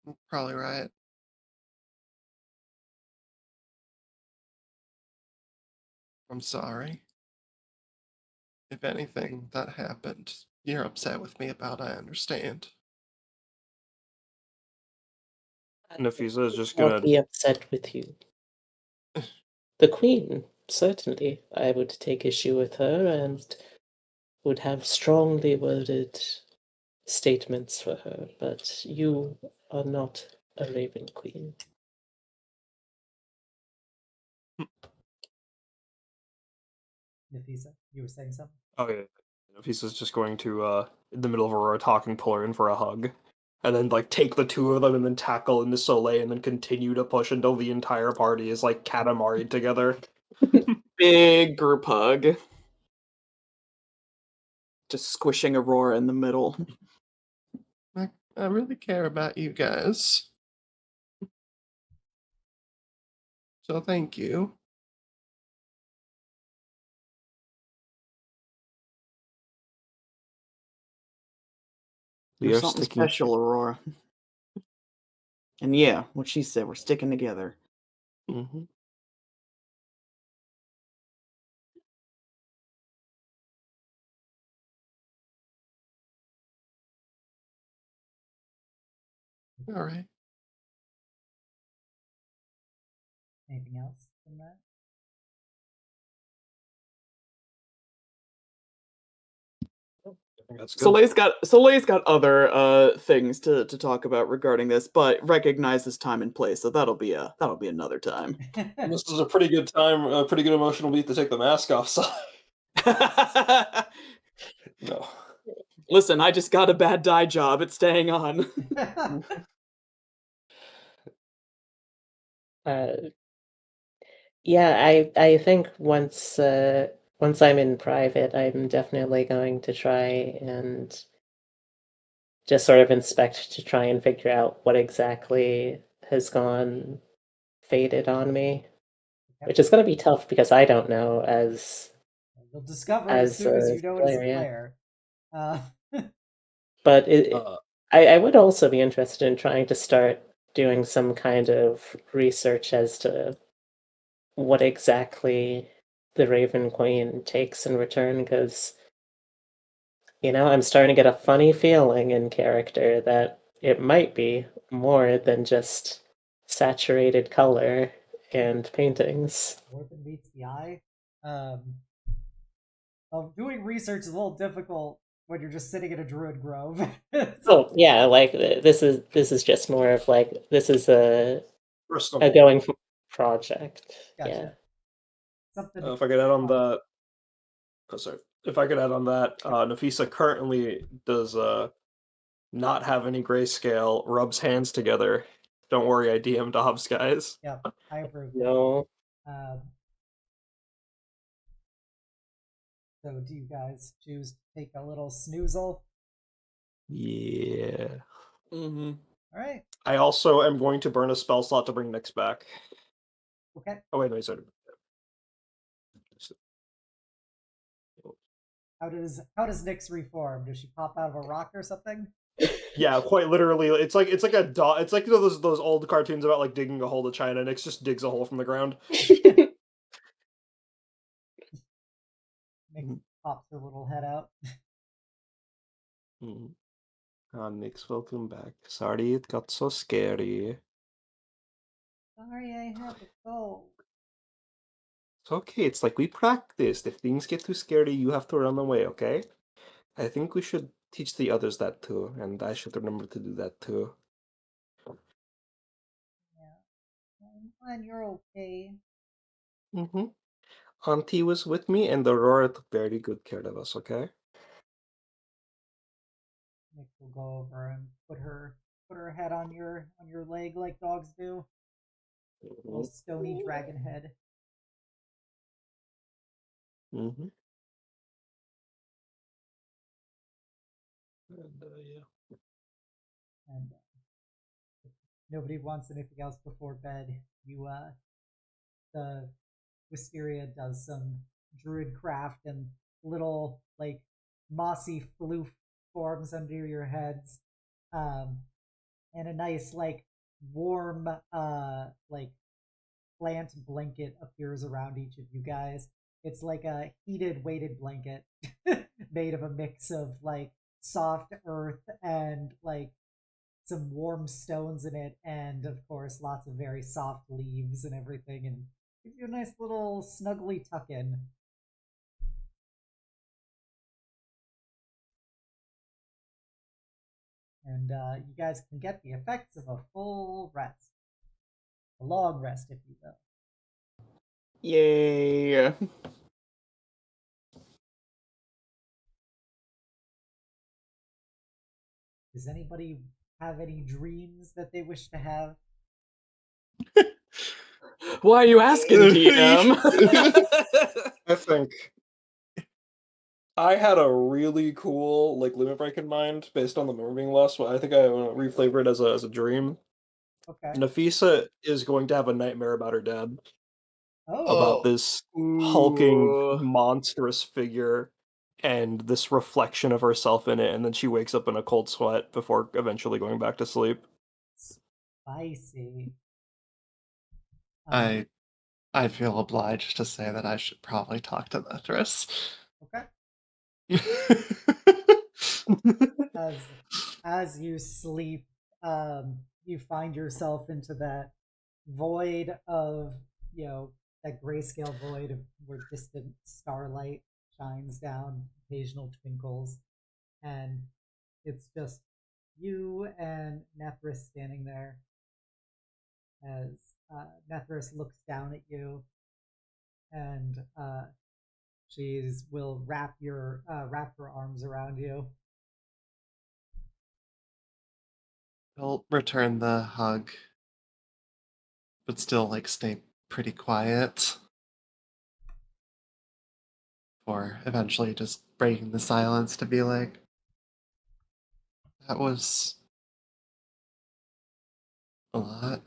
Speaker 5: you're probably right. I'm sorry. If anything that happened, you're upset with me about, I understand.
Speaker 3: Nafisa is just
Speaker 2: I'll
Speaker 3: gonna...
Speaker 2: be upset with you. The Queen, certainly. I would take issue with her and would have strongly worded statements for her, but you are not a Raven Queen.
Speaker 1: Nafisa, you were saying something?
Speaker 3: Oh yeah. Nafisa's just going to, in the middle of Aurora talking, pull her in for a hug. And then, like, take the two of them and then tackle into Soleil and then continue to push until the entire party is, like, Katamari together.
Speaker 4: Big group hug. Just squishing Aurora in the middle.
Speaker 5: I really care about you guys. So thank you.
Speaker 3: We
Speaker 4: You're
Speaker 3: are
Speaker 4: something
Speaker 3: sticking...
Speaker 4: special, Aurora. And yeah, what she said, we're sticking together.
Speaker 3: Mm-hmm.
Speaker 5: All right.
Speaker 1: Anything else from that?
Speaker 3: That's good.
Speaker 4: Soleil's got other things to talk about regarding this, but recognizes time and place, so that'll be another time.
Speaker 3: This is a pretty good time, a pretty good emotional beat to take the mask off, so... No.
Speaker 4: Listen, I just got a bad dye job. It's staying on.
Speaker 2: Yeah, I think once I'm in private, I'm definitely going to try and just sort of inspect to try and figure out what exactly has gone faded on me, which is going to be tough because I don't know as
Speaker 1: You'll discover as soon as you know it as a
Speaker 2: player, yeah.
Speaker 1: player.
Speaker 2: But I would also be interested in trying to start doing some kind of research as to what exactly the Raven Queen takes in return, because, you know, I'm starting to get a funny feeling in character that it might be more than just saturated color and paintings.
Speaker 1: More than meets the eye. Doing research is a little difficult when you're just sitting in a druid grove.
Speaker 2: Oh yeah, like this is just more of like this is a
Speaker 3: Personal.
Speaker 2: going project.
Speaker 1: Gotcha.
Speaker 2: Yeah.
Speaker 1: Something.
Speaker 3: If I could add on that, sorry. If I could add on that, Nafisa currently does not have any grayscale. Rubs hands together. Don't worry, I DM Dobbs, guys.
Speaker 1: Yep, I approve.
Speaker 2: No.
Speaker 1: So do you guys choose to take a little snoozle?
Speaker 3: Yeah.
Speaker 4: Mm-hmm.
Speaker 1: All right.
Speaker 3: I also am going to burn a spell slot to bring Nyx back.
Speaker 1: Okay.
Speaker 3: Oh wait, sorry.
Speaker 1: How does Nyx reform? Does she pop out of a rock or something?
Speaker 3: Yeah, quite literally. It's like a dot. It's like, you know, those old cartoons about like digging a hole to China. Nyx just digs a hole from the ground.
Speaker 1: Nyx pops her little head out.
Speaker 3: Nyx, welcome back. Sorry it got so scary.
Speaker 1: Sorry, I had to go.
Speaker 3: It's okay. It's like we practiced. If things get too scary, you have to run away, okay? I think we should teach the others that too, and I should remember to do that too.
Speaker 1: Yeah. I'm glad you're okay.
Speaker 3: Auntie was with me, and Aurora took very good care of us, okay?
Speaker 1: Nyx will go over and put her head on your leg like dogs do. Little stony dragon head.
Speaker 3: And, yeah.
Speaker 1: And if nobody wants anything else before bed, the Wisteria does some druid craft and little like mossy floof forms under your heads, and a nice like warm like plant blanket appears around each of you guys. It's like a heated weighted blanket made of a mix of like soft earth and like some warm stones in it, and of course lots of very soft leaves and everything, and gives you a nice little snuggly tuck in. And you guys can get the effects of a full rest, a long rest, if you will.
Speaker 4: Yay.
Speaker 1: Does anybody have any dreams that they wish to have?
Speaker 4: Why are you asking, DM?
Speaker 3: I think I had a really cool like limit break in mind based on the memory being lost. But I think I want to reflavor it as a dream.
Speaker 1: Okay.
Speaker 3: Nafisa is going to have a nightmare about her dad, about
Speaker 1: Oh,
Speaker 3: this hulking,
Speaker 4: Ooh.
Speaker 3: monstrous figure and this reflection of herself in it, and then she wakes up in a cold sweat before eventually going back to sleep.
Speaker 1: spicy.
Speaker 5: I feel obliged to say that I should probably talk to Mithras.
Speaker 1: Okay. As you sleep, you find yourself into that void of, that grayscale void of where distant starlight shines down, occasional twinkles, and it's just you and Nethris standing there as Nethris looks down at you, and she will wrap her arms around you.
Speaker 5: He'll return the hug, but still like stay pretty quiet. Or eventually just breaking the silence to be like, that was a lot.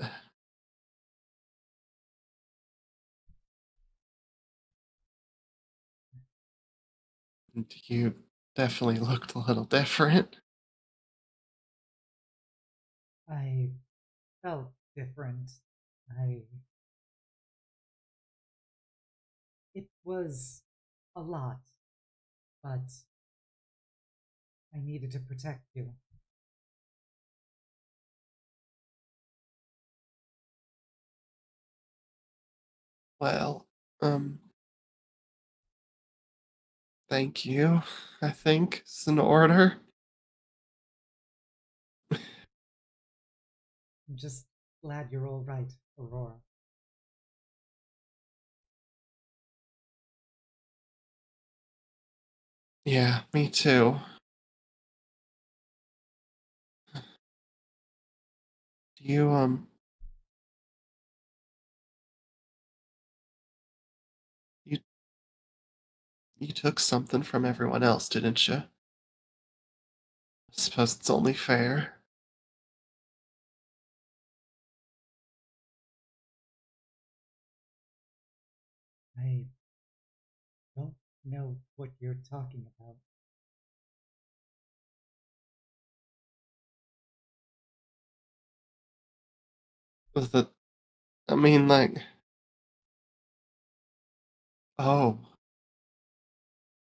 Speaker 5: And you definitely looked a little different.
Speaker 1: I felt different. It was a lot, but I needed to protect you.
Speaker 5: Well, thank you, I think is in order.
Speaker 1: I'm just glad you're all right, Aurora.
Speaker 5: Yeah, me too. Do you you took something from everyone else, didn't you? I suppose it's only fair.
Speaker 1: I don't know what you're talking about.
Speaker 5: Was the I mean, like, oh,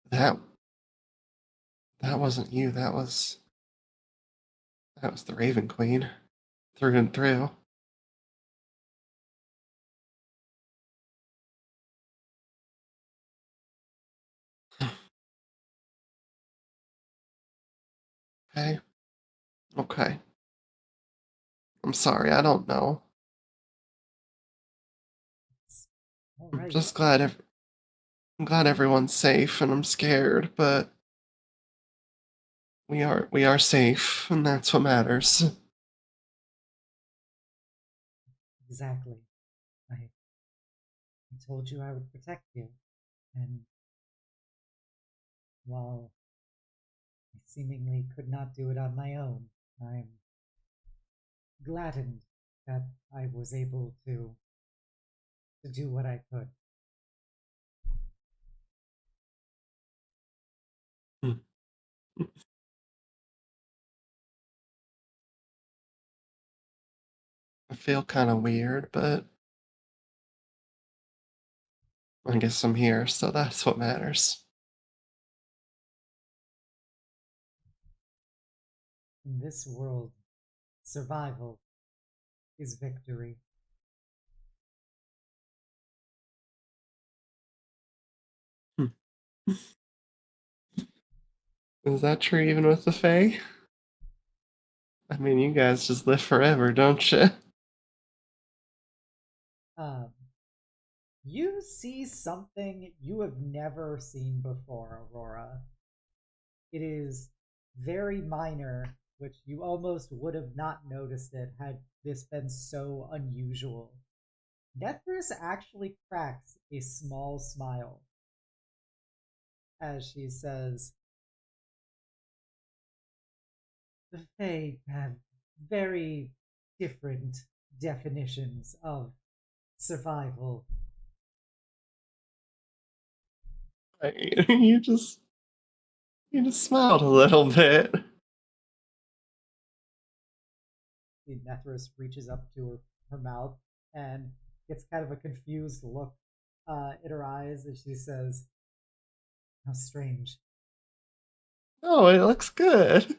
Speaker 5: that that wasn't you. That was the Raven Queen, through and through. Okay, okay. I'm sorry. I don't know.
Speaker 1: It's all
Speaker 5: I'm
Speaker 1: right.
Speaker 5: just glad. I'm glad everyone's safe, and I'm scared, but we are safe, and that's what matters.
Speaker 1: Exactly. I told you I would protect you, and while I seemingly could not do it on my own, I'm gladdened that I was able to do what I could.
Speaker 5: Hmm. I feel kind of weird, but I guess I'm here, so that's what matters.
Speaker 1: In this world, survival is victory.
Speaker 5: Hmm. Is that true even with the Fae? I mean, you guys just live forever, don't you?
Speaker 1: Um, you see something you have never seen before, Aurora. It is very minor, which you almost would have not noticed it had this been so unusual. Nethris actually cracks a small smile as she says, "The Fae have very different definitions of survival."
Speaker 5: You just smiled a little bit.
Speaker 1: Nethris reaches up to her mouth and gets kind of a confused look in her eyes as she says, "How strange."
Speaker 5: Oh, it looks good.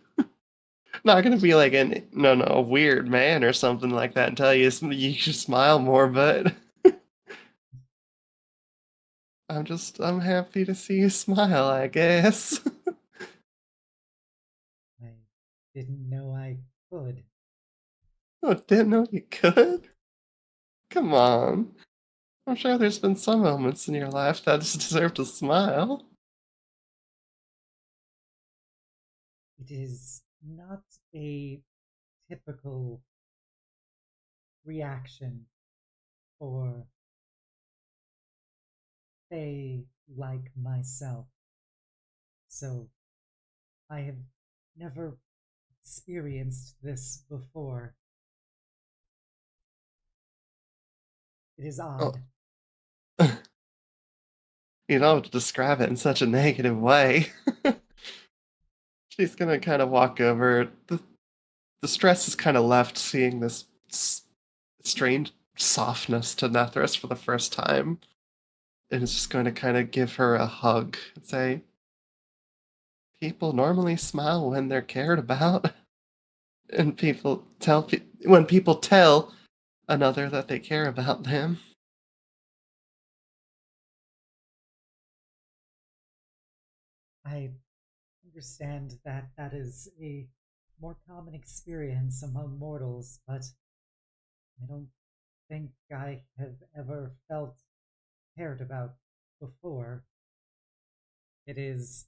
Speaker 5: Not gonna be like a weird man or something like that and tell you should smile more, but I'm happy to see you smile, I guess.
Speaker 1: I didn't know I could.
Speaker 5: Oh, didn't know you could? Come on. I'm sure there's been some moments in your life that just deserve to smile.
Speaker 1: It is not a typical reaction for Fae like myself. So I have never experienced this before. It is
Speaker 5: Oh,
Speaker 1: odd.
Speaker 5: you don't have to describe it in such a negative way. She's gonna kind of walk over. The stress is kind of left seeing this strange softness to Nethris for the first time. And is just going to kind of give her a hug and say, people normally smile when they're cared about. And when people tell another that they care about them.
Speaker 1: I understand that that is a more common experience among mortals, but I don't think I have ever felt cared about before. It is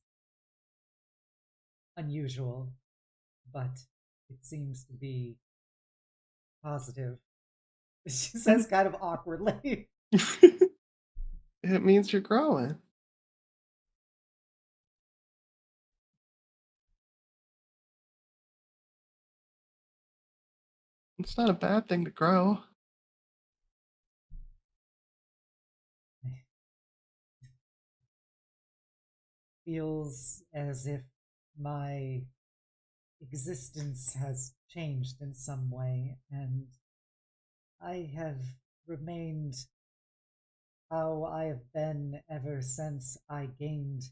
Speaker 1: unusual, but it seems to be positive. She says kind of awkwardly.
Speaker 5: It means you're growing. It's not a bad thing to grow.
Speaker 1: Feels as if my existence has changed in some way, and I have remained how I have been ever since I gained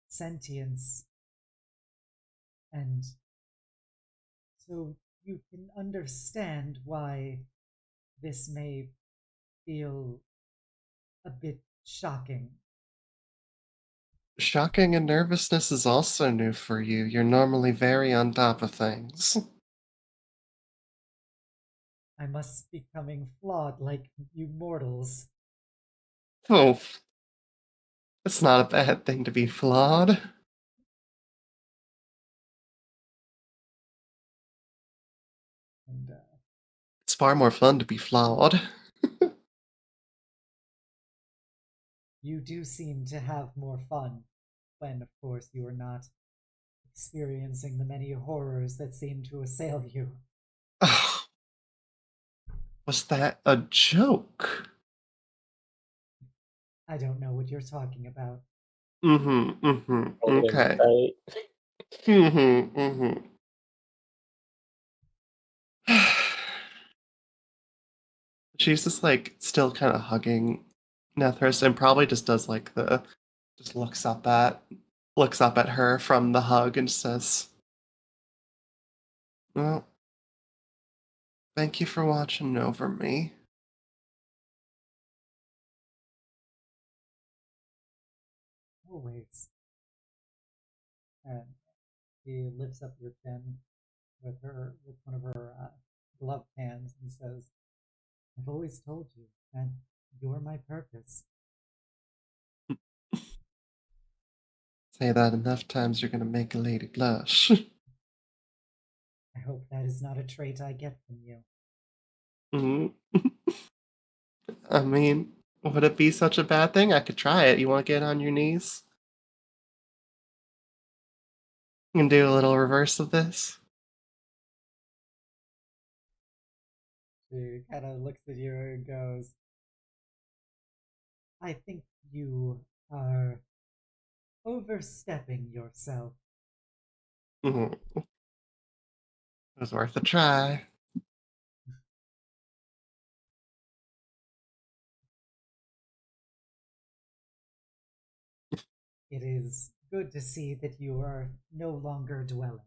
Speaker 1: sentience. And so you can understand why this may feel a bit shocking.
Speaker 5: Shocking and nervousness is also new for you. You're normally very on top of things.
Speaker 1: I must be becoming flawed like you mortals.
Speaker 5: Oh, it's not a bad thing to be flawed.
Speaker 1: And
Speaker 5: It's far more fun to be flawed.
Speaker 1: you do seem to have more fun when, of course, you are not experiencing the many horrors that seem to assail you.
Speaker 5: Was that a joke?
Speaker 1: I don't know what you're talking about.
Speaker 5: Okay.
Speaker 2: Right.
Speaker 5: Mm-hmm. She's just like still kind of hugging Nethris and probably just does like the just looks up at her from the hug and says, "Well, thank you for watching over me."
Speaker 1: Always. And she lifts up your chin with one of her gloved hands and says, "I've always told you that you're my purpose."
Speaker 5: Say that enough times you're gonna make a lady blush.
Speaker 1: I hope that is not a trait I get from you.
Speaker 5: Mhm. I mean, would it be such a bad thing? I could try it. You want to get on your knees? You can do a little reverse of this.
Speaker 1: She kind of looks at you and goes, "I think you are overstepping yourself."
Speaker 5: Mhm. It was worth a try.
Speaker 1: It is good to see that you are no longer dwelling.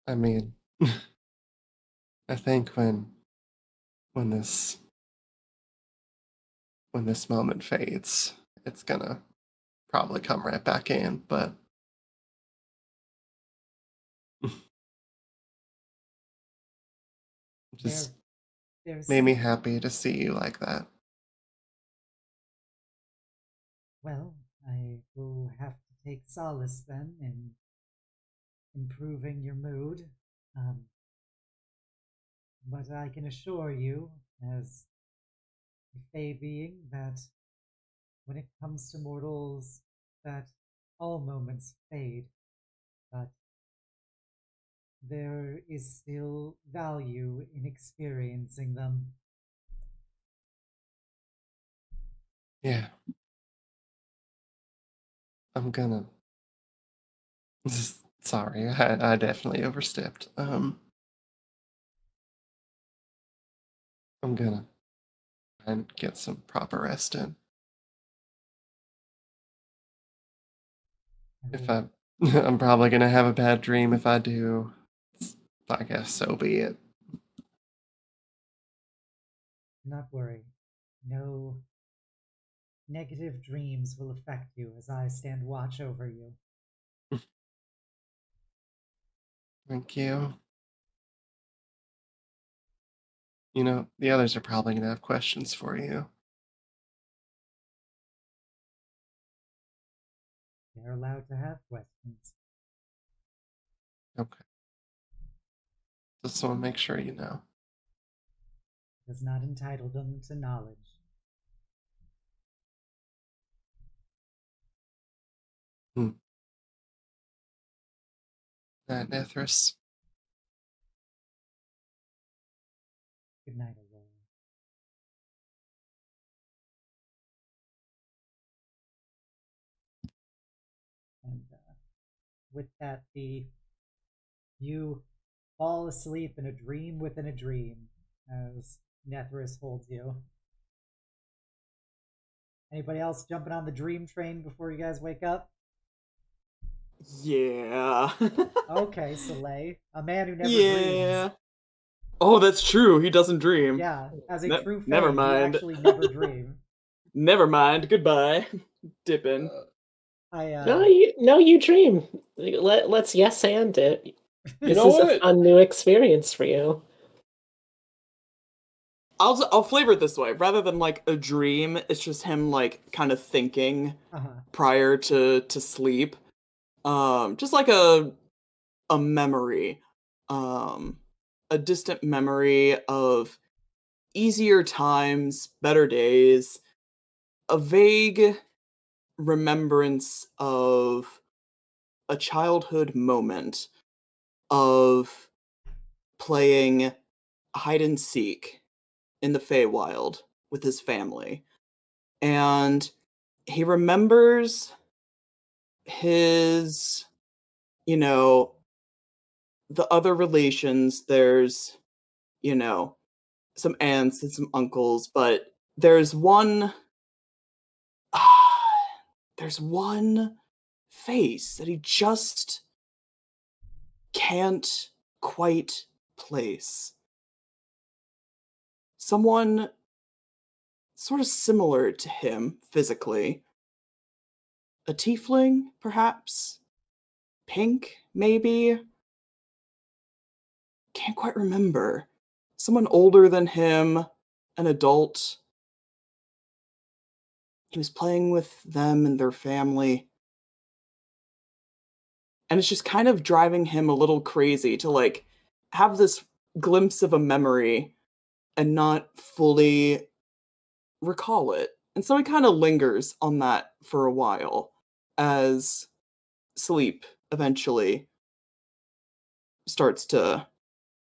Speaker 5: I mean, I think when this when this moment fades, it's gonna probably come right back in, but
Speaker 1: There,
Speaker 5: just
Speaker 1: there's
Speaker 5: made me
Speaker 1: something.
Speaker 5: happy to see you like that.
Speaker 1: Well, I will have to take solace then in improving your mood. Um, but I can assure you, as a Fey being, that when it comes to mortals, that all moments fade, but there is still value in experiencing them.
Speaker 5: Yeah, I'm gonna. Sorry, I definitely overstepped. I'm gonna try and get some proper rest in.
Speaker 1: I
Speaker 5: If
Speaker 1: will
Speaker 5: I, I'm probably gonna have a bad dream if I do. I guess so be it.
Speaker 1: not worry. No, negative dreams will affect you as I stand watch over you.
Speaker 5: Thank you. You know, the others are probably going to have questions for you.
Speaker 1: They're allowed to have questions.
Speaker 5: Okay. Just want to make sure you know.
Speaker 1: Does not entitle them to knowledge.
Speaker 5: Nethris.
Speaker 1: Good night, Aurora. And with that, you fall asleep in a dream within a dream as Nethris holds you. Anybody else jumping on the dream train before you guys wake up?
Speaker 4: Yeah.
Speaker 1: Okay, Soleil, a man who never
Speaker 4: Yeah.
Speaker 1: dreams.
Speaker 4: Oh, that's true. He doesn't dream.
Speaker 1: Yeah, as a true
Speaker 4: never
Speaker 1: Fae, you
Speaker 4: mind.
Speaker 1: actually never dream.
Speaker 4: Never mind. Goodbye. Dippin'.
Speaker 2: No, you dream. Let's yes and it.
Speaker 3: You
Speaker 2: This
Speaker 3: know
Speaker 2: is a
Speaker 3: what?
Speaker 2: fun new experience for you.
Speaker 4: I'll flavor it this way. Rather than like a dream, it's just him like kind of thinking prior to sleep. Just like a memory. A distant memory of easier times, better days, a vague remembrance of a childhood moment of playing hide and seek in the Feywild with his family. And he remembers his, the other relations. There's, some aunts and some uncles, but there's one there's one face that he just can't quite place. Someone sort of similar to him physically. A tiefling, perhaps? Pink, maybe? Can't quite remember. Someone older than him, an adult. He was playing with them and their family. And it's just kind of driving him a little crazy to like have this glimpse of a memory and not fully recall it. And so he kind of lingers on that for a while as sleep eventually starts to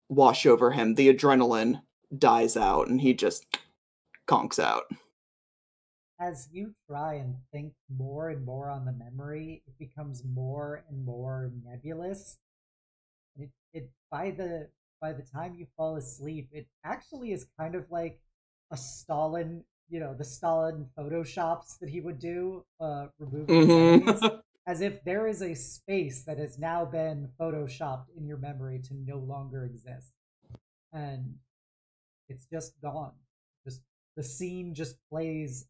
Speaker 4: wash over him. The adrenaline dies out and he just conks out.
Speaker 1: As you try and think more and more on the memory, it becomes more and more nebulous. And it by the time you fall asleep, it actually is kind of like a Stalin, the Stalin photoshops that he would do, removing his enemies, as if there is a space that has now been photoshopped in your memory to no longer exist. And it's just gone. Just the scene just plays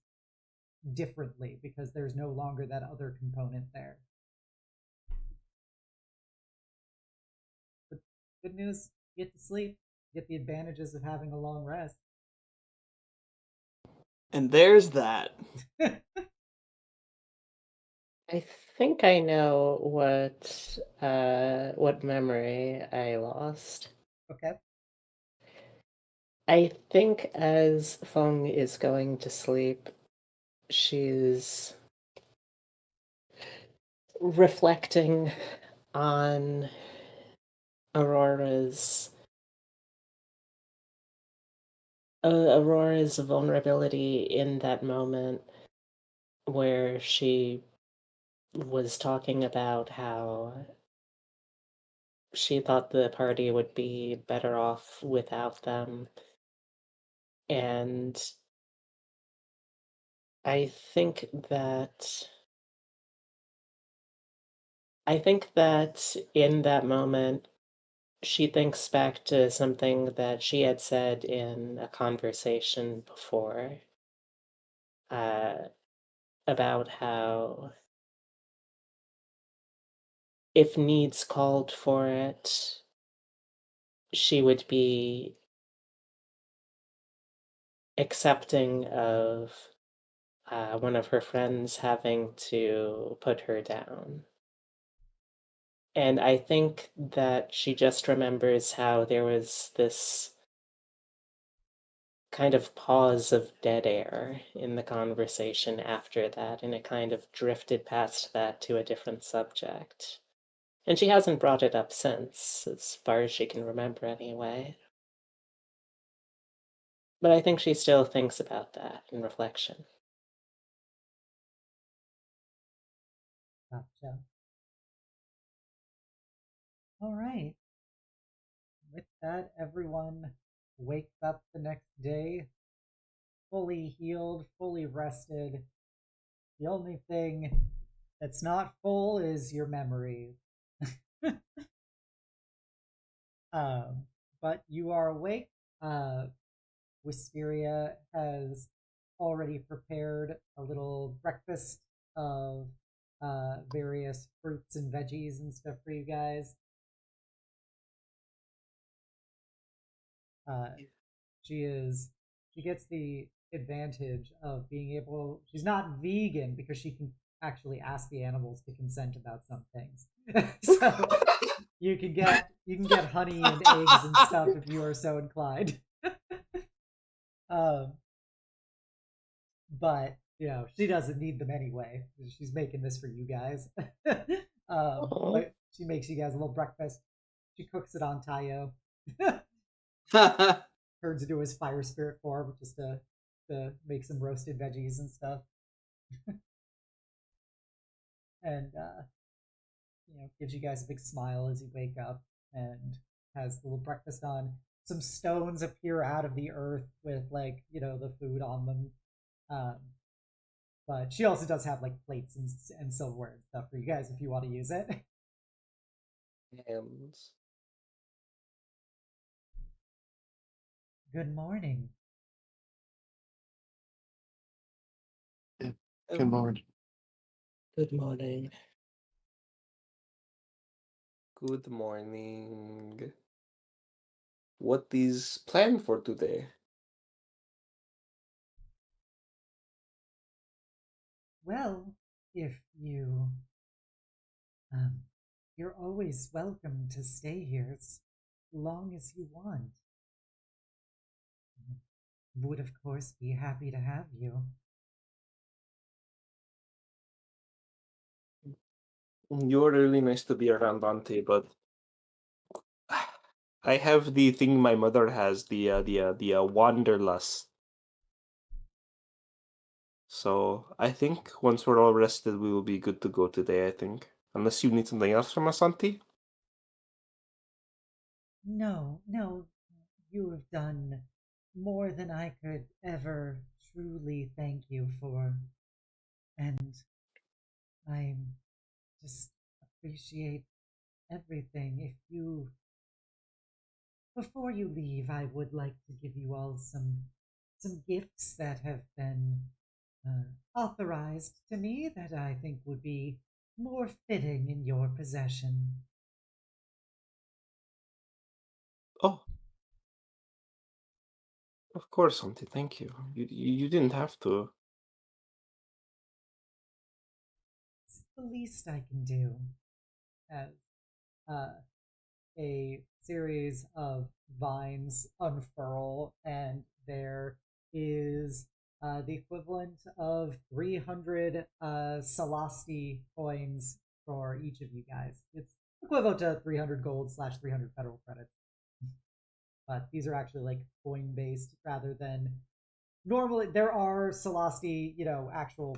Speaker 1: differently because there's no longer that other component there. But good news, you get to sleep, get the advantages of having a long rest.
Speaker 4: And there's that.
Speaker 2: I think I know what memory I lost.
Speaker 1: Okay.
Speaker 2: I think as Feng is going to sleep, she's reflecting on Aurora's vulnerability in that moment where she was talking about how she thought the party would be better off without them. And I think that in that moment, she thinks back to something that she had said in a conversation before. about how, if needs called for it, she would be accepting of one of her friends having to put her down. And I think that she just remembers how there was this kind of pause of dead air in the conversation after that, and it kind of drifted past that to a different subject. And she hasn't brought it up since, as far as she can remember anyway. But I think she still thinks about that in reflection.
Speaker 1: Gotcha. All right. With that, everyone wakes up the next day fully healed, fully rested. The only thing that's not full is your memory. But you are awake. Wisteria has already prepared a little breakfast of various fruits and veggies and stuff for you guys. She gets the advantage of being able. She's not vegan because she can actually ask the animals to consent about some things. So you can get honey and eggs and stuff if you are so inclined. But she doesn't need them anyway. She's making this for you guys. But she makes you guys a little breakfast. She cooks it on Tayo. Turns into his fire spirit form just to make some roasted veggies and stuff. And gives you guys a big smile as you wake up and has a little breakfast on. Some stones appear out of the earth with the food on them. But she also does have plates and silverware and stuff for you guys if you want to use it.
Speaker 3: And
Speaker 1: Good morning.
Speaker 5: Good morning.
Speaker 2: Good morning.
Speaker 3: good morning. What is planned for today?
Speaker 1: Well, if you're always welcome to stay here as long as you want. Would of course be happy to have you.
Speaker 3: You're really nice to be around, Dante, but I have the thing my mother has, the wanderlust. So I think once we're all rested, we will be good to go today, I think. Unless you need something else from us, Auntie?
Speaker 1: No, you have done more than I could ever truly thank you for. And I just appreciate everything. Before you leave, I would like to give you all some gifts that have been authorized to me that I think would be more fitting in your possession.
Speaker 3: Oh, of course, Auntie. Thank you. You didn't have to.
Speaker 1: It's the least I can do. As a series of vines unfurl, and there is the equivalent of 300 Salasti coins for each of you guys. It's equivalent to 300 gold / 300 federal credits. But these are actually coin based rather than normally. There are Salasti, actual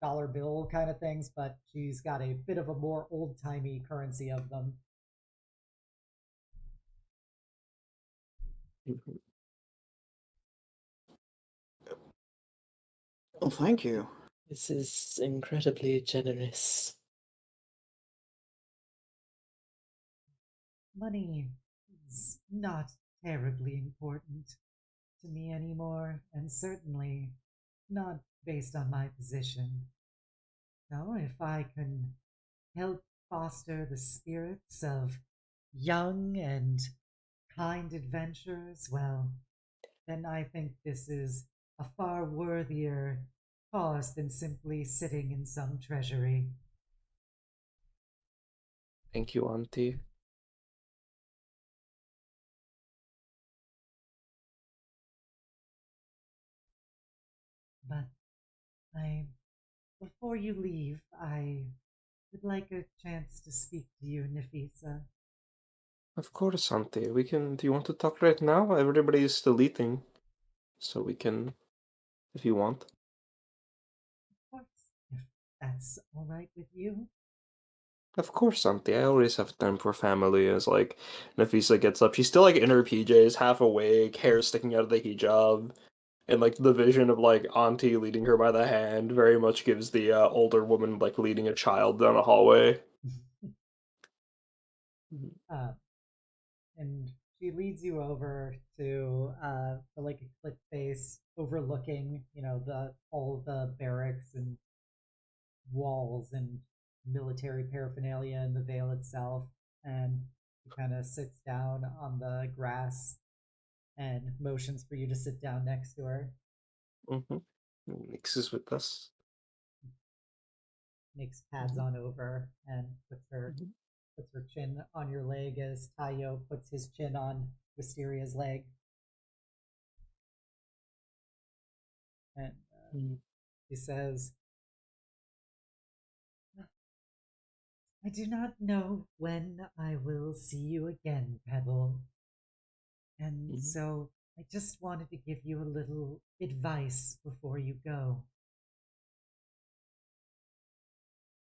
Speaker 1: dollar bill kind of things, but she's got a bit of a more old timey currency of them.
Speaker 4: Well, thank you.
Speaker 2: This is incredibly generous.
Speaker 1: Money is not terribly important to me anymore, and certainly not based on my position. So if I can help foster the spirits of young and kind adventurers, well, then I think this is a far worthier cause than simply sitting in some treasury.
Speaker 3: Thank you, Auntie.
Speaker 1: But before you leave, I would like a chance to speak to you, Nafisa.
Speaker 3: Of course, Auntie. Do you want to talk right now? Everybody's still eating. So we can, if you want.
Speaker 1: Of course, if that's all right with you.
Speaker 3: Of course, Auntie. I always have time for family. As like Nafisa gets up, she's still like in her PJs, half awake, hair sticking out of the hijab, and like the vision of like Auntie leading her by the hand very much gives the older woman like leading a child down a hallway.
Speaker 1: uh, and she leads you over to like a cliff face overlooking, the all the barracks and walls and military paraphernalia and the Vale itself. And he kind of sits down on the grass and motions for you to sit down next to her.
Speaker 3: Mm-hmm. Nexus with us.
Speaker 1: Makes pads on over and puts her chin on your leg as Tayo puts his chin on Wisteria's leg. And he says, I do not know when I will see you again, Pebble. And so I just wanted to give you a little advice before you go.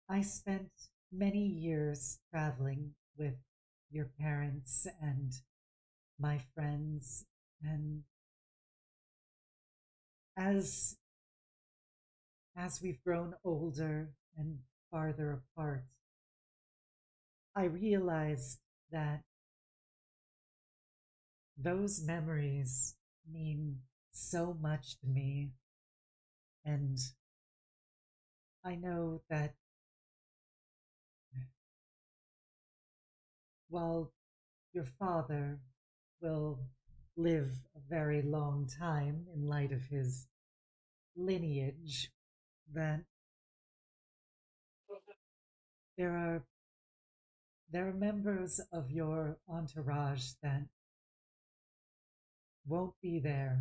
Speaker 1: I spent many years traveling with your parents and my friends, and as we've grown older and farther apart, I realized that those memories mean so much to me. And I know that while your father will live a very long time in light of his lineage, that there are members of your entourage that won't be there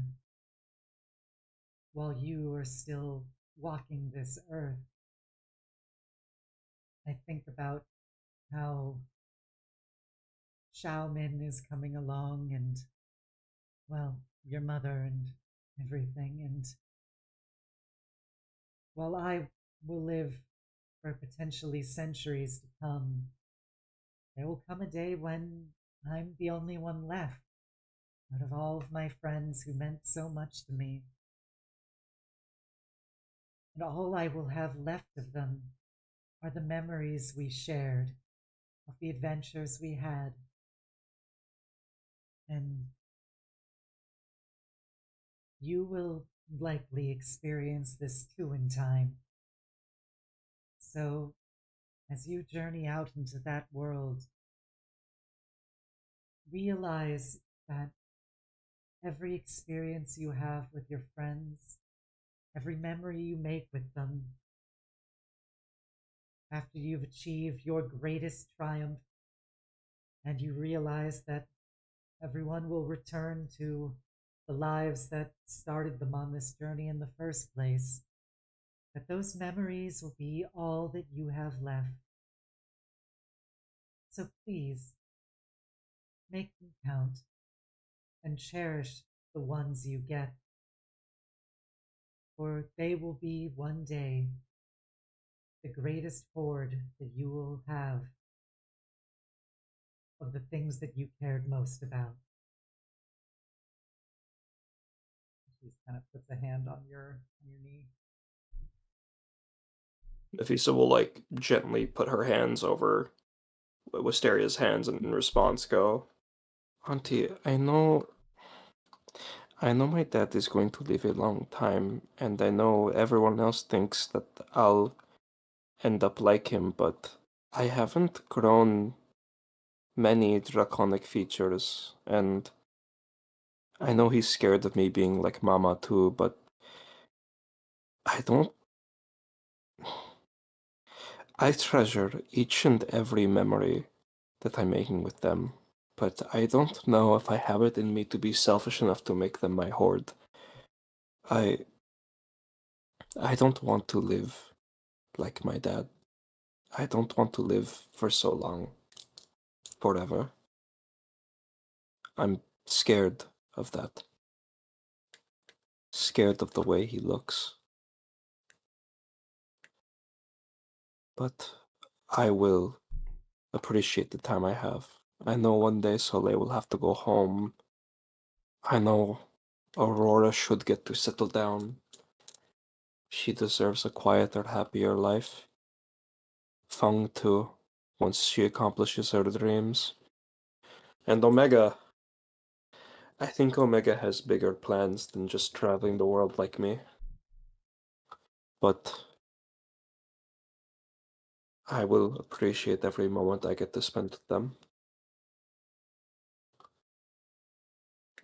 Speaker 1: while you are still walking this earth. I think about how Xiaomin is coming along and, well, your mother and everything. And while I will live for potentially centuries to come, there will come a day when I'm the only one left out of all of my friends who meant so much to me. And all I will have left of them are the memories we shared, of the adventures we had. And you will likely experience this too in time. So, as you journey out into that world, realize that every experience you have with your friends, every memory you make with them, after you've achieved your greatest triumph, and you realize that everyone will return to the lives that started them on this journey in the first place, that those memories will be all that you have left. So please, make them count and cherish the ones you get, for they will be one day the greatest hoard that you will have of the things that you cared most about. She just kind of puts a hand on your knee.
Speaker 3: Nafisa will like gently put her hands over Wisteria's hands and in response go, Auntie, I know my dad is going to live a long time, and I know everyone else thinks that end up like him, but I haven't grown many draconic features, and I know he's scared of me being like Mama too, but I don't. I treasure each and every memory that I'm making with them, but I don't know if I have it in me to be selfish enough to make them my horde. I I don't want to live like my dad. I don't want to live for so long, forever. I'm scared of that. Scared of the way he looks. But I will appreciate the time I have. I know one day Soleil will have to go home. I know Aurora should get to settle down. She deserves a quieter, happier life. Feng too, once she accomplishes her dreams. And Omega. I think Omega has bigger plans than just traveling the world like me. But I will appreciate every moment I get to spend with them.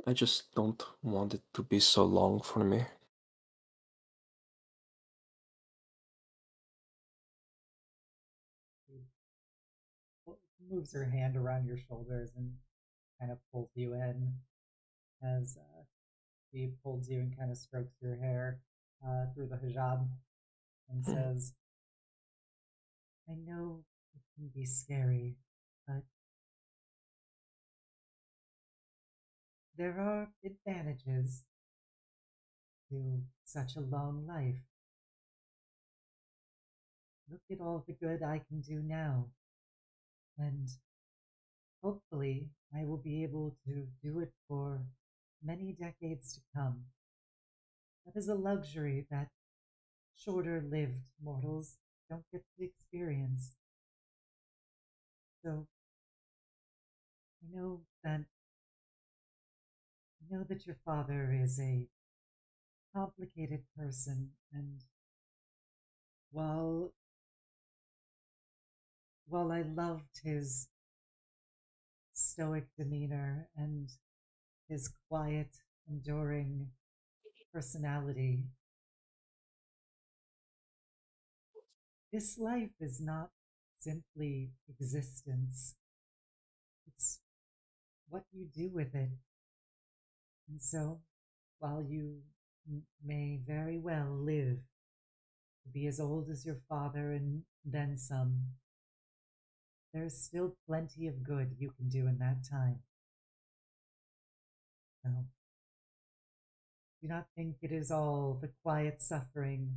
Speaker 3: I just don't want it to be so long for me.
Speaker 1: Moves her hand around your shoulders and kind of pulls you in as she pulls you and kind of strokes your hair through the hijab and says, I know it can be scary, but there are advantages to such a long life. Look at all the good I can do now, and hopefully I will be able to do it for many decades to come. That is a luxury that shorter lived mortals don't get to experience. So I know that your father is a complicated person, and while I loved his stoic demeanor and his quiet, enduring personality, this life is not simply existence. It's what you do with it. And so, while you may very well live to be as old as your father and then some, there's still plenty of good you can do in that time. So, do not think it is all the quiet suffering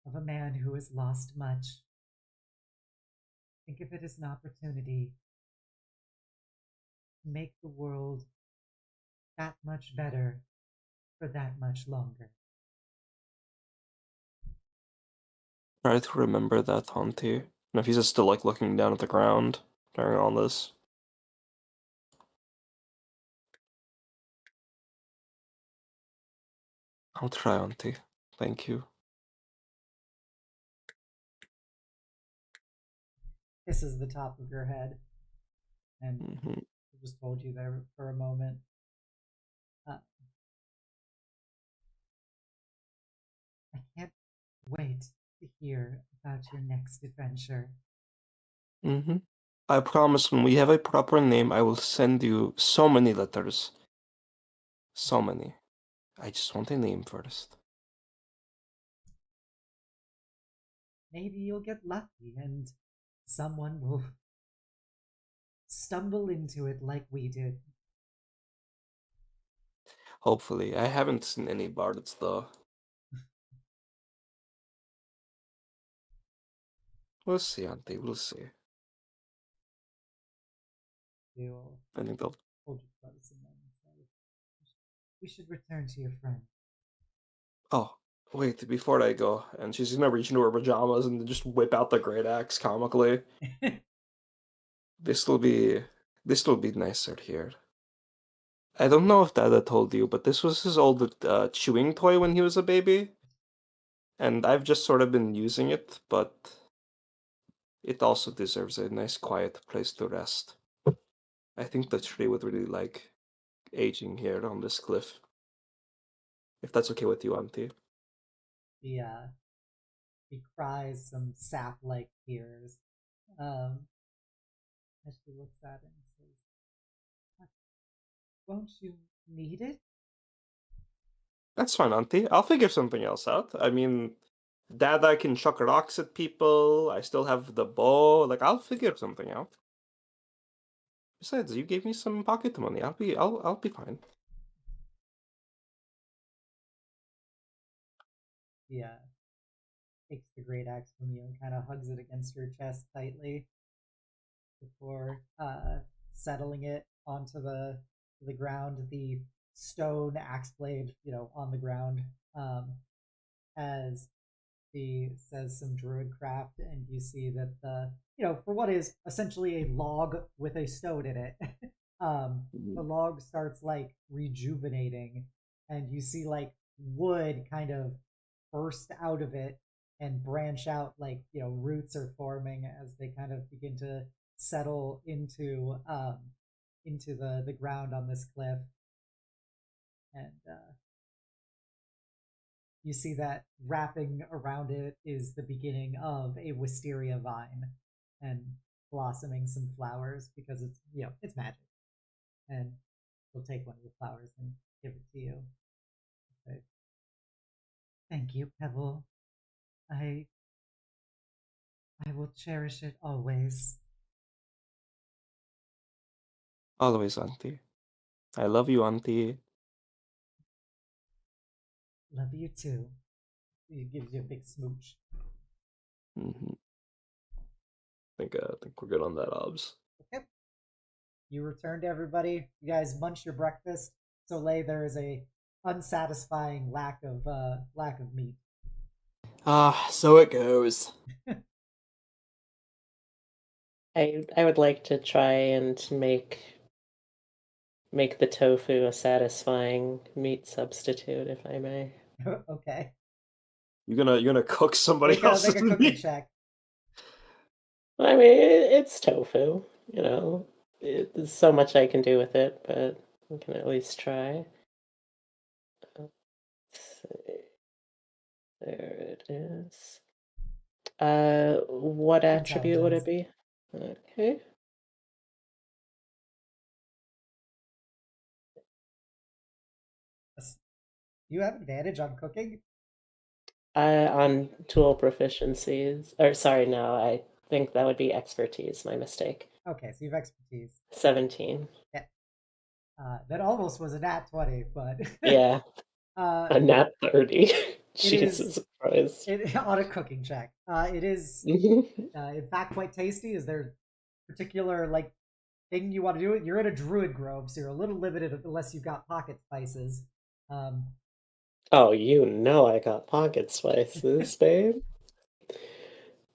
Speaker 1: of a man who has lost much. Think of it as an opportunity to make the world that much better for that much longer.
Speaker 3: Try to remember that, Auntie. Nafisa's still like looking down at the ground during all this. I'll try, Auntie. Thank you.
Speaker 1: Kisses the top of your head and just hold you there for a moment. I can't wait to hear about your next adventure.
Speaker 3: I promise when we have a proper name, I will send you so many letters. So many. I just want a name first.
Speaker 1: Maybe you'll get lucky and someone will stumble into it like we did.
Speaker 3: Hopefully. I haven't seen any bards though. We'll see, Auntie. We'll see.
Speaker 1: You'll
Speaker 3: I think they'll.
Speaker 1: hold you close and then say, we should return to your friend.
Speaker 3: Oh, wait, before I go, and she's gonna reach into her pajamas and just whip out the great axe comically. This will be nicer here. I don't know if Dada told you, but this was his old chewing toy when he was a baby. And I've just sort of been using it, but It also deserves a nice quiet place to rest. I think the tree would really like aging here on this cliff. If that's okay with you, Auntie.
Speaker 1: He he cries some sap-like tears as she looks at it and says, "Won't you need it?"
Speaker 3: That's fine, Auntie. I'll figure something else out. I mean, Dada can chuck rocks at people. I still have the bow. Like, I'll figure something out. Besides, you gave me some pocket money. I'll be fine.
Speaker 1: He takes the great axe from you and kind of hugs it against your chest tightly before settling it onto the ground. The stone axe blade, on the ground, as he says some druid craft, and you see that for what is essentially a log with a stone in it, the log starts like rejuvenating, and you see like wood kind of burst out of it and branch out, like roots are forming as they kind of begin to settle into the ground on this cliff, and you see that wrapping around it is the beginning of a wisteria vine and blossoming some flowers, because it's magic, and he'll take one of the flowers and give it to you. Say, "Thank you, Pebble. I I will cherish it always."
Speaker 3: Always, Auntie. I love you, Auntie.
Speaker 1: Love you too. He gives you a big smooch.
Speaker 3: Mm-hmm. I think we're good on that, Obs.
Speaker 1: Okay. You return to everybody. You guys munch your breakfast. Soleil, there is a unsatisfying lack of meat.
Speaker 4: So it goes.
Speaker 2: I would like to try and make the tofu a satisfying meat substitute, if I may.
Speaker 1: Okay.
Speaker 3: You're gonna cook somebody
Speaker 1: Make
Speaker 3: else's
Speaker 1: a cooking
Speaker 3: meat?
Speaker 1: check.
Speaker 2: I mean, it's tofu, There's so much I can do with it, but we can at least try. Let's see. There it is. What attribute would it be? Okay.
Speaker 1: You have advantage on cooking?
Speaker 2: On tool proficiencies, or sorry, no, I think that would be expertise. My mistake.
Speaker 1: Okay, so you have expertise.
Speaker 2: 17.
Speaker 1: Yeah. That almost was a nat 20, but
Speaker 2: Yeah, a nat 30. Jesus Christ.
Speaker 1: on a cooking check. It is in fact quite tasty. Is there particular like thing you want to do? You're in a druid grove, so you're a little limited unless you've got pocket spices.
Speaker 2: Oh, I got pocket spices, babe.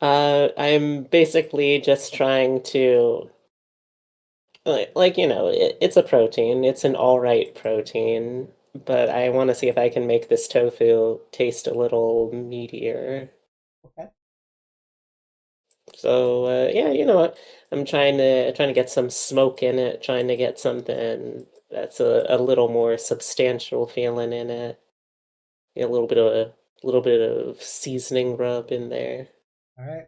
Speaker 2: I'm basically just trying to, it's a protein. It's an all right protein, but I want to see if I can make this tofu taste a little meatier.
Speaker 1: Okay.
Speaker 2: So, yeah, you know what? I'm trying to get some smoke in it, trying to get something that's a little more substantial feeling in it. A little bit of seasoning rub in there.
Speaker 1: All right.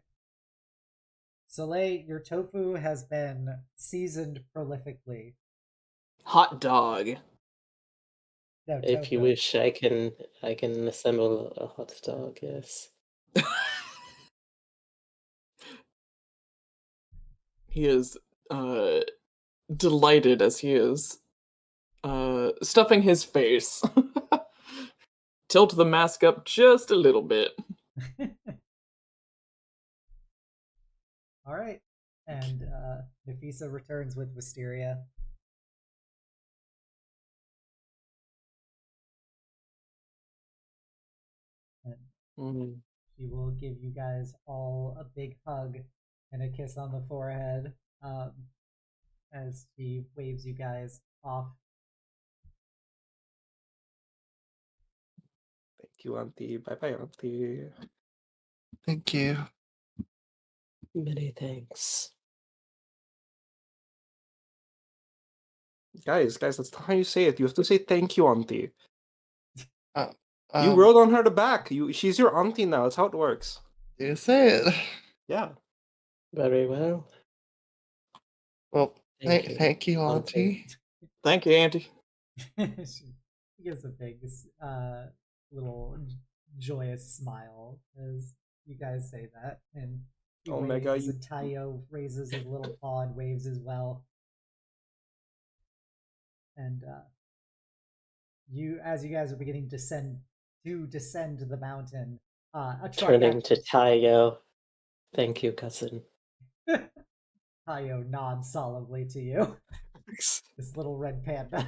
Speaker 1: Soleil, your tofu has been seasoned prolifically.
Speaker 4: Hot dog.
Speaker 1: No,
Speaker 2: If you
Speaker 1: tofu.
Speaker 2: wish, I can assemble a hot dog, yes.
Speaker 4: He is delighted as he is stuffing his face. Tilt the mask up just a little bit.
Speaker 1: All right. And Nafisa returns with Wisteria. And she will give you guys all a big hug and a kiss on the forehead as she waves you guys off.
Speaker 3: Thank you, Auntie. Bye bye, Auntie.
Speaker 5: Thank you.
Speaker 2: Many thanks.
Speaker 3: Guys, that's not how you say it. You have to say thank you, auntie.
Speaker 5: Uh,
Speaker 3: You rode on her back. She's your auntie now. That's how it works.
Speaker 5: You say it.
Speaker 3: Yeah.
Speaker 2: Very well.
Speaker 5: Well,
Speaker 2: Thank you,
Speaker 5: thank you,
Speaker 2: Auntie.
Speaker 5: Auntie.
Speaker 4: Thank you, Auntie.
Speaker 1: She gives a big, little joyous smile as you guys say that, and he
Speaker 3: Omega,
Speaker 1: waves,
Speaker 3: you-
Speaker 1: and Tayo raises his little paw and waves as well. And as you guys are beginning to descend the mountain, a truck
Speaker 2: Turning to Tayo. Thank you, cousin.
Speaker 1: Tayo nods solemnly to you. This little red panda.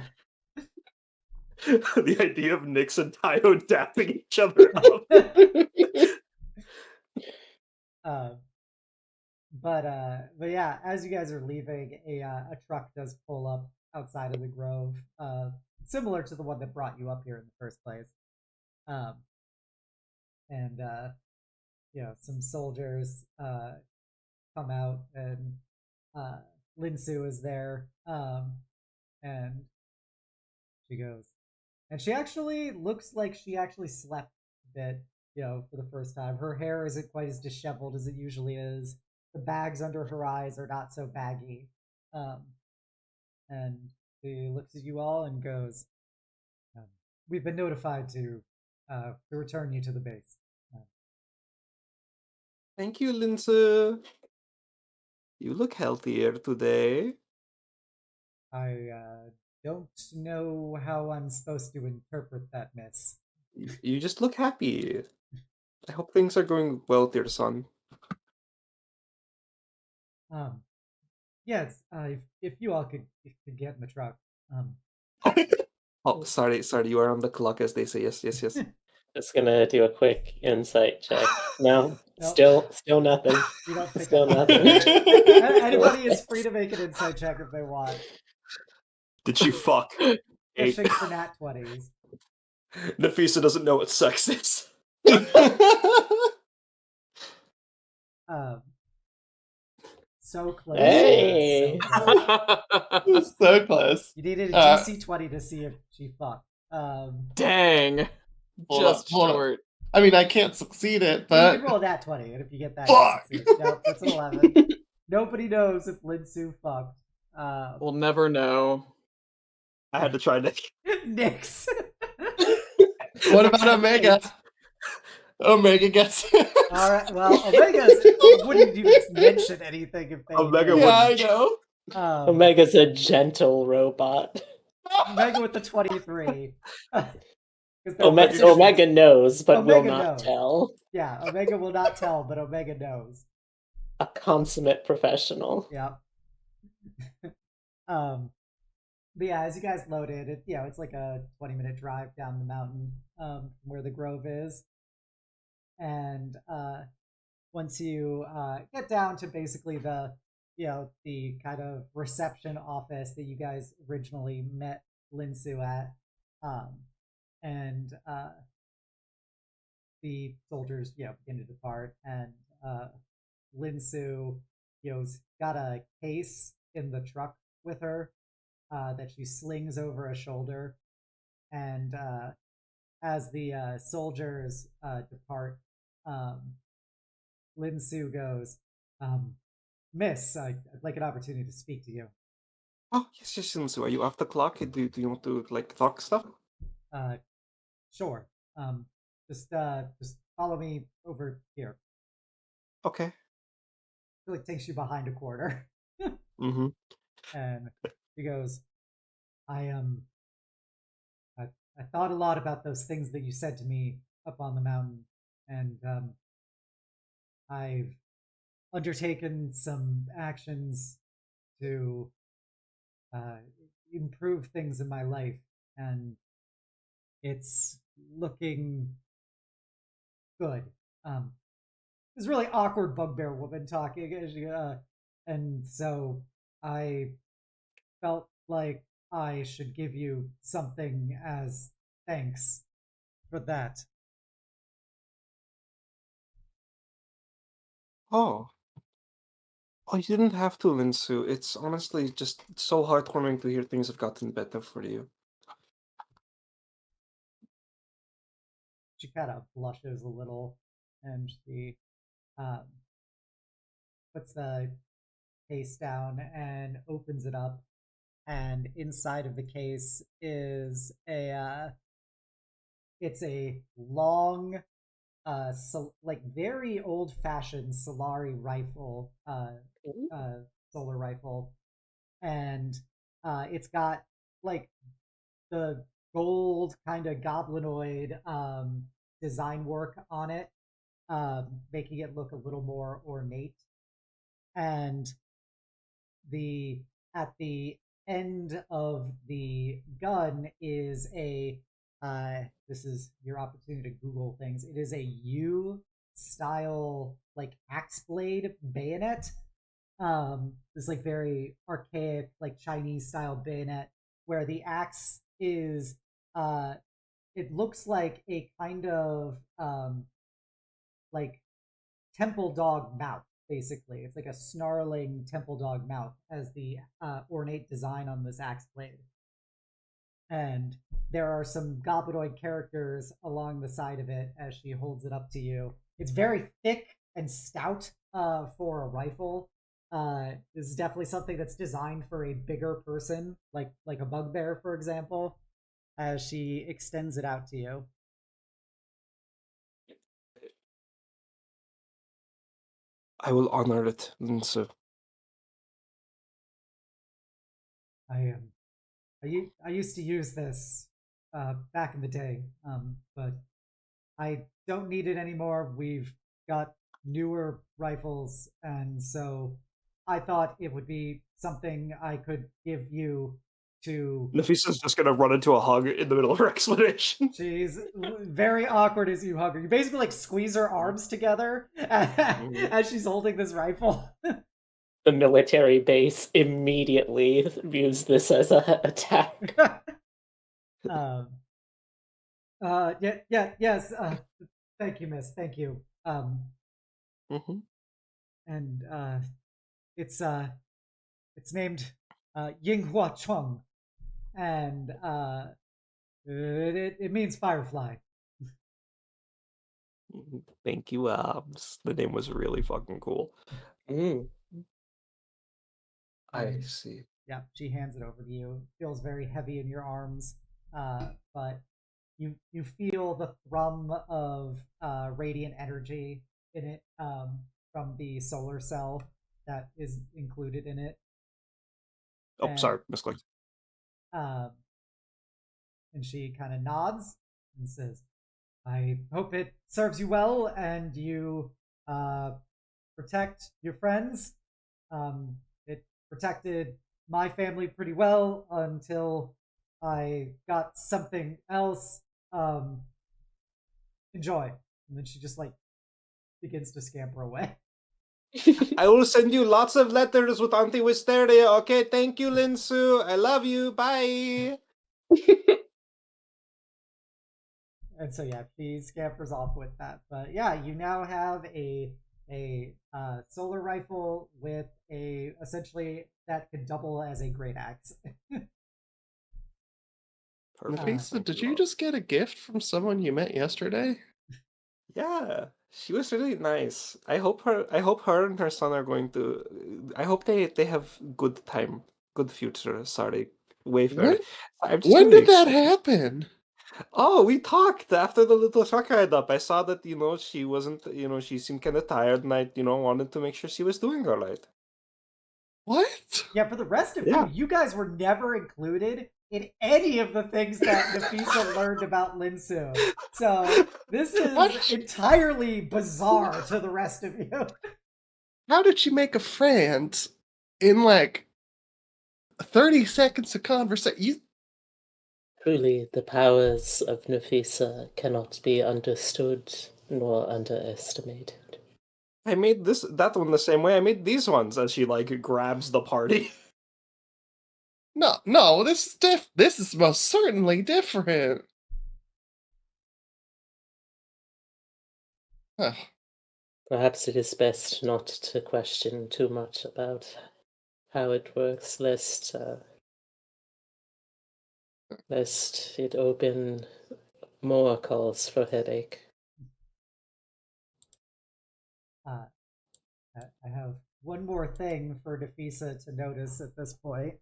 Speaker 3: The idea of Nyx and Tayo dapping each other up.
Speaker 1: But yeah, as you guys are leaving, a truck does pull up outside of the grove, similar to the one that brought you up here in the first place. And some soldiers come out, and Lin-su is there, and she goes, and she actually looks like she actually slept a bit, for the first time. Her hair isn't quite as disheveled as it usually is. The bags under her eyes are not so baggy. And she looks at you all and goes, we've been notified to return you to the base.
Speaker 3: Thank you, Lin-su. You look healthier today.
Speaker 1: I don't know how I'm supposed to interpret that, miss.
Speaker 3: You just look happy. I hope things are going well, dear son.
Speaker 1: Yes, if you all could get in the truck.
Speaker 3: Oh, sorry, you are on the clock, as they say. Yes.
Speaker 2: Just gonna do a quick insight check. No,
Speaker 1: Nope.
Speaker 2: still nothing.
Speaker 1: You don't pick
Speaker 2: Still
Speaker 1: up.
Speaker 2: nothing.
Speaker 1: Anybody is free to make an insight check if they want.
Speaker 3: Did you fuck?
Speaker 1: Fishing for nat 20s.
Speaker 3: Nafisa doesn't know what sex is.
Speaker 1: So close.
Speaker 2: Hey!
Speaker 1: So close.
Speaker 5: So close.
Speaker 1: You needed a DC 20 to see if she fucked.
Speaker 4: Dang. Just short.
Speaker 5: I mean, I can't succeed it,
Speaker 1: You
Speaker 5: but
Speaker 1: can roll that 20, and if you get that,
Speaker 5: fuck.
Speaker 1: you succeed. Nope, that's an 11. Nobody knows if Lin-su fucked.
Speaker 4: We'll never know.
Speaker 3: I had to try that.
Speaker 1: Nyx.
Speaker 5: What about Omega? Omega gets it.
Speaker 1: All right. Well, Omega wouldn't even mention anything if they.
Speaker 3: Omega
Speaker 1: did.
Speaker 5: Yeah, I know.
Speaker 2: Omega's a gentle robot.
Speaker 1: Omega with the 23.
Speaker 2: Omega knows, but
Speaker 1: Omega
Speaker 2: will not
Speaker 1: knows.
Speaker 2: tell.
Speaker 1: Yeah, Omega will not tell, but Omega knows.
Speaker 2: A consummate professional.
Speaker 1: Yeah. But yeah, as you guys loaded, it's like a 20-minute drive down the mountain from where the grove is. And once you get down to basically the kind of reception office that you guys originally met Lin-su at, and the soldiers begin to depart, and Lin-su has got a case in the truck with her that she slings over a shoulder, and as the soldiers depart, Lin-su goes, Miss, I'd like an opportunity to speak to you.
Speaker 3: Oh, yes, Lin-su. Are you off the clock? Do you want to talk stuff?
Speaker 1: Sure. Just follow me over here.
Speaker 3: Okay.
Speaker 1: It takes you behind a corner.
Speaker 3: Mm-hmm.
Speaker 1: And he goes, I thought a lot about those things that you said to me up on the mountain, and I've undertaken some actions to improve things in my life, and it's looking good. This really awkward bugbear woman talking, and so I felt like I should give you something as thanks for that.
Speaker 3: Oh. Oh, you didn't have to, Lin-su. It's honestly just so heartwarming to hear things have gotten better for you.
Speaker 1: She kind of blushes a little, and she um, puts the case down and opens it up. And inside of the case is it's a long, like very old-fashioned Solari rifle, solar rifle, and it's got like the gold kind of goblinoid design work on it, making it look a little more ornate. And the at the end of the gun is this is your opportunity to Google things. It is a U style like axe blade bayonet. This like very archaic like Chinese style bayonet where the axe is it looks like a kind of like temple dog mouth. Basically, it's like a snarling temple dog mouth as the ornate design on this axe blade. And there are some goblinoid characters along the side of it as she holds it up to you. It's very thick and stout for a rifle. This is definitely something that's designed for a bigger person, like a bugbear, for example. As she extends it out to you.
Speaker 3: I will honor it, Lin-su.
Speaker 1: I used to use this back in the day, but I don't need it anymore. We've got newer rifles, and so I thought it would be something I could give you to.
Speaker 3: Nafisa's just gonna run into a hug in the middle of her explanation.
Speaker 1: She's very awkward as you hug her. You basically like squeeze her arms together as she's holding this rifle.
Speaker 2: The military base immediately views this as an attack.
Speaker 1: Yes. Thank you, miss. Thank you. And it's named Yinghua Chuang, and it means firefly.
Speaker 3: Thank you, the name was really fucking cool. I see.
Speaker 1: Yeah, she hands it over to you. It feels very heavy in your arms, but you feel the thrum of radiant energy in it from the solar cell that is included in it.
Speaker 3: Oh, sorry, misclicked.
Speaker 1: And she kind of nods and says, I hope it serves you well and you protect your friends. It protected my family pretty well until I got something else. Enjoy. And then she just like begins to scamper away.
Speaker 3: I will send you lots of letters with Auntie Wisteria. Okay, thank you, Lin-su. I love you. Bye.
Speaker 1: And so yeah, she scampers off with that. But yeah, you now have a solar rifle with a essentially that could double as a great axe.
Speaker 5: Nafisa, did you just get a gift from someone you met yesterday?
Speaker 3: Yeah, she was really nice. I hope her and her son are going to. I hope they have good time, good future. Sorry, Wayfair.
Speaker 5: When did that happen?
Speaker 3: Oh, we talked after the little truck ride up. I saw that she wasn't. She seemed kind of tired, and I wanted to make sure she was doing all right.
Speaker 5: What?
Speaker 1: Yeah, for the rest of you guys were never included in any of the things that Nafisa learned about Lin-su. So this is entirely bizarre to the rest of you.
Speaker 5: How did she make a friend in like 30 seconds of conversation?
Speaker 2: Truly, the powers of Nafisa cannot be understood nor underestimated.
Speaker 3: I made that one the same way I made these ones, as she like grabs the party.
Speaker 5: No, this is most certainly different. Huh.
Speaker 2: Perhaps it is best not to question too much about how it works, lest it open more calls for headache.
Speaker 1: I have one more thing for Nafisa to notice at this point.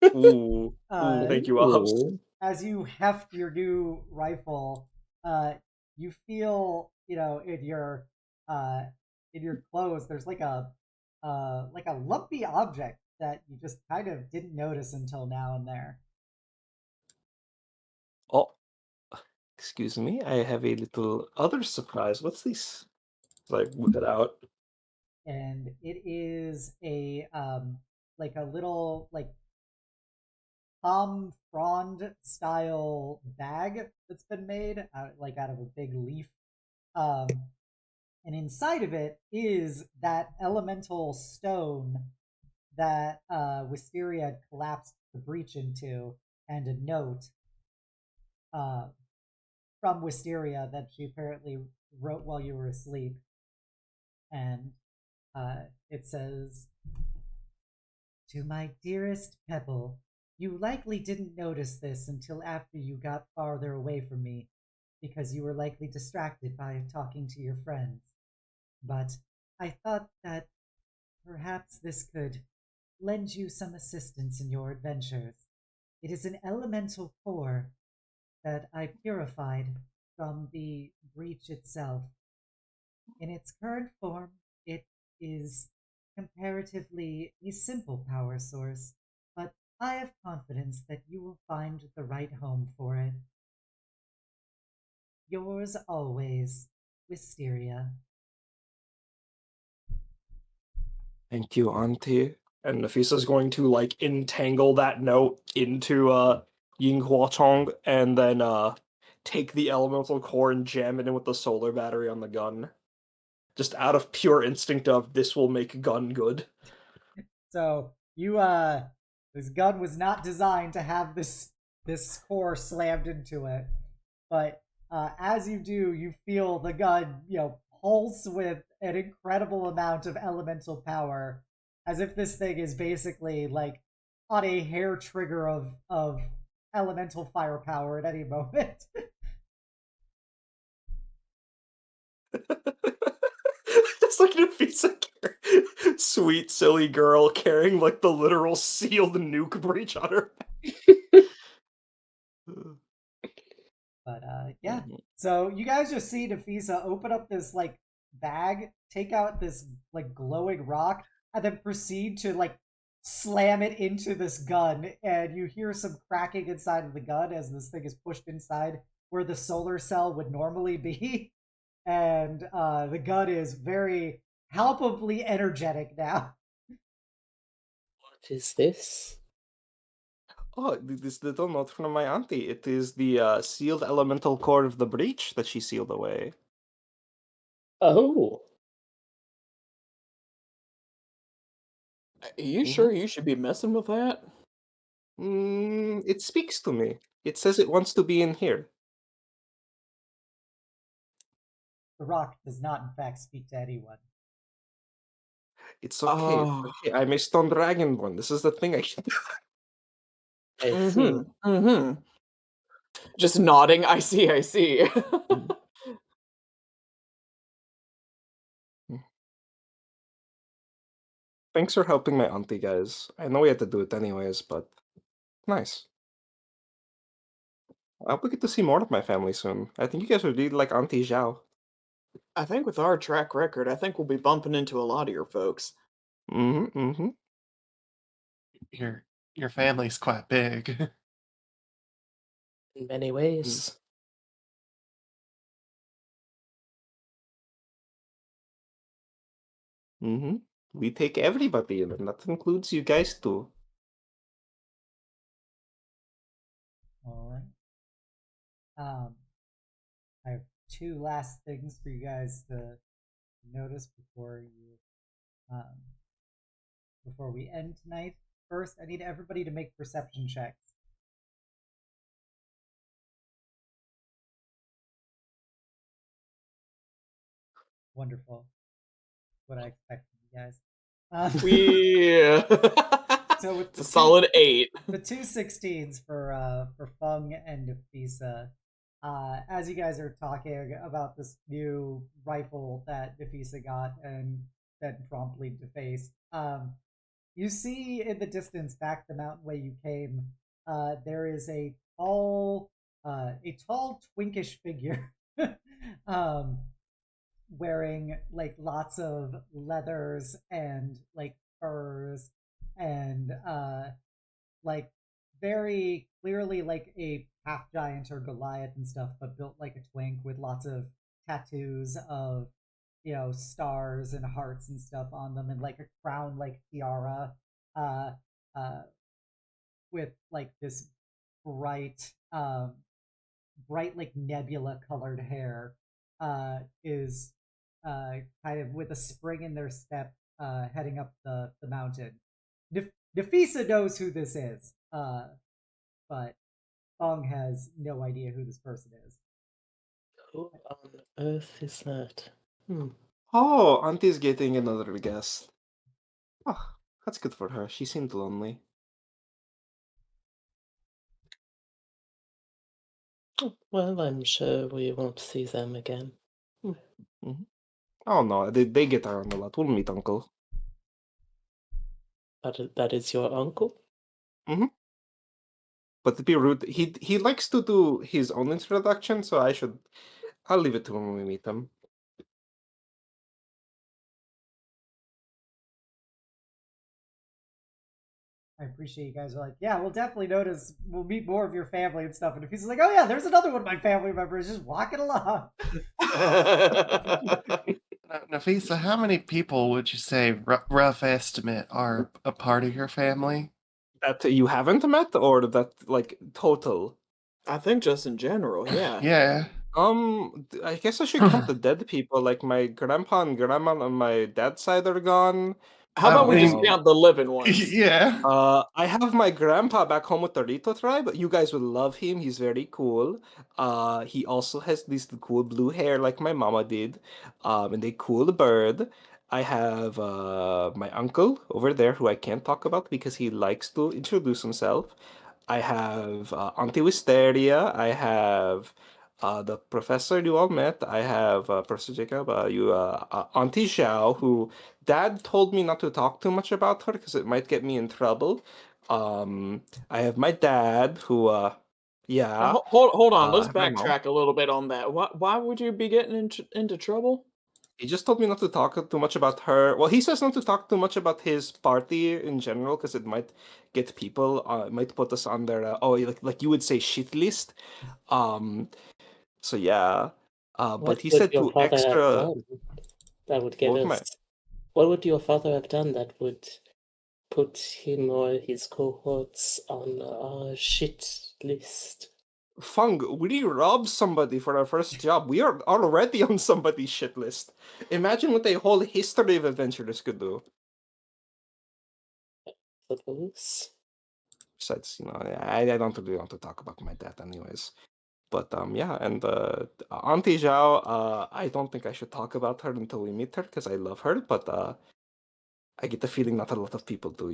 Speaker 3: Ooh, thank you, Ops.
Speaker 2: Ooh.
Speaker 1: As you heft your new rifle, you feel, in your clothes, there's like a lumpy object that you just kind of didn't notice until now and there.
Speaker 3: Oh, excuse me. I have a little other surprise. What's this? So I whip it out.
Speaker 1: And it is a like a little like palm frond style bag that's been made out of a big leaf. Um, and inside of it is that elemental stone that Wisteria had collapsed the breach into, and a note uh, from Wisteria that she apparently wrote while you were asleep. And it says, "To my dearest Pebble, you likely didn't notice this until after you got farther away from me, because you were likely distracted by talking to your friends. But I thought that perhaps this could lend you some assistance in your adventures. It is an elemental core that I purified from the breach itself. In its current form, it is comparatively a simple power source, but I have confidence that you will find the right home for it. Yours always, Wisteria."
Speaker 3: Thank you, Auntie. And Nafisa's going to like entangle that note into Ying Hua Chong and then take the elemental core and jam it in with the solar battery on the gun. Just out of pure instinct of this will make gun good.
Speaker 1: So you this gun was not designed to have this core slammed into it, but as you do, you feel the gun pulse with an incredible amount of elemental power, as if this thing is basically like on a hair trigger of elemental firepower at any moment.
Speaker 3: Just like Nafisa, sweet silly girl carrying like the literal sealed nuke breach on her.
Speaker 1: But yeah. So you guys just see Nafisa open up this like bag, take out this like glowing rock, and then proceed to like slam it into this gun. And you hear some cracking inside of the gun as this thing is pushed inside where the solar cell would normally be. And the gun is very palpably energetic now.
Speaker 2: What is this?
Speaker 3: Oh, this little note from my auntie. It is the sealed elemental core of the breach that she sealed away.
Speaker 2: Oh,
Speaker 4: Are you sure you should be messing with that?
Speaker 3: It speaks to me. It says it wants to be in here.
Speaker 1: The rock does not, in fact, speak to anyone.
Speaker 3: It's okay. It's
Speaker 4: Oh.
Speaker 3: okay. I'm a stone dragonborn. This is the thing I can do.
Speaker 2: I see.
Speaker 4: Just nodding. I see. I see.
Speaker 3: Thanks for helping my auntie, guys. I know we had to do it anyways, but nice. I hope we get to see more of my family soon. I think you guys would really like Auntie Zhao.
Speaker 4: I think with our track record, I think we'll be bumping into a lot of your folks.
Speaker 3: Mm-hmm.
Speaker 5: Your family's quite big.
Speaker 2: In many ways.
Speaker 3: Mm-hmm. We take everybody in, and that includes you guys too.
Speaker 1: All right. I have two last things for you guys to notice before we end tonight. First, I need everybody to make perception checks. Wonderful. what I expect from you guys. So with
Speaker 4: it's a solid 8.
Speaker 1: The 2 16s for Feng and Nafisa. As you guys are talking about this new rifle that Nafisa got and then promptly defaced, you see in the distance back the mountain way you came, there is a tall twinkish figure, wearing like lots of leathers and like furs and like very clearly like a half giant or Goliath and stuff, but built like a twink with lots of tattoos of stars and hearts and stuff on them, and like a crown like tiara, uh, uh, with like this bright, bright like nebula colored hair, is kind of with a spring in their step, heading up the mountain. Nafisa knows who this is, but Fong has no idea who this person is.
Speaker 2: Who on earth is that?
Speaker 3: Oh, Auntie's getting another guest. Oh, that's good for her. She seemed lonely.
Speaker 2: Well, I'm sure we won't see them again.
Speaker 3: Mm-hmm. Oh no, they get around a lot. We'll meet Uncle.
Speaker 2: That is your uncle?
Speaker 3: Mm-hmm. But to be rude, he likes to do his own introduction, so I'll leave it to him when we meet him.
Speaker 1: I appreciate you guys are like, yeah, we'll definitely notice. We'll meet more of your family and stuff. And if he's like, oh yeah, there's another one of my family members just walking along.
Speaker 5: Nafisa, how many people would you say, rough estimate, are a part of your family?
Speaker 3: That you haven't met, or that like total?
Speaker 4: I think just in general, yeah.
Speaker 5: Yeah.
Speaker 3: I guess I should count the dead people. Like my grandpa and grandma on my dad's side are gone.
Speaker 4: How about we just
Speaker 5: mean-
Speaker 4: count the living ones?
Speaker 5: Yeah.
Speaker 3: I have my grandpa back home with the Rito tribe. You guys will love him. He's very cool. He also has this cool blue hair like my mama did. And a cool bird. I have my uncle over there who I can't talk about because he likes to introduce himself. I have Auntie Wisteria. I have the professor you all met. I have Professor Jacob. Auntie Xiao, who Dad told me not to talk too much about her because it might get me in trouble. I have my dad, who yeah.
Speaker 4: Hold on.
Speaker 3: I
Speaker 4: Let's
Speaker 3: have my mom.
Speaker 4: backtrack a little bit on that. Why would you be getting into trouble?
Speaker 3: He just told me not to talk too much about her. Well, he says not to talk too much about his party in general because it might get people. It might put us on their like you would say shit list. So yeah. But
Speaker 2: What
Speaker 3: he
Speaker 2: would
Speaker 3: said
Speaker 2: your
Speaker 3: to
Speaker 2: father have
Speaker 3: extra.
Speaker 2: done that would get
Speaker 3: What
Speaker 2: us? What would your father have done that would put him or his cohorts on a shit list?
Speaker 3: Fung, we robbed somebody for our first job. We are already on somebody's shit list. Imagine what a whole history of adventurers could do.
Speaker 2: Suppose.
Speaker 3: Besides, I don't really want to talk about my dad anyways. But yeah, and Auntie Zhao, I don't think I should talk about her until we meet her because I love her, but I get the feeling not a lot of people do,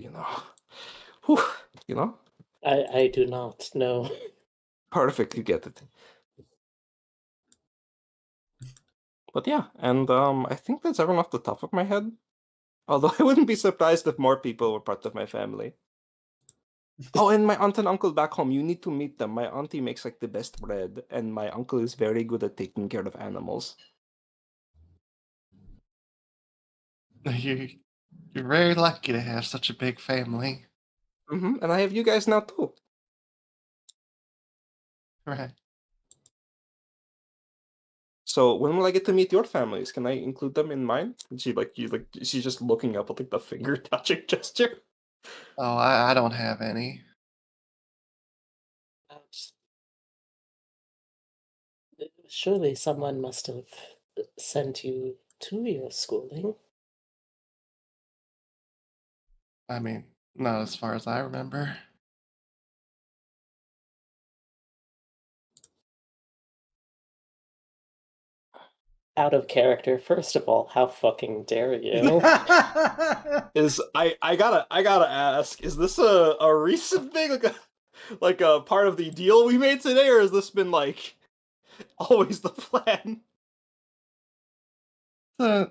Speaker 3: Whew,
Speaker 2: I do not know.
Speaker 3: Perfect, you get it. But yeah, and I think that's everyone off the top of my head. Although I wouldn't be surprised if more people were part of my family. Oh, and my aunt and uncle back home, you need to meet them. My auntie makes like the best bread, and my uncle is very good at taking care of animals.
Speaker 5: You're very lucky to have such a big family.
Speaker 3: And I have you guys now too.
Speaker 5: Right.
Speaker 3: So when will I get to meet your families? Can I include them in mine? And she's just looking up with like the finger touching gesture.
Speaker 5: Oh, I don't have any.
Speaker 2: Surely someone must have sent you to your schooling.
Speaker 5: I mean, not as far as I remember.
Speaker 2: Out of character, first of all, how fucking dare you?
Speaker 3: I gotta ask, is this a recent thing, like a part of the deal we made today, or has this been like always the plan?
Speaker 5: Uh,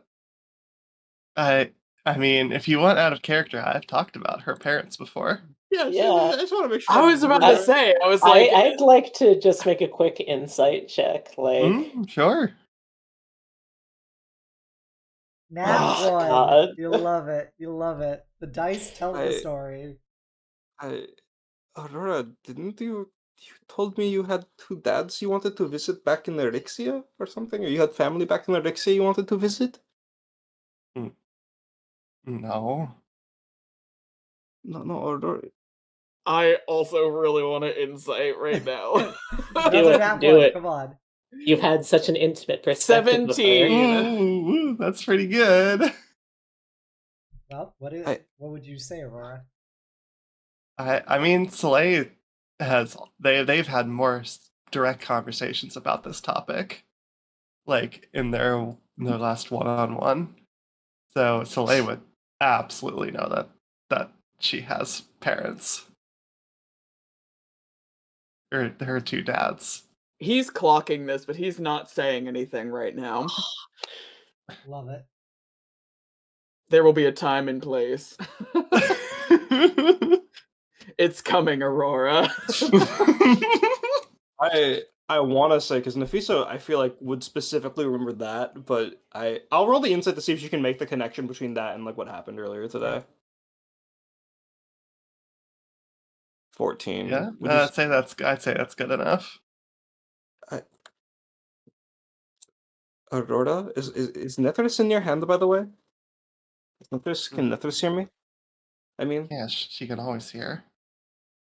Speaker 5: I I mean, if you want out of character, I've talked about her parents before.
Speaker 3: Yeah,
Speaker 2: Yeah.
Speaker 3: I just want to make sure.
Speaker 4: I was about to say, I was like,
Speaker 2: I'd like to just make a quick insight check. Like,
Speaker 5: Sure.
Speaker 1: Nat
Speaker 2: Oh,
Speaker 1: one.
Speaker 2: God.
Speaker 1: You'll love it. You'll love it. The dice tell the story.
Speaker 3: Aurora, didn't you told me you had two dads you wanted to visit back in Erixia or something? Or you had family back in Erixia you wanted to visit?
Speaker 5: No.
Speaker 3: No, Aurora.
Speaker 4: I also really want to insight right now.
Speaker 1: Another Nat
Speaker 2: do
Speaker 1: one.
Speaker 2: it.
Speaker 1: Come on.
Speaker 2: You've had such an intimate perspective of her.
Speaker 4: 17.
Speaker 5: Ooh, that's pretty good.
Speaker 1: Well, what would you say, Aurora?
Speaker 5: I mean, Soleil they've had more direct conversations about this topic, like in their last one-on-one. So Soleil would absolutely know that she has parents, or her two dads.
Speaker 4: He's clocking this, but he's not saying anything right now.
Speaker 1: Love it.
Speaker 4: There will be a time and place. It's coming, Aurora.
Speaker 3: I want to say, because Nafisa, I feel like, would specifically remember that, but I'll roll the insight to see if she can make the connection between that and like what happened earlier today. 14.
Speaker 5: Yeah, I'd say that's good enough.
Speaker 3: Aurora, is Nethris in your hand, by the way? Can Nethris hear me? I mean,
Speaker 5: Yeah, she can always hear.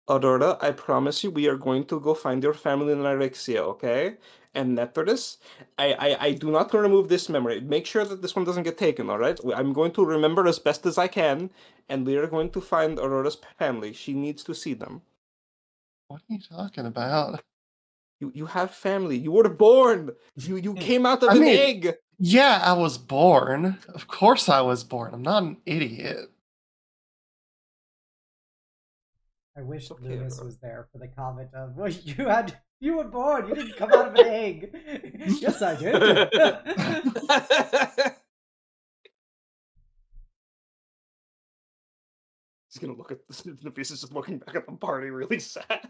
Speaker 3: Aurora, I promise you, we are going to go find your family in Alexia, okay? And Nethris, I do not remove this memory. Make sure that this one doesn't get taken, all right? I'm going to remember as best as I can, and we are going to find Aurora's family. She needs to see them.
Speaker 5: What are you talking about?
Speaker 3: You have family. You were born. You came out of an egg.
Speaker 5: Yeah, I was born. Of course I was born. I'm not an idiot.
Speaker 1: I wish
Speaker 3: Okay,
Speaker 1: Lewis
Speaker 3: bro.
Speaker 1: was there for the comment of, well, you were born, you didn't come out of an egg. Yes, I did.
Speaker 3: He's gonna look at this. Nafisa's just looking back at the party, really sad.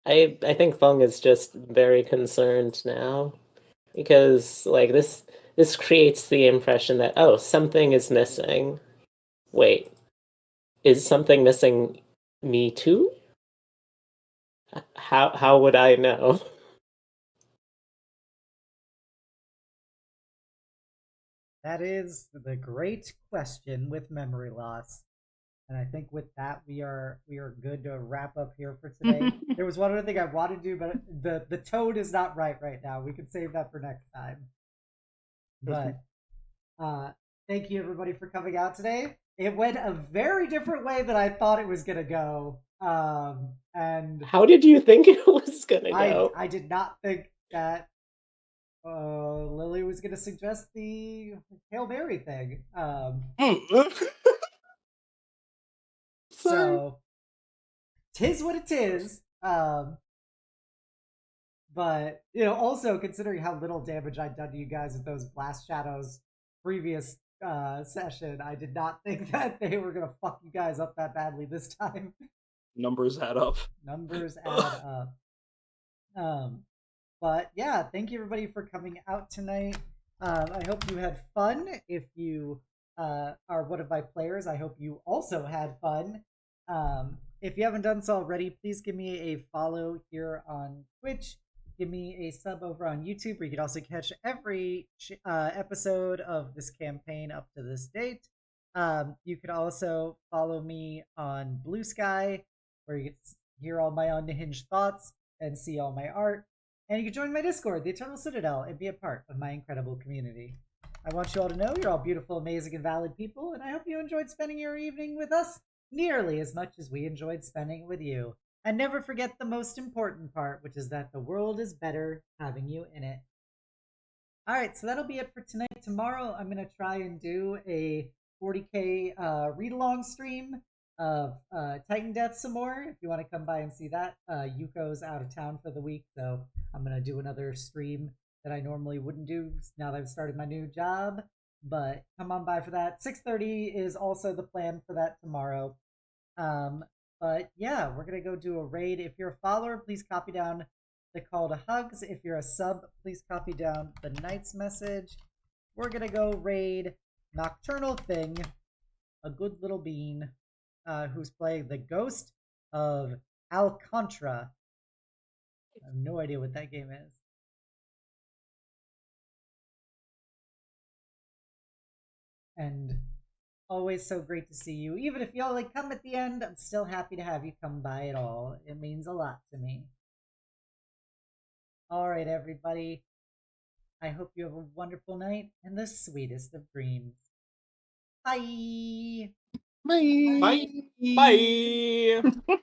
Speaker 2: I think Feng is just very concerned now. Because like this creates the impression that, oh, something is missing. Wait. Is something missing me too? How would I know?
Speaker 1: That is the great question with memory loss. And I think with that we are good to wrap up here for today. There was one other thing I wanted to do, but the tone is not right now. We can save that for next time. But thank you everybody for coming out today. It went a very different way than I thought it was gonna go. And
Speaker 2: How did you think it was gonna go?
Speaker 1: I did not think that Lily was gonna suggest the Hail Mary thing. So tis what it is. But also considering how little damage I'd done to you guys with those blast shadows previous session, I did not think that they were gonna fuck you guys up that badly this time.
Speaker 3: Numbers add up.
Speaker 1: Numbers add up. But yeah, thank you everybody for coming out tonight. I hope you had fun. If you are one of my players, I hope you also had fun. If you haven't done so already, please give me a follow here on Twitch. Give me a sub over on YouTube, where you can also catch every episode of this campaign up to this date. You could also follow me on Blue Sky, where you can hear all my unhinged thoughts and see all my art. And you can join my Discord, the Eternal Citadel, and be a part of my incredible community. I want you all to know you're all beautiful, amazing, and valid people, and I hope you enjoyed spending your evening with us nearly as much as we enjoyed spending it with you. And never forget the most important part, which is that the world is better having you in it. All right, so that'll be it for tonight. Tomorrow, I'm going to try and do a 40K read along stream of Titan Death some more. If you want to come by and see that, Yuko's out of town for the week, so I'm going to do another stream that I normally wouldn't do now that I've started my new job. But come on by for that. 6:30 is also the plan for that tomorrow. But yeah, we're going to go do a raid. If you're a follower, please copy down the call to hugs. If you're a sub, please copy down the knight's message. We're gonna go raid Nocturnal Thing, a good little bean, who's playing the Ghost of Alcantara. I have no idea what that game is. And always so great to see you. Even if you only come at the end, I'm still happy to have you come by at all. It means a lot to me. All right, everybody. I hope you have a wonderful night and the sweetest of dreams. Bye.
Speaker 5: Bye.
Speaker 3: Bye.
Speaker 4: Bye.